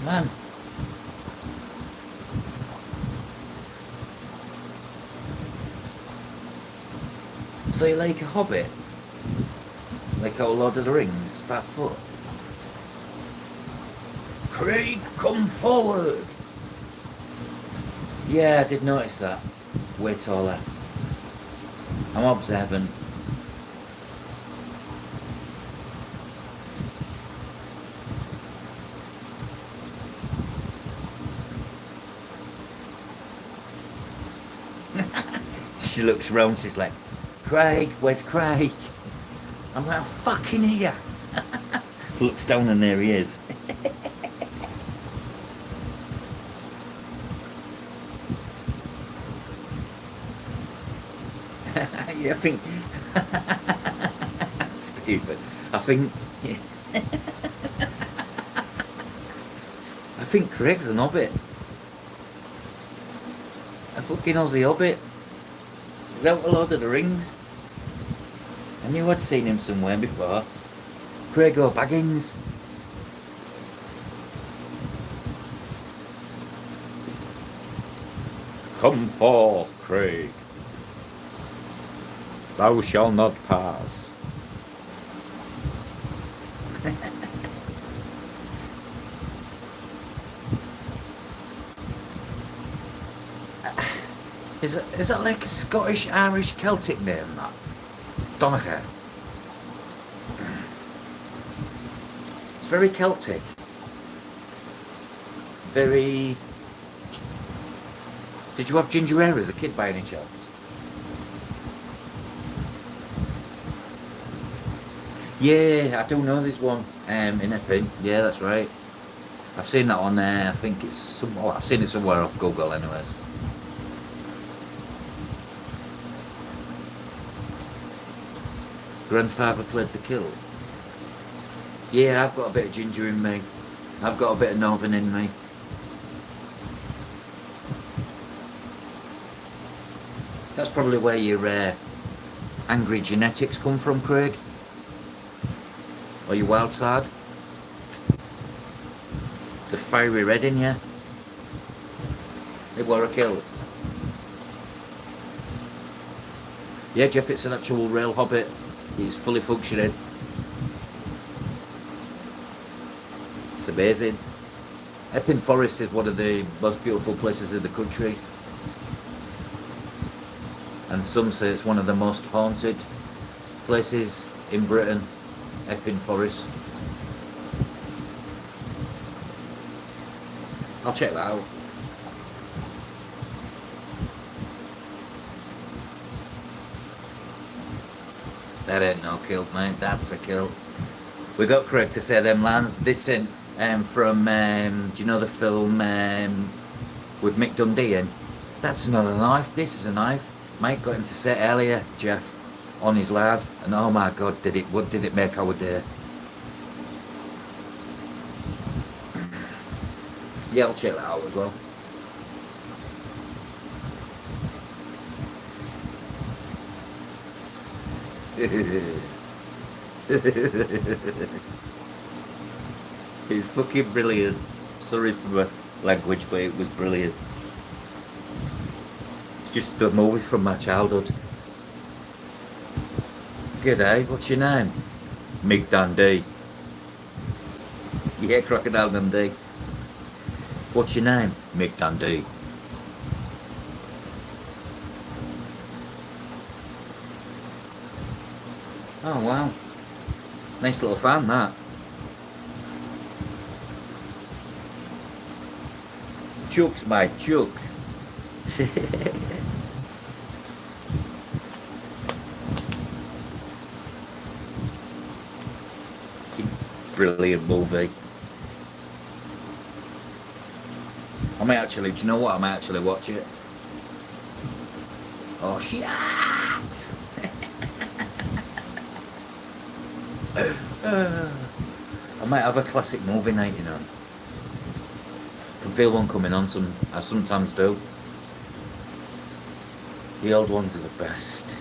Man. So you're like a hobbit? Like out Lord of the Rings, fat foot? Craig, come forward! Yeah, I did notice that. Way taller. I'm observant. She looks round, she's like, Craig, where's Craig? I'm like, I'm fucking here. Looks down and there he is. Yeah, I think stupid. I think Craig's an hobbit. A fucking Aussie hobbit. He's out a Lord of the Rings. I knew I'd seen him somewhere before. Craig O'Baggins. Come forth, Craig. Thou shalt not pass. Is that like a Scottish, Irish, Celtic name, that? Donegal. It's very Celtic. Very... Did you have ginger hair as a kid by any chance? Yeah, I do know this one in Epping. Yeah, that's right. I've seen that on there. I think it's somewhere. I've seen it somewhere off Google, anyways. Grandfather played the kill. Yeah, I've got a bit of ginger in me. I've got a bit of northern in me. That's probably where your angry genetics come from, Craig. Or your wild side. The fiery red in you. It were a kill. Yeah, Jeff, it's an actual rail hobbit. It's fully functioning. It's amazing. Epping Forest is one of the most beautiful places in the country. And some say it's one of the most haunted places in Britain. Epping Forest. I'll check that out. That ain't no kill, mate. That's a kill. We got Craig to say them lines. This thing from, do you know the film with Mick Dundee in? That's not a knife. This is a knife. Mike got him to say it earlier, Jeff, on his live, and oh my God, what did it make our day? Yeah, I'll check that out as well. It's fucking brilliant. Sorry for my language, but it was brilliant. It's just a movie from my childhood. G'day, what's your name? Mick Dundee. Yeah, Crocodile Dundee. What's your name? Mick Dundee. Oh wow. Nice little farm that. Chooks, mate, chooks. Brilliant movie. I might actually, do you know what? I might actually watch it. Oh shit! I might have a classic movie night, you know. Can feel one coming on. I sometimes do. The old ones are the best.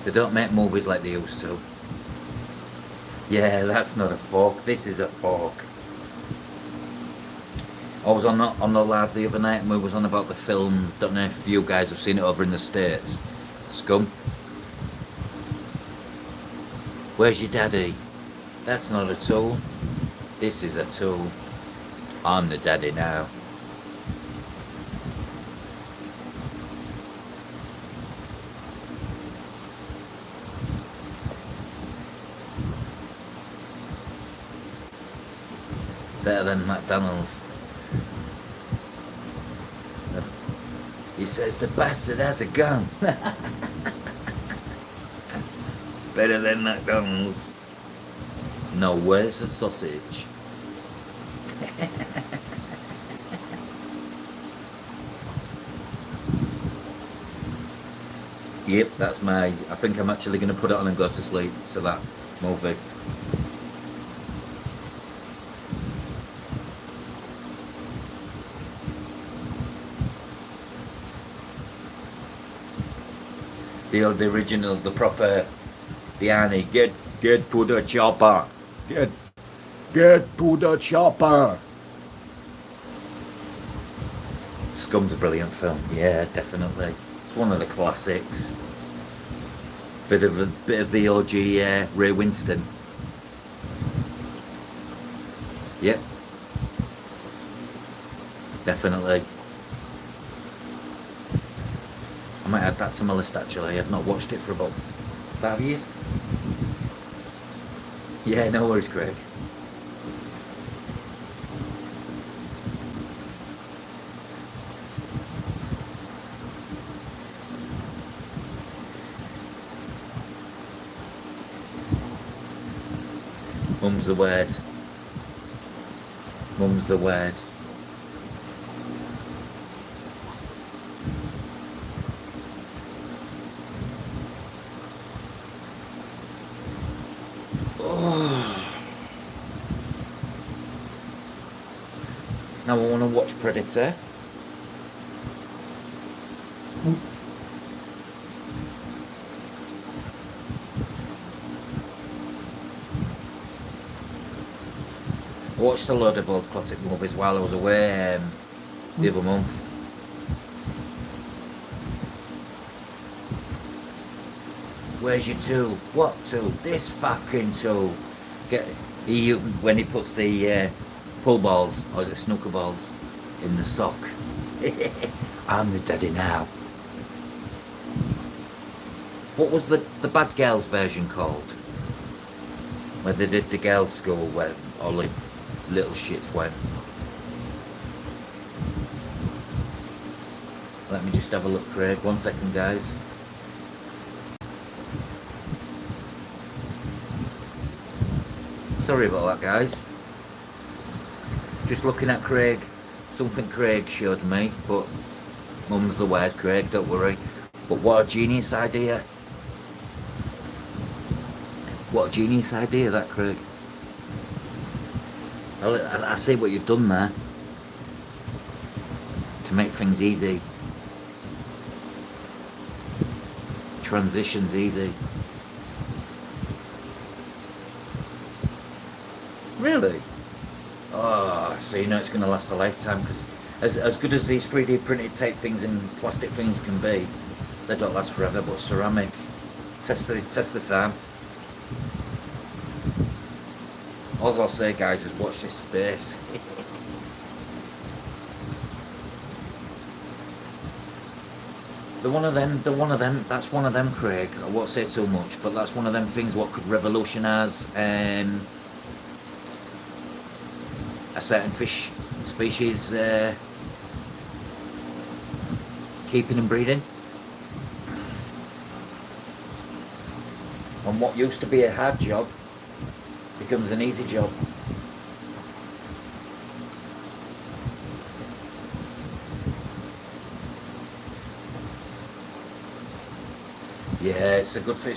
They don't make movies like they used to. Yeah, that's not a fork. This is a fork. I was on the live the other night and we was on about the film. Don't know if you guys have seen it over in the States. Scum. Where's your daddy? That's not a tool. This is a tool. I'm the daddy now. Better than McDonald's. He says the bastard has a gun. Better than McDonald's. No, where's the sausage? Yep, that's my... I think I'm actually going to put it on and go to sleep to that movie. The original, the proper, the Annie, get to the chopper. Get to the chopper. Scum's a brilliant film, yeah, definitely. It's one of the classics. Bit of the OG Ray Winston. Yep. Definitely. I might add that to my list actually. I've not watched it for about 5 years. Yeah, no worries, Craig. Mum's the word. Mum's the word. Oh. Now I want to watch Predator. I watched a load of old classic movies while I was away the other month. Where's your tool? What tool? This fucking tool. When he puts the pull balls, or is it snooker balls, in the sock. I'm the daddy now. What was the bad girls version called? Where they did the girls' school where all the little shits went. Let me just have a look, Craig. 1 second, guys. Sorry about that, guys. Just looking at Craig. Something Craig showed me, but mum's the word, Craig, don't worry. But what a genius idea. What a genius idea that, Craig. I see what you've done there. To make things easy. Transitions easy. Really? Oh, so you know it's going to last a lifetime, because as good as these 3D printed tape things and plastic things can be, they don't last forever, but ceramic, test the time. All I'll say, guys, is watch this space. That's one of them, Craig. I won't say too much, but that's one of them things what could revolutionise a certain fish species keeping and breeding. And what used to be a hard job becomes an easy job. Yeah, it's a good thing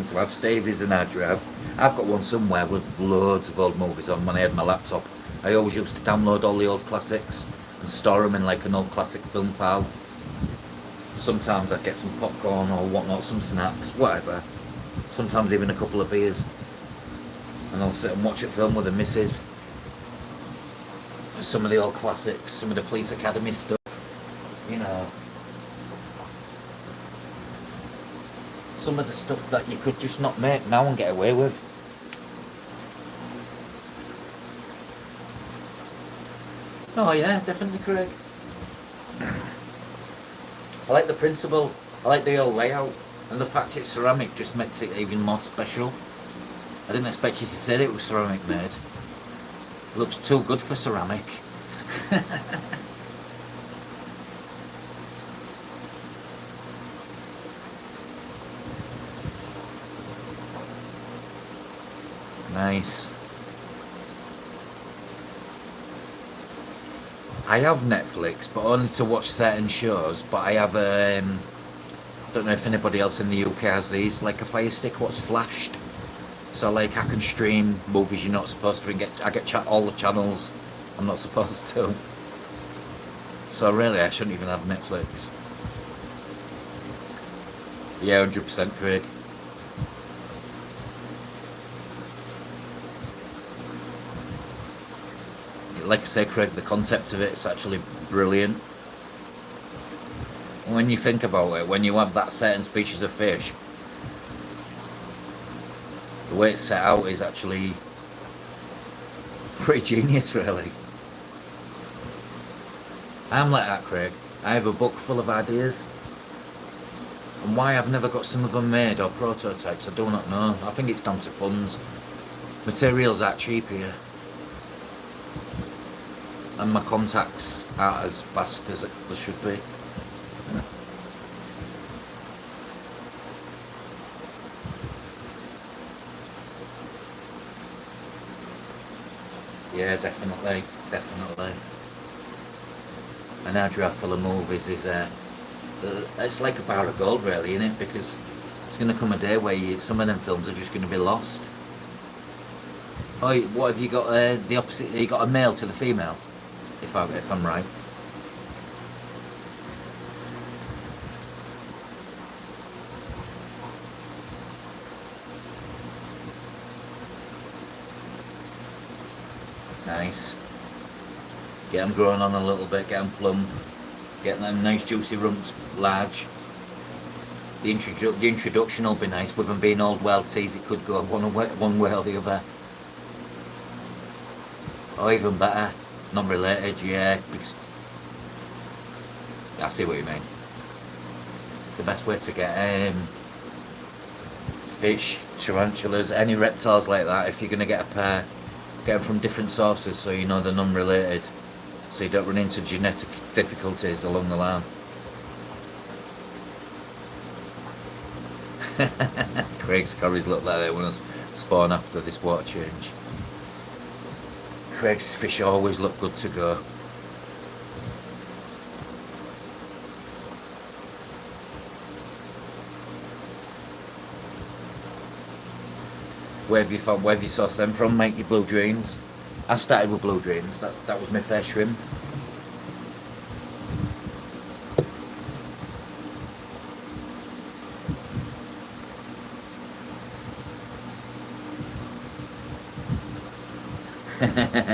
to have. Steve is an hard drive. I've got one somewhere with loads of old movies on when I had my laptop. I always used to download all the old classics and store them in like an old classic film file. Sometimes I'd get some popcorn or whatnot, some snacks, whatever. Sometimes even a couple of beers. And I'll sit and watch a film with the missus. Some of the old classics, some of the Police Academy stuff, you know. some of the stuff that you could just not make now and get away with. Oh yeah, definitely, Craig. I like the principle, I like the old layout, and the fact it's ceramic just makes it even more special. I didn't expect you to say it was ceramic made. It looks too good for ceramic. Nice. I have Netflix, but only to watch certain shows. But I have don't know if anybody else in the UK has these, like a Fire Stick, what's flashed. So like I can stream movies you're not supposed to, and I get all the channels I'm not supposed to. So really, I shouldn't even have Netflix. Yeah, 100%, Craig. Like I say, Craig, the concept of it's actually brilliant. When you think about it, when you have that certain species of fish, the way it's set out is actually pretty genius, really. I'm like that, Craig. I have a book full of ideas, and why I've never got some of them made or prototypes, I do not know. I think it's down to funds. Materials aren't cheap here, and my contacts aren't as fast as they should be. Yeah, definitely, definitely. An hard drive full of movies is it's like a bar of gold, really, isn't it? Because it's going to come a day where some of them films are just going to be lost. Oh, what have you got? The opposite. You got a male to the female, if I'm right. Nice. Get them growing on a little bit, get them plump, get them nice juicy rumps large. The introduction will be nice. With them being old well teas, it could go one way or the other. Or even better, not related, yeah. Because I see what you mean. It's the best way to get fish, tarantulas, any reptiles like that. If you're going to get a pair, get them from different sources so you know they're non-related, so you don't run into genetic difficulties along the line. Craig's curries look like they want to spawn after this water change. Craig's fish always look good to go. Where have you sourced them from, mate? Your Blue Dreams? I started with Blue Dreams. That was my first shrimp.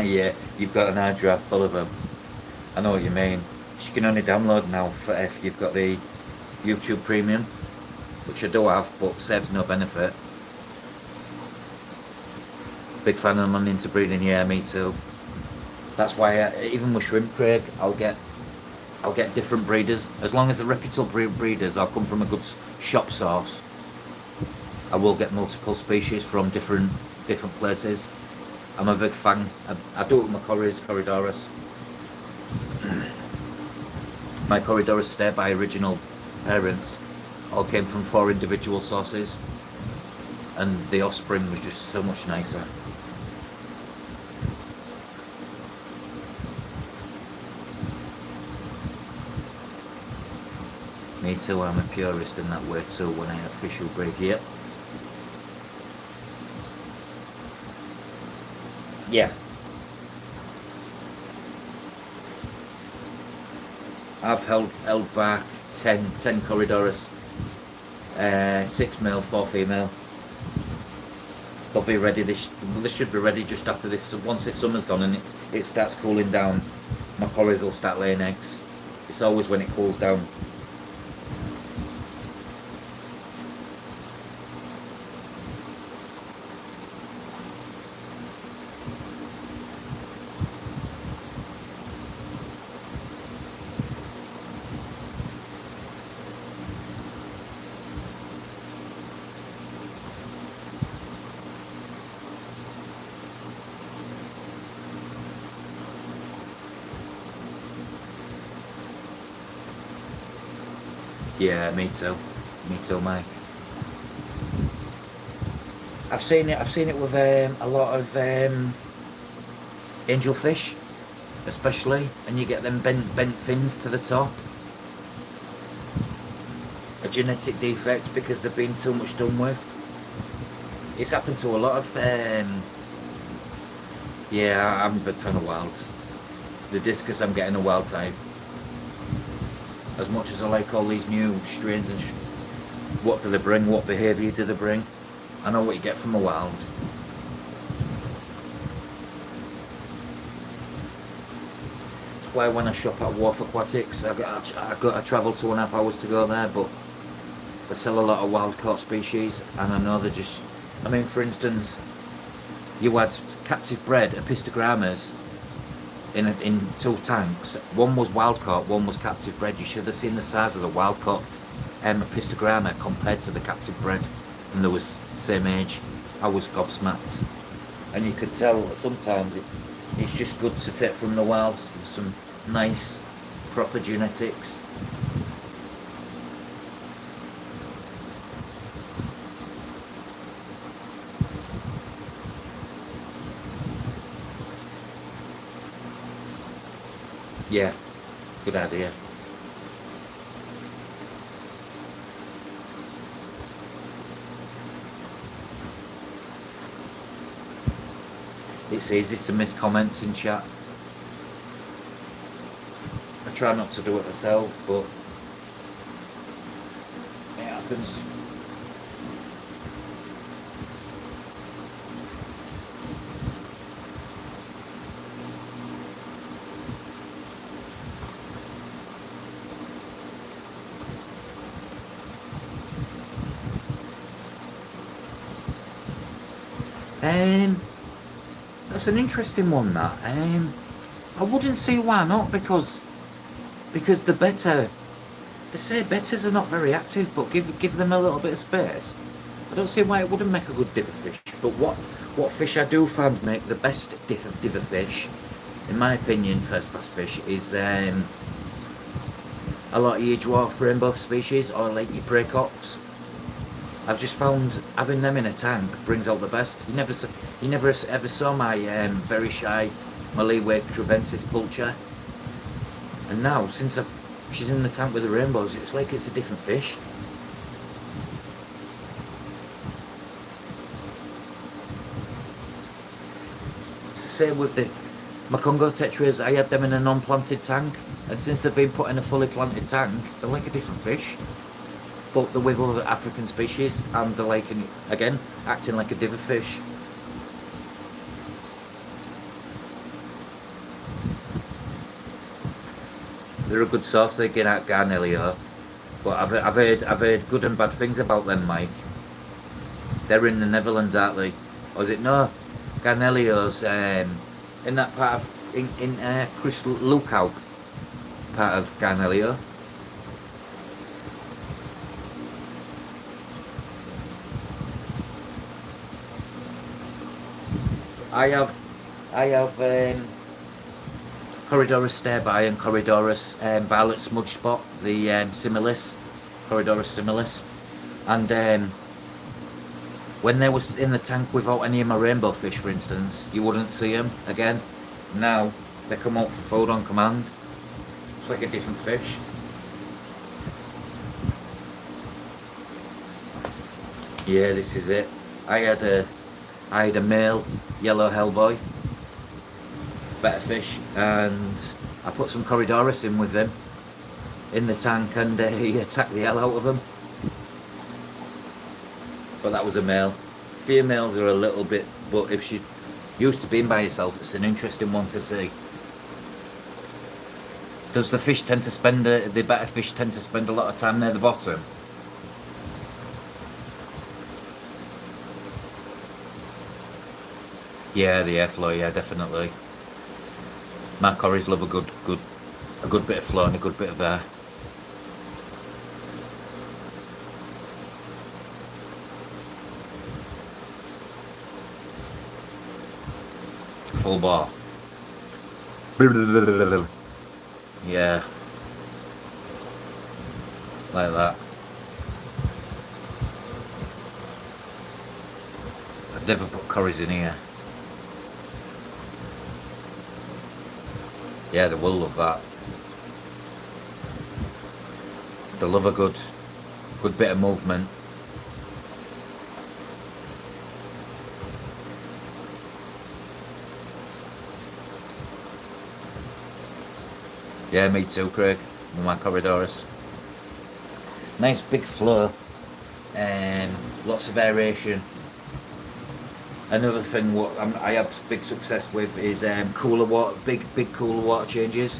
Yeah, you've got an hard drive full of them. I know what you mean. You can only download now if you've got the YouTube Premium, which I do have, but saves no benefit. Big fan of them into breeding, yeah, me too. That's why even with shrimp, Craig, I'll get different breeders. As long as the reputable breeders or come from a good shop source, I will get multiple species from different places. I'm a big fan. I do it with my Corridorus. My Corridorus stay by original parents all came from 4 individual sources, and the offspring was just so much nicer. Me too, I'm a purist in that way too when I have fish who breed here. Yeah. I've held back 10 Corridorus, 6 male, 4 female. They'll be ready, they should be ready just after this. Once this summer's gone and it starts cooling down, my corries will start laying eggs. It's always when it cools down. Yeah, me too. Me too, mate. I've seen it with a lot of angelfish, especially, and you get them bent fins to the top. A genetic defect because they've been too much done with. It's happened to a lot of. Yeah, I'm a big fan of wilds. The discus, I'm getting a wild type. As much as I like all these new strains and what do they bring, what behaviour do they bring, I know what you get from a wild. That's why when I shop at Wharf Aquatics, I travel 2.5 hours to go there, but they sell a lot of wild caught species, and I know they're just. I mean, for instance, you had captive bred epistogrammas in 2 tanks. One was wild caught, one was captive bred. You should have seen the size of the wild caught epistogramma compared to the captive bred, and they was the same age. I was gobsmacked, and you could tell that sometimes it's just good to take from the wilds for some nice, proper genetics. Yeah, good idea. It's easy to miss comments in chat. I try not to do it myself, but it happens. That's an interesting one. That I wouldn't see why not, because the better. They say betters are not very active, but give them a little bit of space. I don't see why it wouldn't make a good diver fish. But what fish I do find make the best diver fish, in my opinion, first class fish, is a lot of your dwarf rainbow species, or like your praecox. I've just found having them in a tank brings out the best. You never ever saw my very shy Maliwe crevensis pulcher, and now since she's in the tank with the rainbows, it's like it's a different fish. It's the same with my Congo tetras. I had them in a non-planted tank, and since they've been put in a fully planted tank, they're like a different fish. But they're with other African species, and they're like, again, acting like a diver fish. They're a good source they get at Garnelio, but I've heard good and bad things about them, Mike. They're in the Netherlands, aren't they? Or is it no? Garnelio's in that part of in Chris Lookout part of Garnelio. I have Corydorus starby and Corydorus violet smudge spot, the similis, Corydorus similis, and when they was in the tank without any of my rainbow fish, for instance, you wouldn't see them again. Now they come out for food on command. It's like a different fish. Yeah, this is it. I had a male yellow hellboy, better fish, and I put some Corydorus in with him in the tank, and he attacked the hell out of him. But that was a male. Females are a little bit, but if she used to being by herself, it's an interesting one to see. Does the fish tend to spend, the better fish tend to spend a lot of time near the bottom? Yeah, the airflow, yeah, definitely. My corries love a good bit of flow and a good bit of air. Full bar. Yeah. like that. I'd never put curries in here. Yeah, they will love that. They love a good bit of movement. Yeah, me too, Craig, with my corridors. Nice big flow, lots of aeration. Another thing what I have big success with is cooler water, big cooler water changes.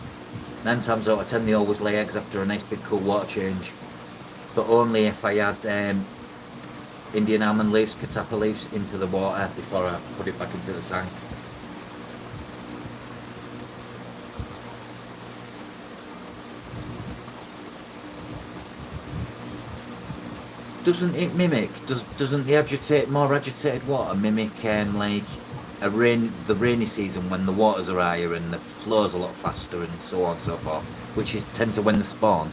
9 times out of 10 they always lay eggs after a nice big cool water change. But only if I add Indian almond leaves, catappa leaves into the water before I put it back into the tank. Doesn't it mimic? Doesn't the more agitated water mimic like the rainy season when the waters are higher and the flow's a lot faster and so on and so forth, which is tend to when they spawn.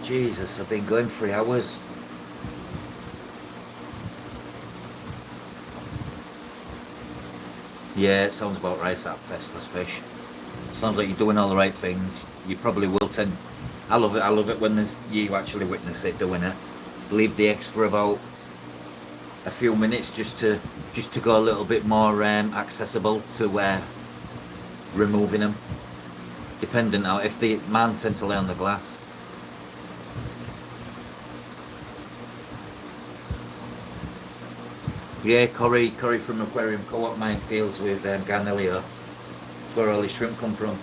Jesus, I've been going 3 hours. Yeah, it sounds about right, that first class fish. Sounds like you're doing all the right things. You probably will tend. I love it when you actually witness it doing it. Leave the eggs for about a few minutes just to go a little bit more accessible to removing them. Depending on if the man tends to lay on the glass. Yeah, Corey from Aquarium Co-op Mine deals with Garnellia. That's where all his shrimp come from.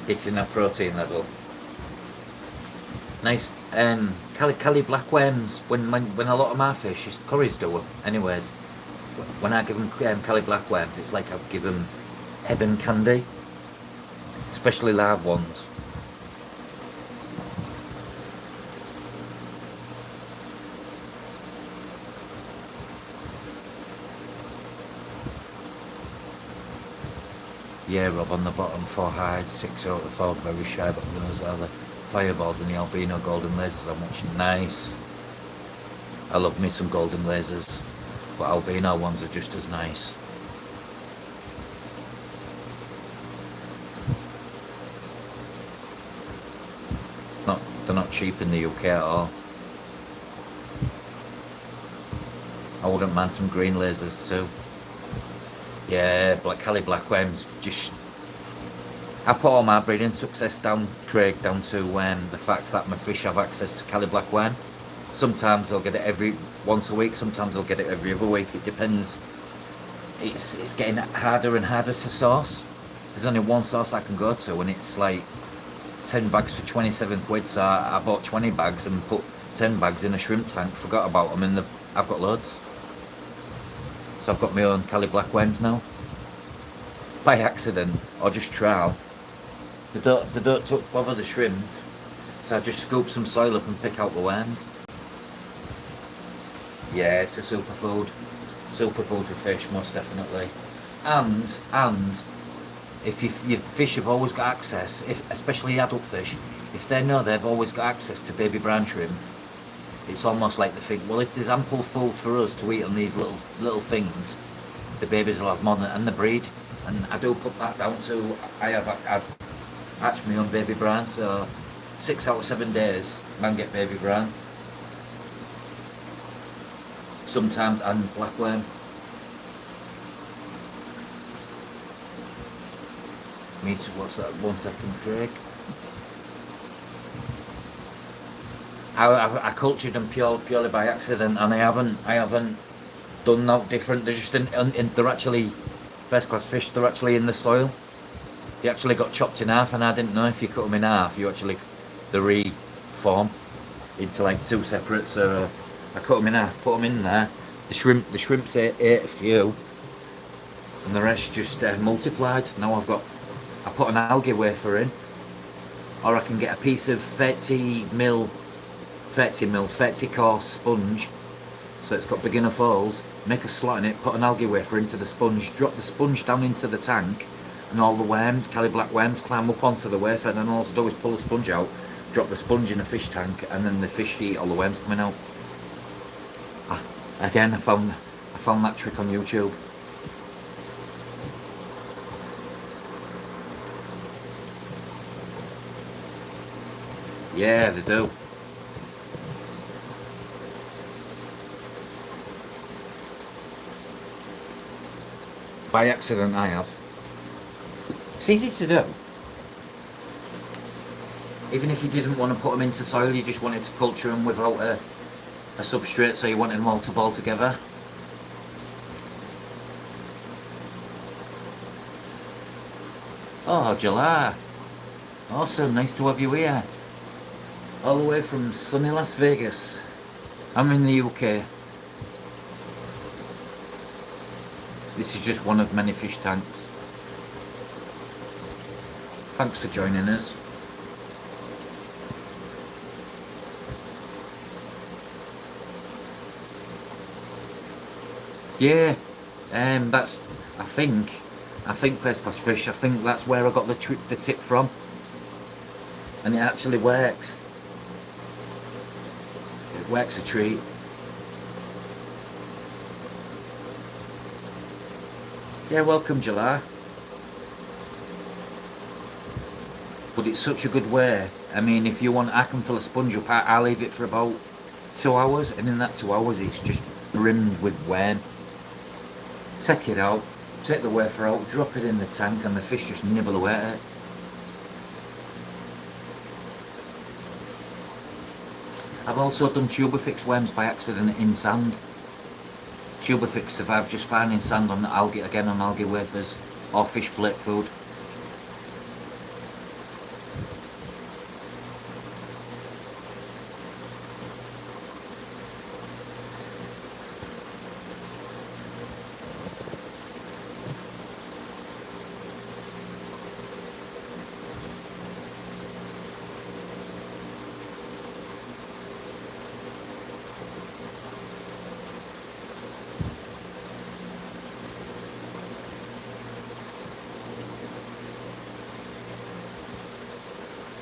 Hitting that protein level. Nice. Cali black worms. When a lot of my fish, Corey's do them. Anyways, when I give them Cali black worms, it's like I give them heaven candy, especially live ones. Yeah, Rob, on the bottom 4 hide, 6 out of the 4 very shy, but those are the fireballs and the albino golden lasers I'm watching. Nice. I love me some golden lasers, but albino ones are just as nice. They're not cheap in the UK at all. I wouldn't mind some green lasers too. Yeah, Cali black worms. I put all my breeding success down, Craig, down to the fact that my fish have access to Cali black worm. Sometimes they'll get it once a week. Sometimes they'll get it every other week. It depends. It's getting harder and harder to source. There's only one source I can go to, and it's like 10 bags for 27 quid. So I bought 20 bags and put 10 bags in a shrimp tank. Forgot about them, and I've got loads. So I've got my own Cali black worms now. By accident, or just trial. They don't bother the shrimp, so I just scoop some soil up and pick out the worms. Yeah, it's a superfood for fish, most definitely. And if your fish have always got access, especially adult fish, if they know they've always got access to baby brown shrimp, it's almost like they think, well, if there's ample food for us to eat on these little things, the babies will have more and the breed. And I do put that down to I've hatched my own baby brown, so 6 out of 7 days man get baby brown. Sometimes and blackworm. Me too. What's that? 1 second, Craig. I cultured them purely by accident, and I haven't done that different. They're just they're actually first class fish. They're actually in the soil. They actually got chopped in half, and I didn't know if you cut them in half, they reform into like 2 separate. So I cut them in half, put them in there. The shrimps ate a few, and the rest just multiplied. Now I've I put an algae wafer in, or I can get a piece of 30 course sponge, so it's got big enough holes, make a slot in it, put an algae wafer into the sponge, drop the sponge down into the tank, and all the worms, Cali black worms, climb up onto the wafer, and then all I do is pull the sponge out, drop the sponge in a fish tank, and then the fish eat all the worms coming out. Again, I found that trick on YouTube. Yeah, they do. By accident, I have. It's easy to do. Even if you didn't want to put them into soil, you just wanted to culture them without a substrate, so you wanted them all to ball together. Oh, July. Awesome, nice to have you here. All the way from sunny Las Vegas. I'm in the UK. This is just one of many fish tanks. Thanks for joining us. Yeah, that's, I think first class fish, I think that's where I got the tip from. And it actually works. It works a treat. Yeah, welcome July. But it's such a good way. I mean, if you want, I can fill a sponge up, I'll leave it for about 2 hours, and in that 2 hours it's just brimmed with worm. Take it out, take the wafer out, drop it in the tank, and the fish just nibble away at it. I've also done tubifix worms by accident in sand. Tubifix survived just fine in sand on algae, again on algae wafers, or fish flake food.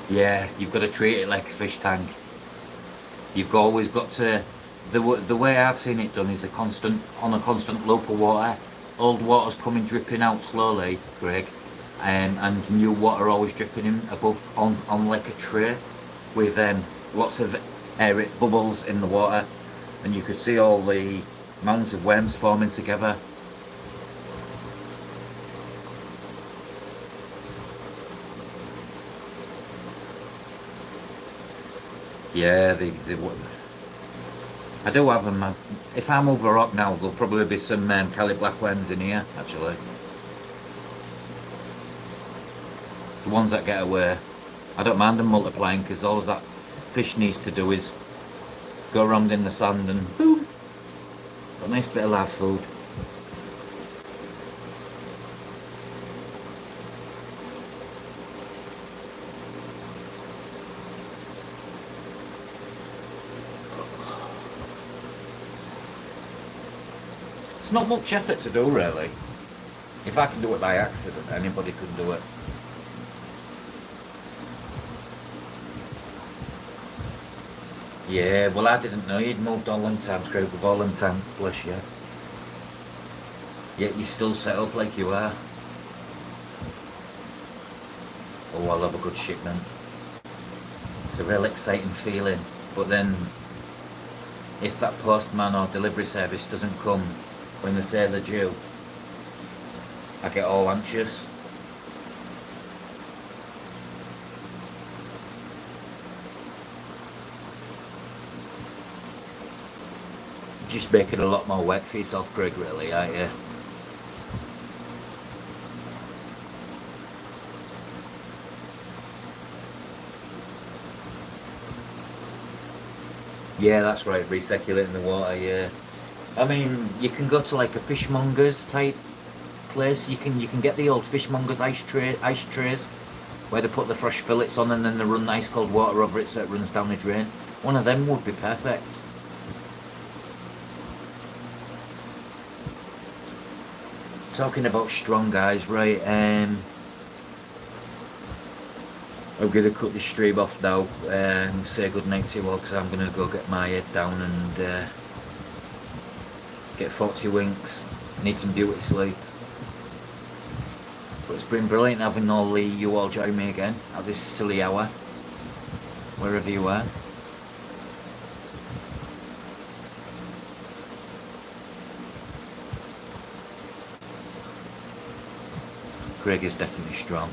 Yeah, you've got to treat it like a fish tank. You've always got to, the way I've seen it done is on a constant loop of water. Old water's coming dripping out slowly, Craig, and new water always dripping in above on like a tray with lots of air bubbles in the water, and you could see all the mounds of worms forming together. Yeah, I do have them. If I move a rock now, there'll probably be some Cali black worms in here, actually. The ones that get away. I don't mind them multiplying, because all that fish needs to do is go around in the sand and boom! Got a nice bit of live food. It's not much effort to do, really. If I can do it by accident, anybody can do it. Yeah, well, I didn't know you'd moved all them times, Craig, with all them tanks, bless you. Yet you still set up like you are. Oh, I love a good shipment. It's a real exciting feeling. But then, if that postman or delivery service doesn't come when they say they're due, I get all anxious. Just making a lot more work for yourself, Greg, really, aren't you? Yeah, that's right, recirculating the water, yeah. I mean, you can go to like a fishmonger's type place. You can get the old fishmongers ice trays where they put the fresh fillets on and then they run ice cold water over it so it runs down the drain. One of them would be perfect. Talking about strong guys, right? I'm gonna cut this stream off now and say good night to you all because I'm gonna go get my head down and get 40 winks. Need some beauty sleep. But it's been brilliant having you all join me again at this silly hour, wherever you are. Craig is definitely strong.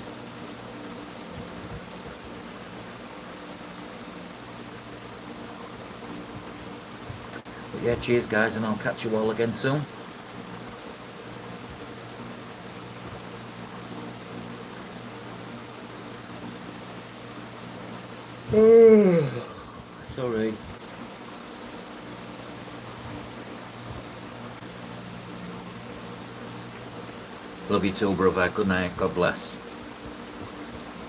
But yeah, cheers guys, and I'll catch you all again soon. Sorry. Love you too, brother. Good night. God bless.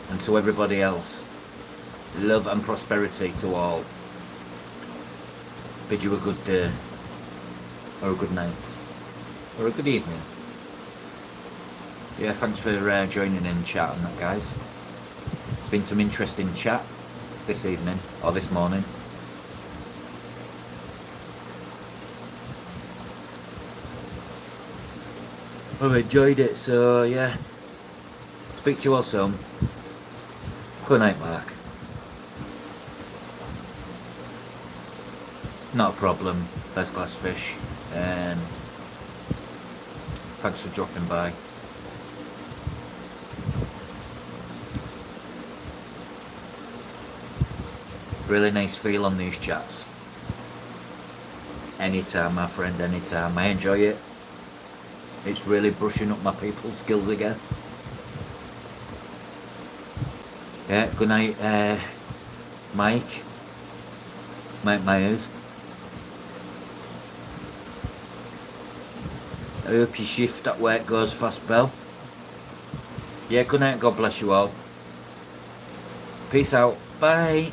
And to everybody else, love and prosperity to all. Bid you a good day, or a good night, or a good evening. Yeah, thanks for joining in chat and that, guys. It's been some interesting chat this evening, or this morning. I've enjoyed it, so yeah. Speak to you all soon. Good night, Mark. Not a problem. First class fish. Thanks for dropping by. Really nice feel on these chats. Anytime, my friend, anytime. I enjoy it. It's really brushing up my people's skills again. Yeah, good night, Mike Myers. I hope your shift at work goes fast, Bell. Yeah, good night, God bless you all. Peace out. Bye.